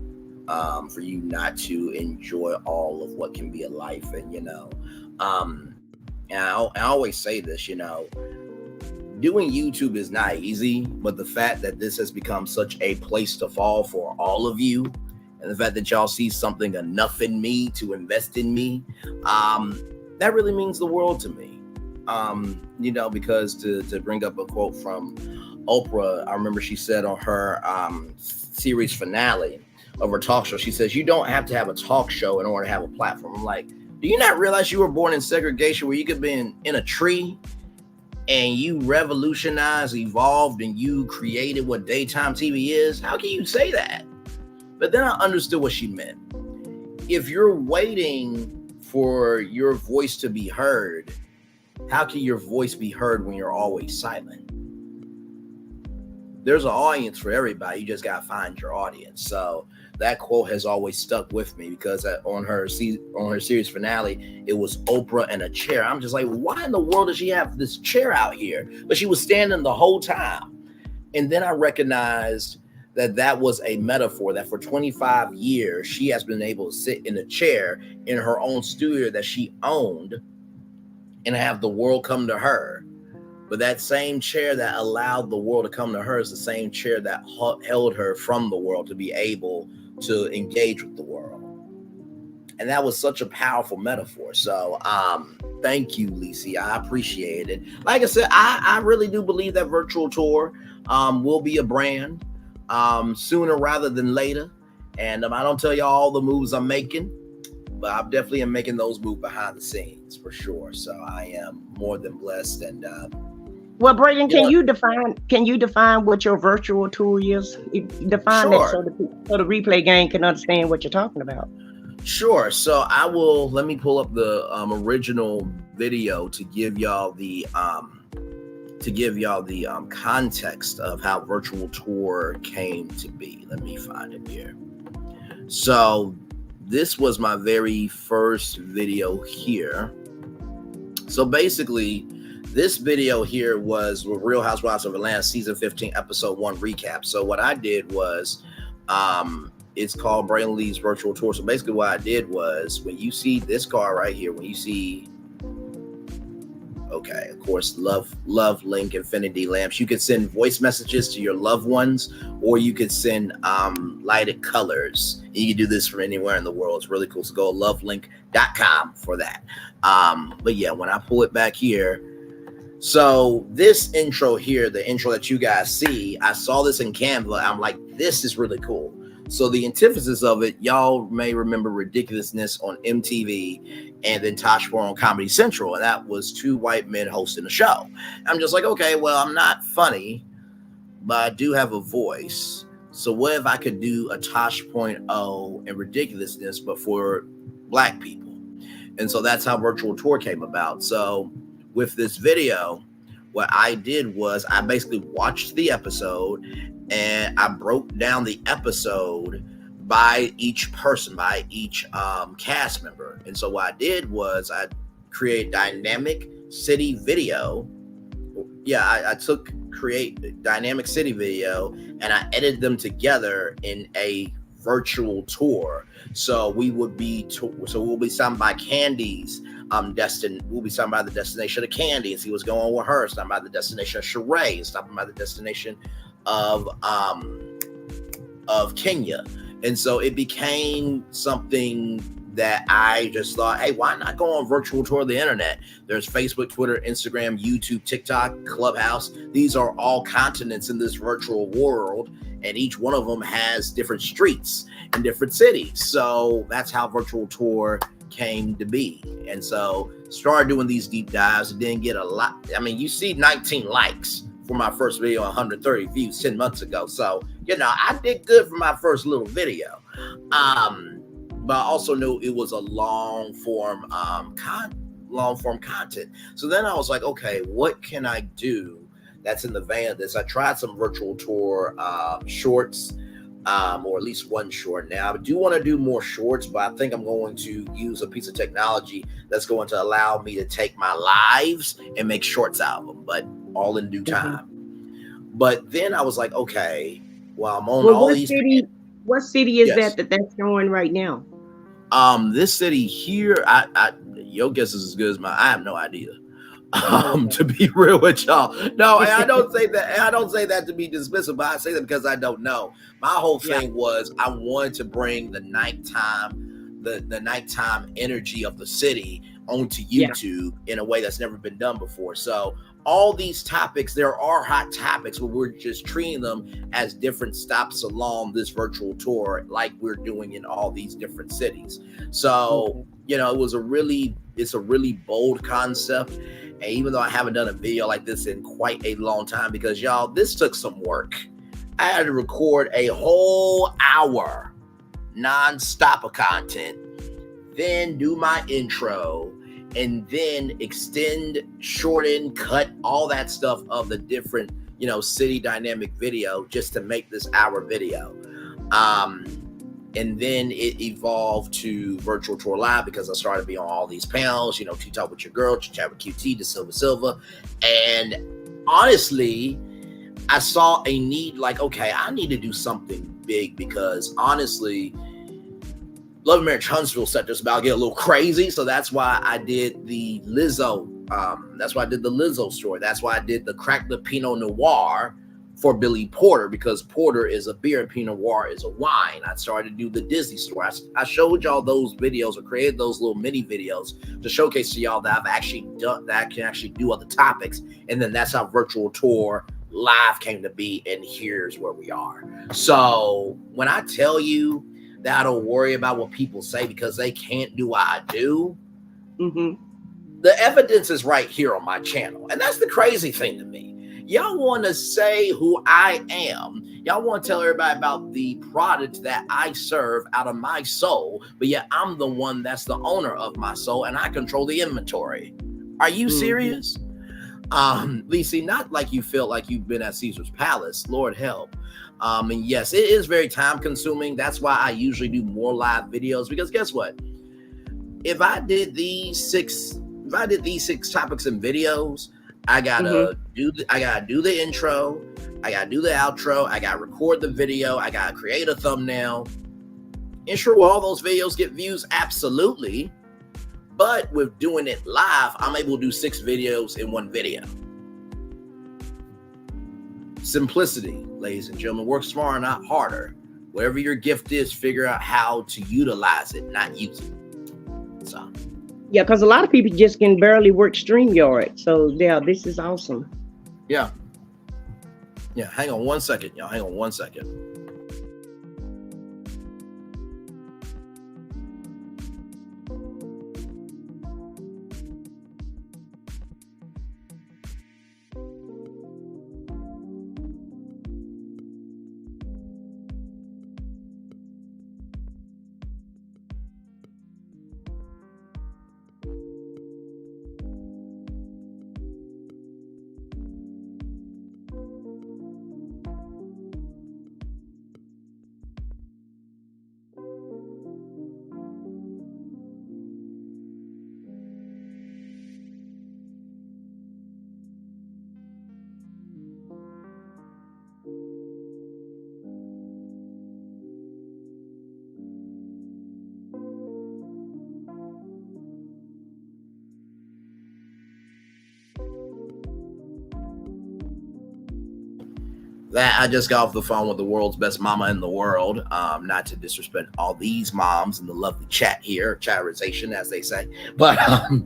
for you not to enjoy all of what can be a life. And and I always say this, doing YouTube is not easy, but the fact that this has become such a place to fall for all of you, and the fact that y'all see something enough in me to invest in me, that really means the world to me. Because to bring up a quote from Oprah, I remember she said on her series finale of her talk show, she says, "You don't have to have a talk show in order to have a platform." I'm like, do you not realize you were born in segregation, where you could be in a tree and you revolutionized, evolved, and you created what daytime TV is? How can you say that? But then I understood what she meant. If you're waiting for your voice to be heard, how can your voice be heard when you're always silent? There's an audience for everybody. You just got to find your audience. So that quote has always stuck with me, because on her series finale, it was Oprah and a chair. I'm just like, why in the world does she have this chair out here? But she was standing the whole time. And then I recognized that was a metaphor, that for 25 years, she has been able to sit in a chair in her own studio that she owned and have the world come to her. But that same chair that allowed the world to come to her is the same chair that held her from the world to be able to engage with the world. And that was such a powerful metaphor. So thank you, Lisi. I appreciate it. Like I said, I really do believe that virtual tour will be a brand sooner rather than later. And I don't tell y'all all the moves I'm making, but I definitely am making those moves behind the scenes for sure. So I am more than blessed. And well, Braden, can you define what your virtual tour is? Define that so the replay gang can understand what you're talking about. Sure. So let me pull up the original video to give y'all the context of how virtual tour came to be. Let me find it here. So this was my very first video here. So basically, this video here was Real Housewives of Atlanta season 15 episode 1 recap. So what I did was, it's called Braylon Lee's virtual tour. So basically what I did was, when you see this car right here, when you see, okay, of course, love link infinity lamps, you could send voice messages to your loved ones, or you could send lighted colors. You can do this from anywhere in the world. It's really cool. So go to lovelink.com for that. But yeah, when I pull it back here, so this intro here, the intro that you guys see, I saw this in Canva. I'm like, this is really cool. So the antithesis of it, y'all may remember Ridiculousness on MTV and then Tosh on Comedy Central. And that was two white men hosting a show. I'm just like, okay, well, I'm not funny, but I do have a voice. So what if I could do a Tosh.0 and Ridiculousness, but for Black people? And so that's how virtual tour came about. So with this video, what I did was I basically watched the episode and I broke down the episode by each person, by each cast member. And so what I did was I create dynamic city video. Yeah, I create dynamic city video and I edited them together in a virtual tour. So we'll be signed by Candy's we'll be stopping by the destination of Candy and see what's going on with her, stopping by the destination of Sheree, stopping by the destination of Kenya. And so it became something that I just thought, hey, why not go on virtual tour of the internet? There's Facebook, Twitter, Instagram, YouTube, TikTok, Clubhouse. These are all continents in this virtual world, and each one of them has different streets in different cities. So that's how virtual tour came to be. And so started doing these deep dives. It didn't get a lot. I mean, you see 19 likes for my first video, 130 views 10 months ago. So, I did good for my first little video. But I also knew it was a long form content. So then I was like, okay, what can I do that's in the vein of this? I tried some virtual tour shorts, or at least one short. Now, I do want to do more shorts, but I think I'm going to use a piece of technology that's going to allow me to take my lives and make shorts out of them, but all in due time. But then I was like, okay, well, I'm on all these. What city is that that's showing right now? This city here, your guess is as good as mine. I have no idea. To be real with y'all. No, and I don't say that. I don't say that to be dismissive, but I say that because I don't know. My whole thing was I wanted to bring the nighttime, the nighttime energy of the city onto YouTube in a way that's never been done before. So all these topics, there are hot topics, but we're just treating them as different stops along this virtual tour, like we're doing in all these different cities. So, you know, it's a really bold concept. And even though I haven't done a video like this in quite a long time, because y'all, this took some work. I had to record a whole hour non-stop of content, then do my intro, and then extend, shorten, cut, all that stuff of the different, you know, city dynamic video just to make this hour video. And then it evolved to virtual tour live because I started to be on all these panels, you know, Tea Talk with your girl, Tea Chat with QT, the Silva. And honestly, I saw a need, like, okay, I need to do something big because honestly, Love and Marriage Huntsville set just about to get a little crazy. So that's why I did the Lizzo. That's why I did the Lizzo story. That's why I did the Crack the Pinot Noir for Billy Porter, because Porter is a beer and Pinot Noir is a wine. I started to do the Disney story. I showed y'all those videos, or created those little mini videos to showcase to y'all that I've actually done, that I can actually do other topics. And then that's how virtual tour live came to be. And here's where we are. So when I tell you that I don't worry about what people say because they can't do what I do, the evidence is right here on my channel. And that's the crazy thing to me. Y'all want to say who I am. Y'all want to tell everybody about the product that I serve out of my soul, but yet I'm the one that's the owner of my soul and I control the inventory. Are you serious? Lisa, not like you feel like you've been at Caesar's Palace. Lord help. And yes, it is very time consuming. That's why I usually do more live videos, because guess what? If I did these six topics and videos, I gotta do the intro, I gotta do the outro, I gotta record the video, I gotta create a thumbnail. And sure, will all those videos get views? Absolutely. But with doing it live, I'm able to do 6 videos in one video. Simplicity, ladies and gentlemen. Work smarter, not harder. Whatever your gift is, figure out how to utilize it, not use it. So. Yeah, because a lot of people just can barely work StreamYard. So yeah, this is awesome. Yeah. Yeah, hang on one second, y'all. Hang on one second. That I just got off the phone with the world's best mama in the world. Not to disrespect all these moms in the lovely chat here, chatterization as they say, but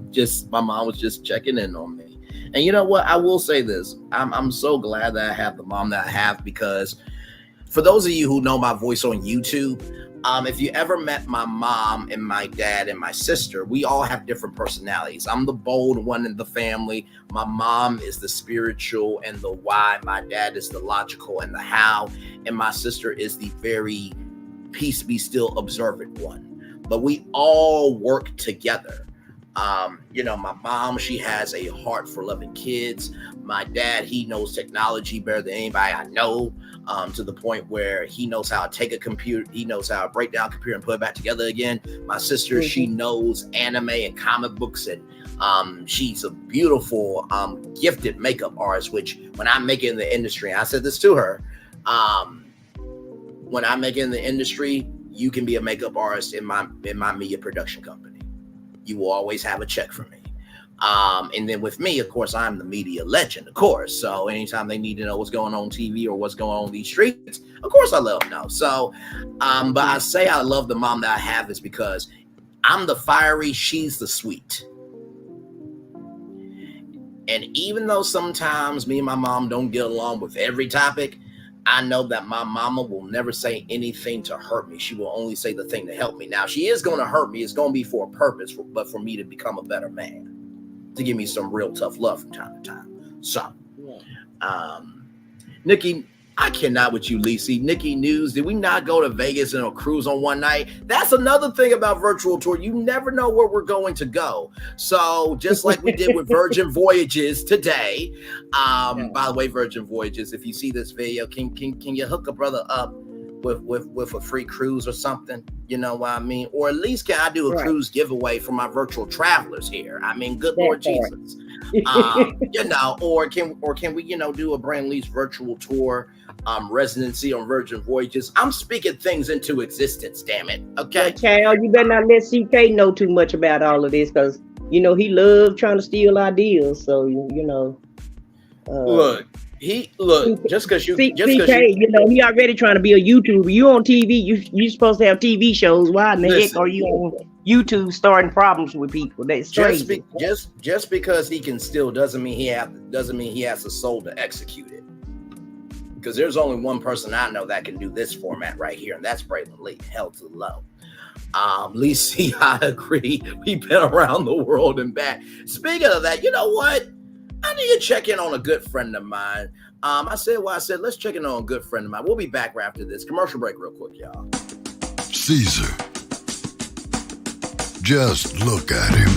just my mom was just checking in on me. And you know what? I will say this: I'm so glad that I have the mom that I have, because for those of you who know my voice on YouTube, if you ever met my mom and my dad and my sister, we all have different personalities. I'm the bold one in the family. My mom is the spiritual and the why. My dad is the logical and the how. And my sister is the very peace be still observant one. But we all work together. You know, my mom, she has a heart for loving kids. My dad, he knows technology better than anybody I know. to the point where he knows how to take a computer, he knows how to break down a computer and put it back together again. My sister, she knows anime and comic books, and she's a beautiful, gifted makeup artist, which when I make it in the industry, I said this to her, when I make it in the industry, you can be a makeup artist in my media production company. You will always have a check from me. And then with me, of course, I'm the media legend, of course. So anytime they need to know what's going on TV or what's going on these streets, of course I let them know. So, but I say I love the mom that I have is because I'm the fiery, she's the sweet. And even though sometimes me and my mom don't get along with every topic, I know that my mama will never say anything to hurt me. She will only say the thing to help me. Now, she is going to hurt me. It's going to be for a purpose, but for me to become a better man, to give me some real tough love from time to time. So, Nikki, I cannot with you, Lacey. Nikki News, did we not go to Vegas and a cruise on one night? That's another thing about virtual tour. You never know where we're going to go. So just like we did with Virgin Voyages today, by the way, Virgin Voyages, if you see this video, can you hook a brother up with a free cruise or something? You know what I mean? Or at least can I do a cruise giveaway for my virtual travelers here? I mean, good Lord Jesus. You know, or can we, you know, do a Brand Lease virtual tour residency on Virgin Voyages? I'm speaking things into existence, damn it. Okay. Cal, you better not let CK know too much about all of this, because you know he loved trying to steal ideas. So you know. Just because you know, he already trying to be a YouTuber. You on TV, you supposed to have TV shows. Why in the heck are you on YouTube starting problems with people? That's crazy. Just because he can steal doesn't mean he has the soul to execute it. Because there's only one person I know that can do this format right here, and that's Braylon Lee. Hell to the low. Lacey, I agree. We've been around the world and back. Speaking of that, you know what? I need to check in on a good friend of mine. I said, let's check in on a good friend of mine. We'll be back after this commercial break real quick, y'all. Caesar. Just look at him.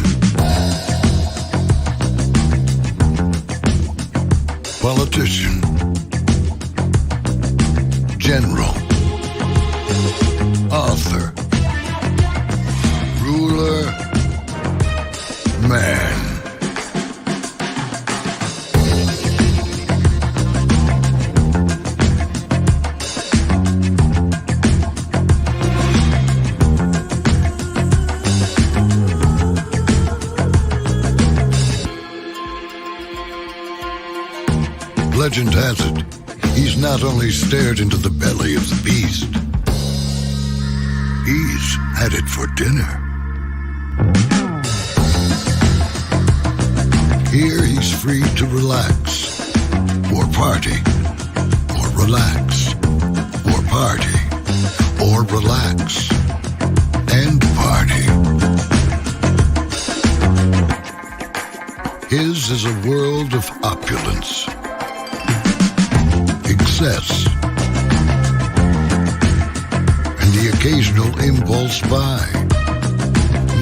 Politician. General. Author. Ruler. Man. Legend has it, he's not only stared into the belly of the beast, he's had it for dinner. Here he's free to relax, or party, or relax, or party, or relax, and party. His is a world of opulence, excess, and the occasional impulse buy.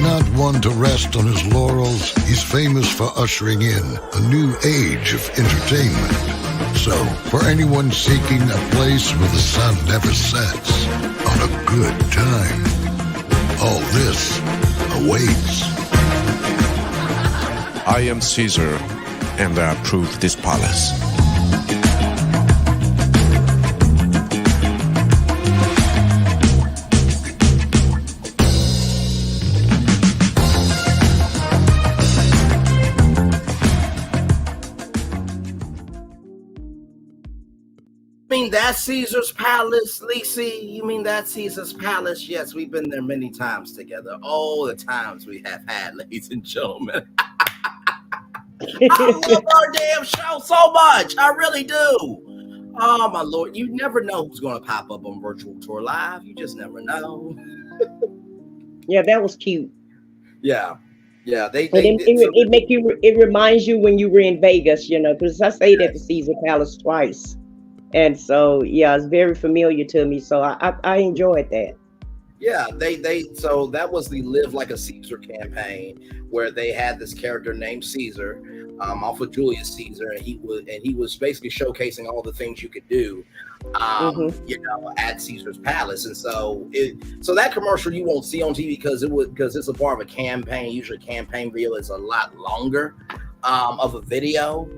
Not one to rest on his laurels, he's famous for ushering in a new age of entertainment. So, for anyone seeking a place where the sun never sets on a good time, all this awaits. I am Caesar, and I approve this palace. That's Caesar's Palace, Lacey. You mean that's Caesar's Palace? Yes, we've been there many times together. Oh, the times we have had, ladies and gentlemen. I love our damn show so much. I really do. Oh, my Lord. You never know who's going to pop up on Virtual Tour Live. You just never know. Yeah, that was cute. Yeah. Yeah, it reminds you when you were in Vegas, you know, because I stayed at the Caesar Palace twice. And so, yeah, it's very familiar to me. So I enjoyed that. Yeah, so that was the Live Like a Caesar campaign where they had this character named Caesar off of Julius Caesar, and he was basically showcasing all the things you could do, at Caesar's Palace. And so that commercial you won't see on TV because it's a part of a campaign. Usually, campaign video is a lot longer of a video.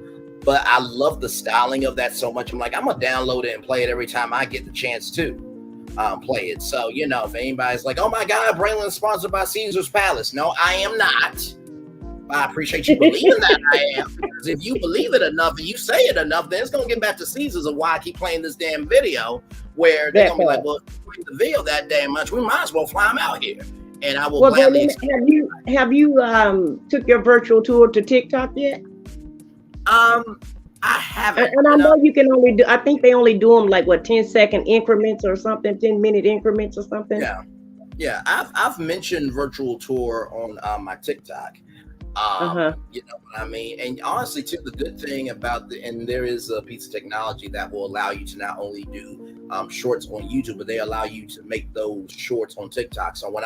But I love the styling of that so much. I'm like, I'm gonna download it and play it every time I get the chance to play it. So, if anybody's like, oh my God, Braylon's sponsored by Caesar's Palace. No, I am not. I appreciate you believing that I am. Because if you believe it enough and you say it enough, then it's gonna get back to Caesar's of why I keep playing this damn video, where they're gonna be like, well, if you play the video that damn much, we might as well fly them out here. And I will gladly. Have you took your virtual tour to TikTok yet? I haven't. And I know you can only do, I think they only do them like 10-second increments or something, 10-minute increments or something. Yeah. I've mentioned virtual tour on my TikTok. You know what I mean? And honestly, too, the good thing about and there is a piece of technology that will allow you to not only do shorts on YouTube, but they allow you to make those shorts on TikTok. So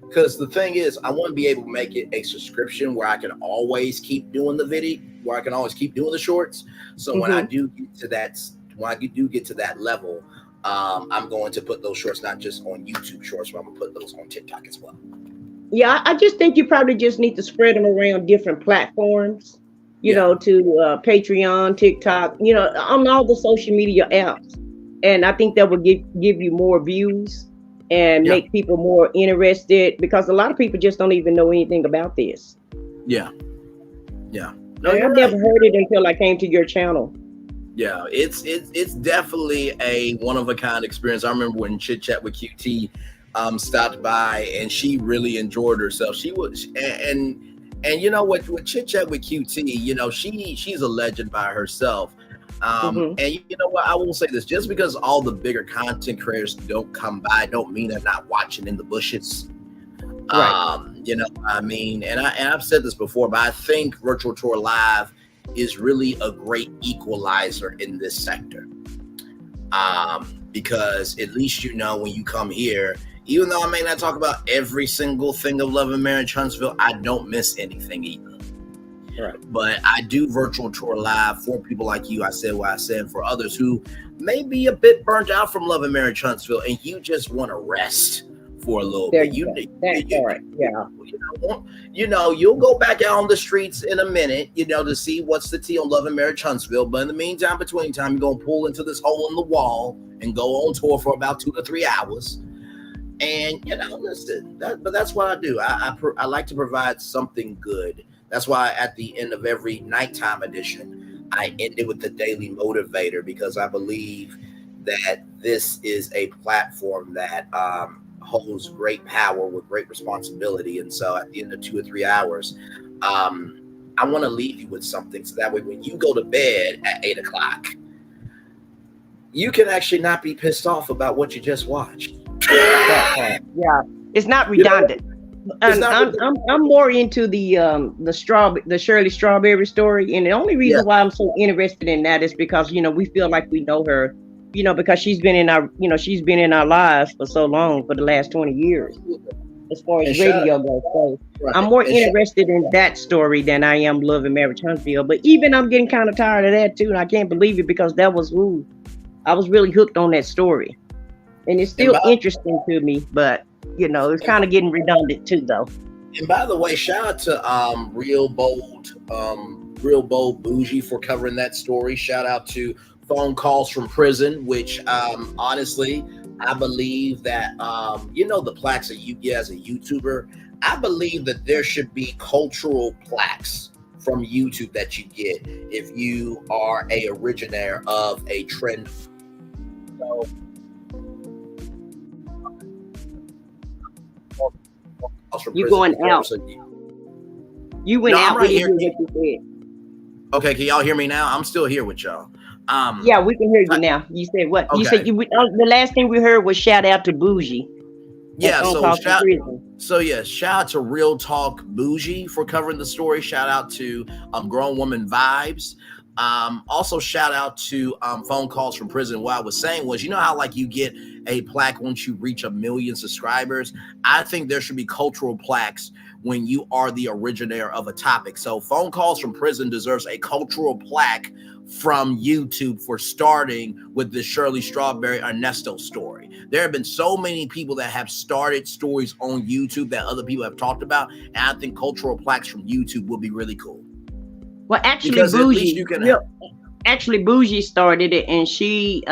because the thing is, I want to be able to make it a subscription where I can always keep doing the video, where I can always keep doing the shorts. So when I do get to that level, I'm going to put those shorts not just on YouTube shorts, but I'm gonna put those on TikTok as well. Yeah, I just think you probably just need to spread them around different platforms, you know, to Patreon, TikTok, on all the social media apps. And I think that would give you more views and make people more interested, because a lot of people just don't even know anything about this. Yeah. No, I've never heard it until I came to your channel. Yeah, it's definitely a one of a kind experience. I remember when Chit Chat with QT stopped by, and she really enjoyed herself. She was, and you know what, with Chit Chat with QT, she's a legend by herself. And you know what, I will say this: just because all the bigger content creators don't come by, don't mean they're not watching in the bushes. Right. You know what I mean? And I've said this before, but I think Virtual Tour Live is really a great equalizer in this sector. Because at least when you come here, even though I may not talk about every single thing of Love and Marriage Huntsville, I don't miss anything either. Right. But I do Virtual Tour Live for people like you. I said what I said, for others who may be a bit burnt out from Love and Marriage Huntsville, and you just want to rest for a little bit. You'll go back out on the streets in a minute, to see what's the tea on Love and Marriage Huntsville. But in the meantime, you're gonna pull into this hole in the wall and go on tour for about 2 to 3 hours. And listen, but that's what I do. I like to provide something good. That's why at the end of every nighttime edition, I end it with the Daily Motivator, because I believe that this is a platform that holds great power with great responsibility. And so at the end of 2 or 3 hours, I want to leave you with something, so that way when you go to bed at 8 o'clock, you can actually not be pissed off about what you just watched. Yeah, it's not redundant. I'm more into the Shirley Strawberry story, and the only reason why I'm so interested in that is because we feel like we know her, because she's been in our lives for so long, for the last 20 years, as far as radio goes. So I'm more interested in that story than I am Love and Marriage Huntsville. But even I'm getting kind of tired of that too, and I can't believe it, because that was who I was really hooked on, that story, and it's still interesting to me, but. It's kind of getting redundant too, though. And by the way, shout out to Real Bold Bougie for covering that story. Shout out to Phone Calls from Prison, which honestly, I believe that the plaques that you get as a YouTuber, I believe that there should be cultural plaques from YouTube that you get if you are a originator of a trend. So you going out. You went out right here. What you said. Okay, can y'all hear me now? I'm still here with y'all. Yeah, we can hear you now. You said what? Okay. You said the last thing we heard was shout out to Bougie. Yeah, shout out to Real Talk Bougie for covering the story. Shout out to Grown Woman Vibes. Also, shout out to Phone Calls from Prison. What I was saying was, you know how like you get a plaque once you reach 1 million subscribers? I think there should be cultural plaques when you are the originator of a topic. So Phone Calls from Prison deserves a cultural plaque from YouTube for starting with the Shirley Strawberry Ernesto story. There have been so many people that have started stories on YouTube that other people have talked about, and I think cultural plaques from YouTube would be really cool. Well, actually, Because at least Bougie, you can Bougie started it, and she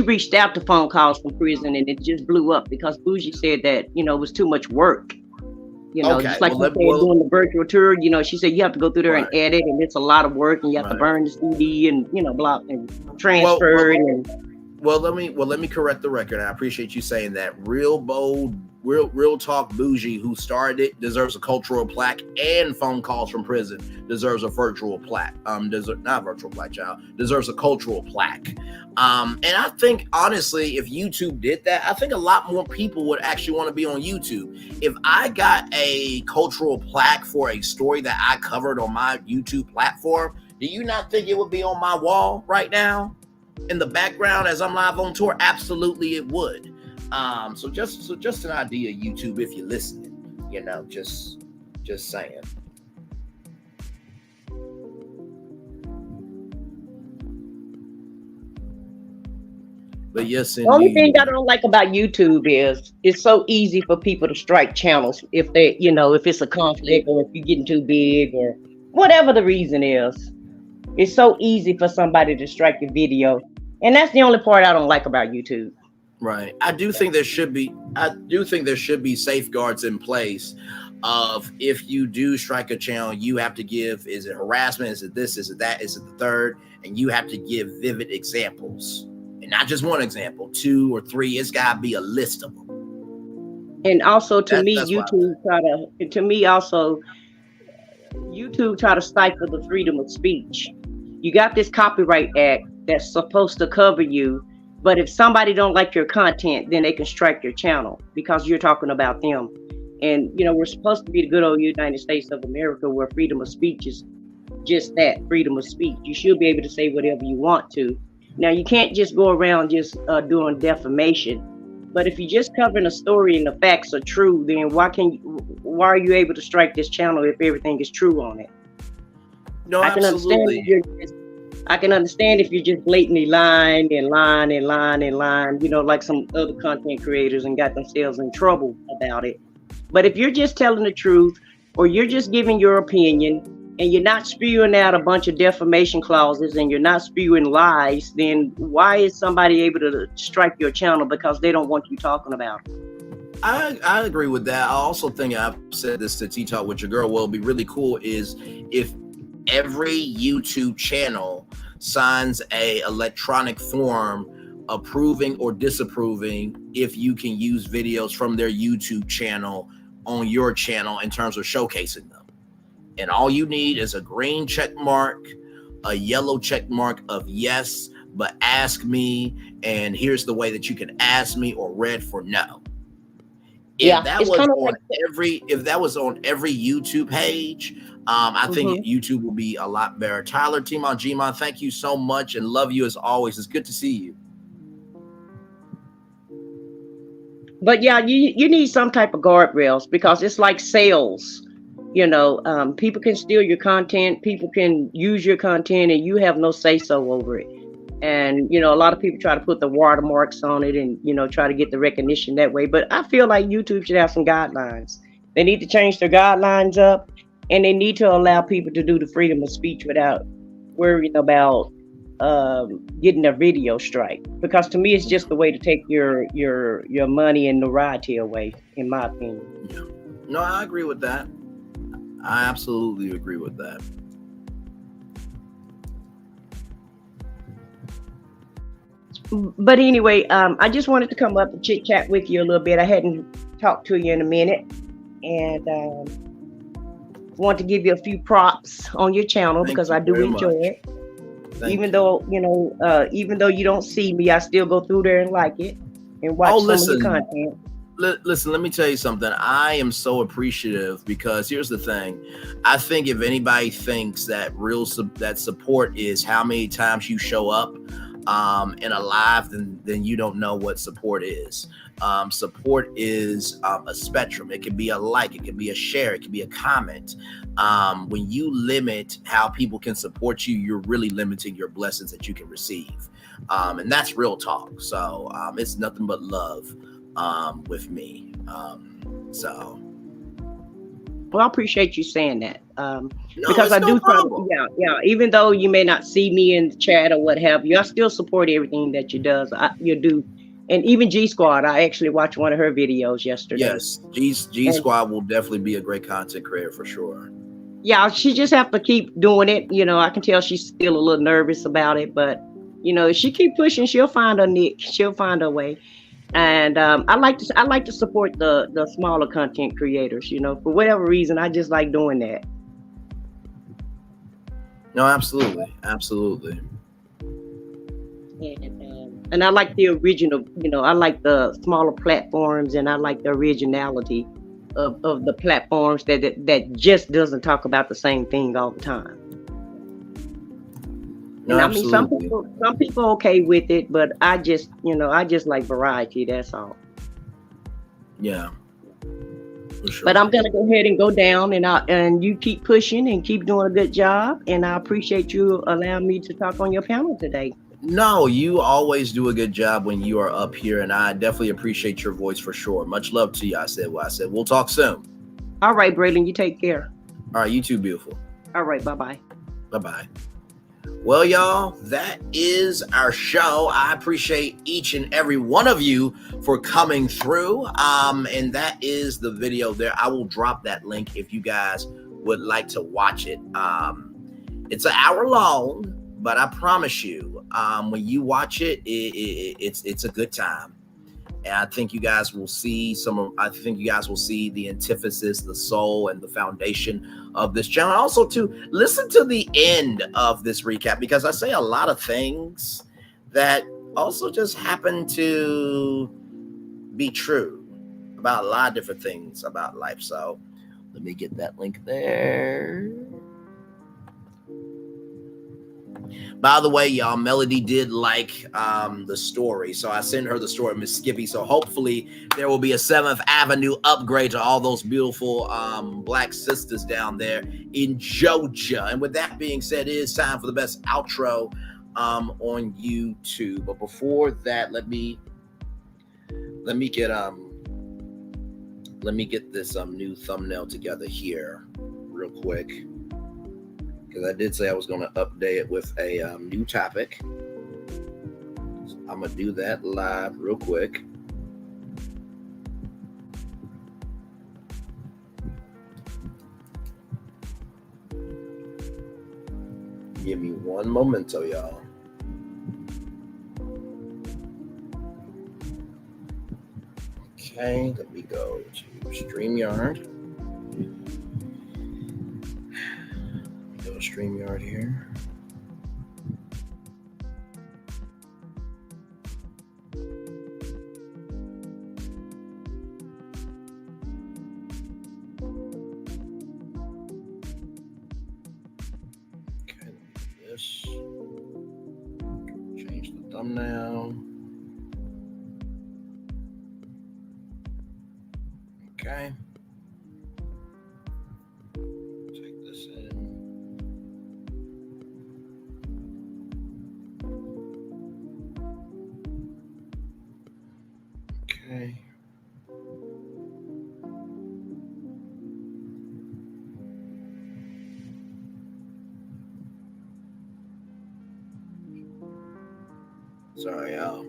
reached out to Phone Calls from Prison, and it just blew up because Bougie said that it was too much work. Just like you said, doing the virtual tour. She said you have to go through there and edit, and it's a lot of work, and you have to burn the CD and block and transfer it. Well, let me correct the record. I appreciate you saying that. Real bold, real talk Bougie, who started it, deserves a cultural plaque, and Phone Calls from Prison deserves a virtual plaque. Not virtual plaque, child. Deserves a cultural plaque. And I think honestly, if YouTube did that, I think a lot more people would actually want to be on YouTube. If I got a cultural plaque for a story that I covered on my YouTube platform, do you not think it would be on my wall right now? In the background as I'm live on tour? Absolutely it would. So just an idea, YouTube, if you're listening, just saying. But yes, the only thing I don't like about YouTube is it's so easy for people to strike channels if they, if it's a conflict or if you're getting too big or whatever the reason is. It's so easy for somebody to strike your video. And that's the only part I don't like about YouTube. Right. I do think there should be safeguards in place of if you do strike a channel, you have to give, is it harassment? Is it this? Is it that? Is it the third? And you have to give vivid examples. And not just one example, 2 or 3. It's got to be a list of them. And also YouTube try to stifle the freedom of speech. You got this Copyright Act that's supposed to cover you, but if somebody don't like your content, then they can strike your channel because you're talking about them. And we're supposed to be the good old United States of America, where freedom of speech is just that, freedom of speech. You should be able to say whatever you want to. Now, you can't just go around just doing defamation. But if you're just covering a story and the facts are true, then why are you able to strike this channel if everything is true on it? No, I can absolutely. understand if you're just blatantly lying, like some other content creators and got themselves in trouble about it. But if you're just telling the truth, or you're just giving your opinion, and you're not spewing out a bunch of defamation clauses, and you're not spewing lies, then why is somebody able to strike your channel because they don't want you talking about it? I agree with that. I also think, I've said this to T-Talk with your girl, what would be really cool is if every YouTube channel signs a electronic form approving or disapproving if you can use videos from their YouTube channel on your channel in terms of showcasing them. And all you need is a green check mark, a yellow check mark of yes, but ask me, and here's the way that you can ask me, or red for no. If that was on every YouTube page, I think YouTube will be a lot better. Tyler, Timon, Gmon, thank you so much and love you as always. It's good to see you. But yeah, you need some type of guardrails because it's like sales. People can steal your content, people can use your content, and you have no say-so over it. And, a lot of people try to put the watermarks on it and, try to get the recognition that way. But I feel like YouTube should have some guidelines. They need to change their guidelines up, and they need to allow people to do the freedom of speech without worrying about getting a video strike. Because to me, it's just the way to take your money and notoriety away, in my opinion. No, I agree with that. I absolutely agree with that. But anyway, I just wanted to come up and chit chat with you a little bit. I hadn't talked to you in a minute, and want to give you a few props on your channel because I do enjoy it. Even though you don't see me, I still go through there and like it and watch some of your content. Listen, let me tell you something. I am so appreciative because here's the thing. I think if anybody thinks that that support is how many times you show up in a live, then you don't know what support is. Support is a spectrum. It can be a like, it can be a share, it can be a comment. When you limit how people can support you, you're really limiting your blessings that you can receive. And that's real talk. So it's nothing but love with me. Well, I appreciate you saying that. Because I do yeah. Even though you may not see me in the chat or what have you, I still support everything that you do. And even G Squad, I actually watched one of her videos yesterday. Yes, G Squad will definitely be a great content creator for sure. Yeah, she just have to keep doing it. I can tell she's still a little nervous about it, but if she keep pushing, she'll find her niche. She'll find her way. And I like to support the smaller content creators. For whatever reason, I just like doing that. No, absolutely. And I like the original. I like the smaller platforms, and I like the originality of the platforms that just doesn't talk about the same thing all the time. No, and I mean, some people okay with it, but I just like variety. That's all. Yeah. For sure. But I'm gonna go ahead and go down, and you keep pushing and keep doing a good job. And I appreciate you allowing me to talk on your panel today. No, you always do a good job when you are up here, and I definitely appreciate your voice for sure. Much love to you. I said what I said. We'll talk soon. All right, Braylon, you take care. All right, you too, beautiful. All right, bye-bye. Bye-bye. Well, y'all, that is our show. I appreciate each and every one of you for coming through. And that is the video there. I will drop that link if you guys would like to watch it. It's an hour long, but I promise you, when you watch it, it's a good time. And I think you guys will see the antithesis, the soul, and the foundation of this channel. Also, to listen to the end of this recap, because I say a lot of things that also just happen to be true about a lot of different things about life. So let me get that link there. By the way, y'all, Melody did like the story, so I sent her the story of Miss Skippy. So hopefully there will be a 7th Avenue upgrade to all those beautiful black sisters down there in Georgia. And with that being said, it is time for the best outro on YouTube. But before that, let me get this new thumbnail together here real quick. Because I did say I was going to update it with a new topic. So I'm going to do that live real quick. Give me one momento, y'all. Okay, let me go to StreamYard. StreamYard here. Okay, let me do this. Change the thumbnail. Okay. Take this in. Okay. Sorry, y'all.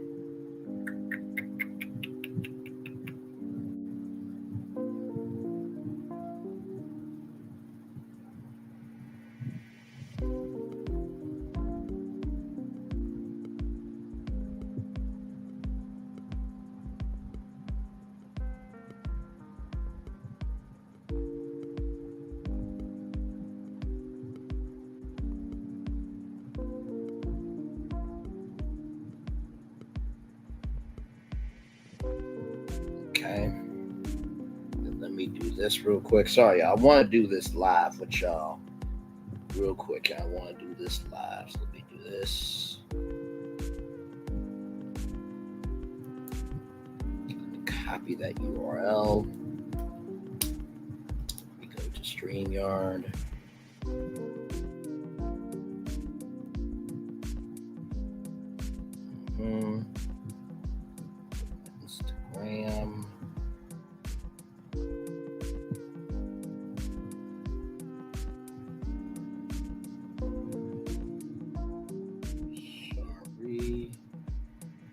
this real quick. Sorry, I want to do this live with y'all real quick. I want to do this live. So let me do this. Copy that URL. We go to StreamYard. Instagram. Sorry.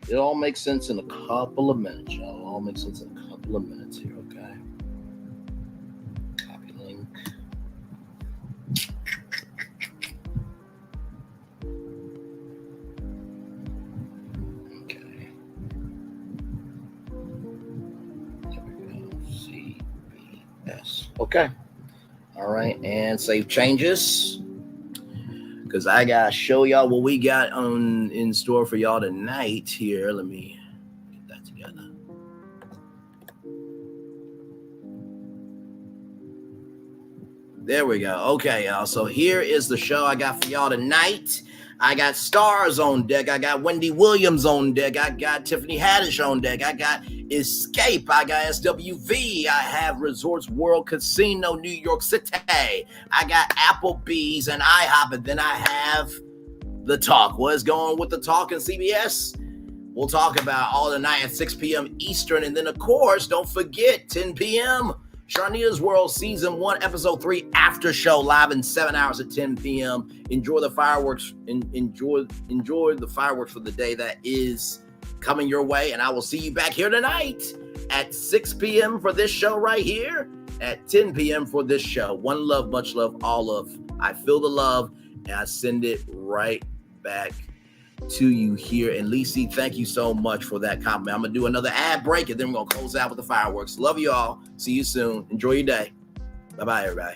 It all makes sense in a couple of minutes, y'all. It all makes sense in a couple of minutes here, okay? Copy link. Okay. There we go. CBS. Okay. All right. And save changes. Because I got to show y'all what we got in store for y'all tonight here. Let me get that together. There we go. Okay, y'all. So here is the show I got for y'all tonight. I got stars on deck. I got Wendy Williams on deck. I got Tiffany Haddish on deck. I got Escape. I got SWV. I have Resorts World Casino, New York City. I got Applebee's and IHOP. And then I have The Talk. What is going with The Talk and CBS? We'll talk about all the night at 6 p.m. Eastern. And then, of course, don't forget, 10 p.m., Sharnia's World Season 1, Episode 3 after show live in 7 hours at 10 p.m. Enjoy the fireworks. Enjoy the fireworks for the day that is coming your way. And I will see you back here tonight at 6 p.m. for this show right here, at 10 p.m. for this show. One love, much love, all love. I feel the love, and I send it right back to you here. And Lisi, thank you so much for that compliment. I'm going to do another ad break, and then we're going to close out with the fireworks. Love you all. See you soon. Enjoy your day. Bye-bye, everybody.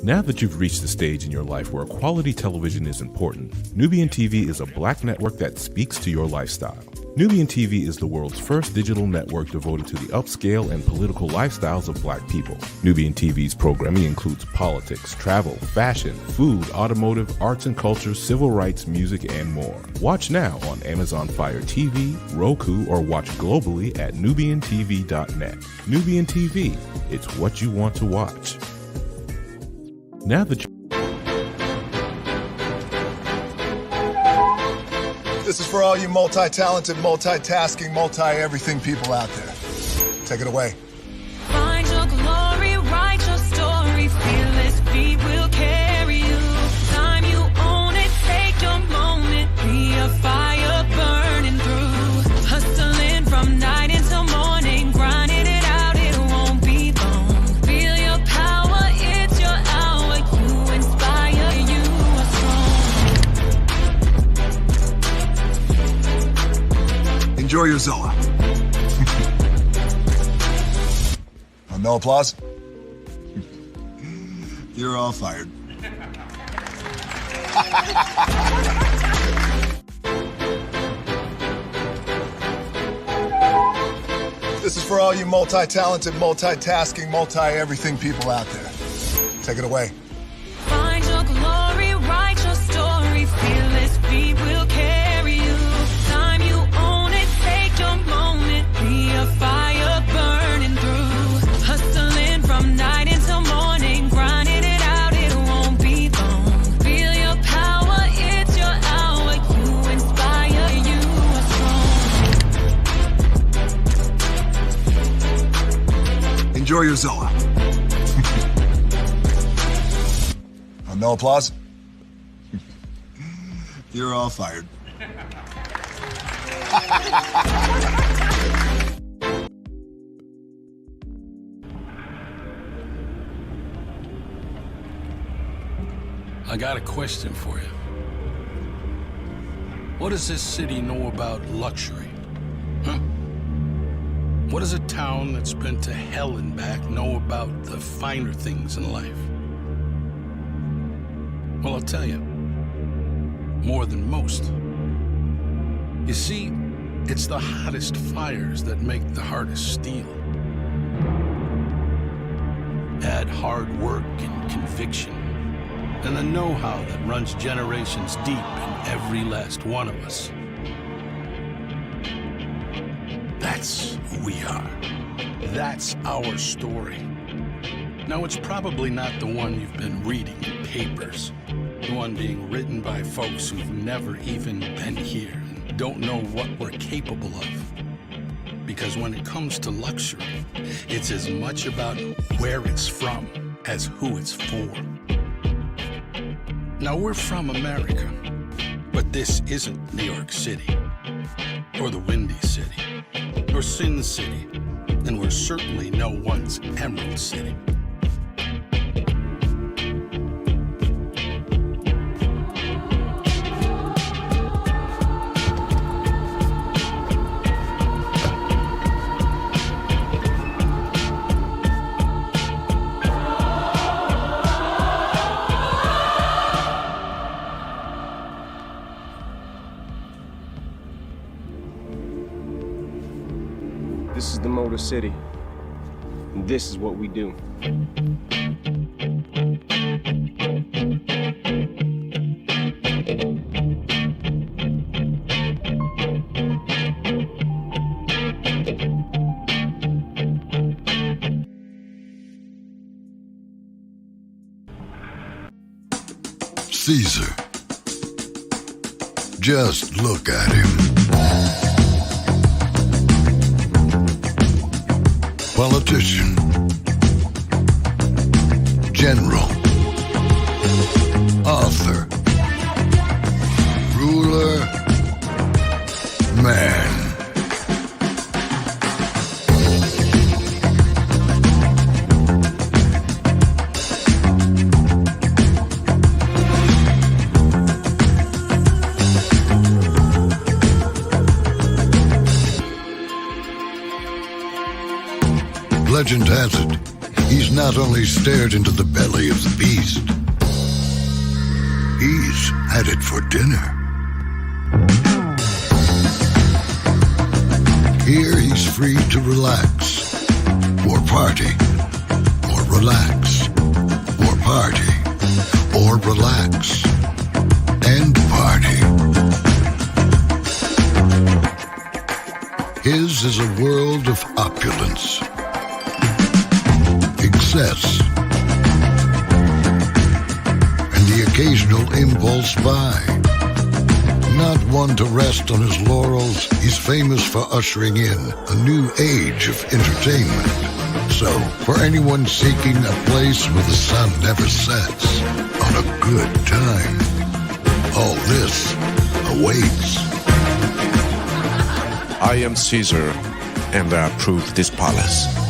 Now that you've reached the stage in your life where quality television is important, Nubian TV is a black network that speaks to your lifestyle. Nubian TV is the world's first digital network devoted to the upscale and political lifestyles of black people. Nubian TV's programming includes politics, travel, fashion, food, automotive, arts and culture, civil rights, music, and more. Watch now on Amazon Fire TV, Roku, or watch globally at NubianTV.net. Nubian TV, it's what you want to watch. Now that This is for all you multi-talented, multitasking, multi-everything people out there. Take it away. Find your glory, write your story, fearless feet will carry you. Time you own it, take your moment, be a fire burning through. Hustling from night until morning, grinding it out, it won't be long. Feel your power, it's your hour, you inspire, you are strong. Enjoy your Zola. No applause? You're all fired. This is for all you multi-talented, multitasking, multi-everything people out there. Take it away. Find your glory, write your story, fearless feet will carry you. Time you own it, take your moment, be a fire burning through. Hustling from night until morning, grinding it out, it won't be long. Feel your power, it's your hour, you inspire, you are strong. Enjoy your Zola. No applause? You're all fired. I got a question for you. What does this city know about luxury? Huh? What does a town that's been to hell and back know about the finer things in life? Well, I'll tell you, more than most. You see, It's the hottest fires that make the hardest steel. Add hard work and conviction, and the know-how that runs generations deep in every last one of us. That's who we are. That's our story. Now, it's probably not the one you've been reading in papers, the one being written by folks who've never even been here and don't know what we're capable of. Because when it comes to luxury, it's as much about where it's from as who it's for. Now, we're from America, but this isn't New York City, or the Windy City, or Sin City, and we're certainly no one's Emerald City. This is the Motor City, and this is what we do. Caesar. Just look at him. Politician, general, author, ruler, man. Legend has it, he's not only stared into the belly of the beast, he's had it for dinner. Here he's free to relax, or party, or relax, or party, or relax, and party. His is a world of opulence, excess, and the occasional impulse buy. Not one to rest on his laurels, he's famous for ushering in a new age of entertainment. So, for anyone seeking a place where the sun never sets on a good time, all this awaits. I am Caesar, and I approve this palace.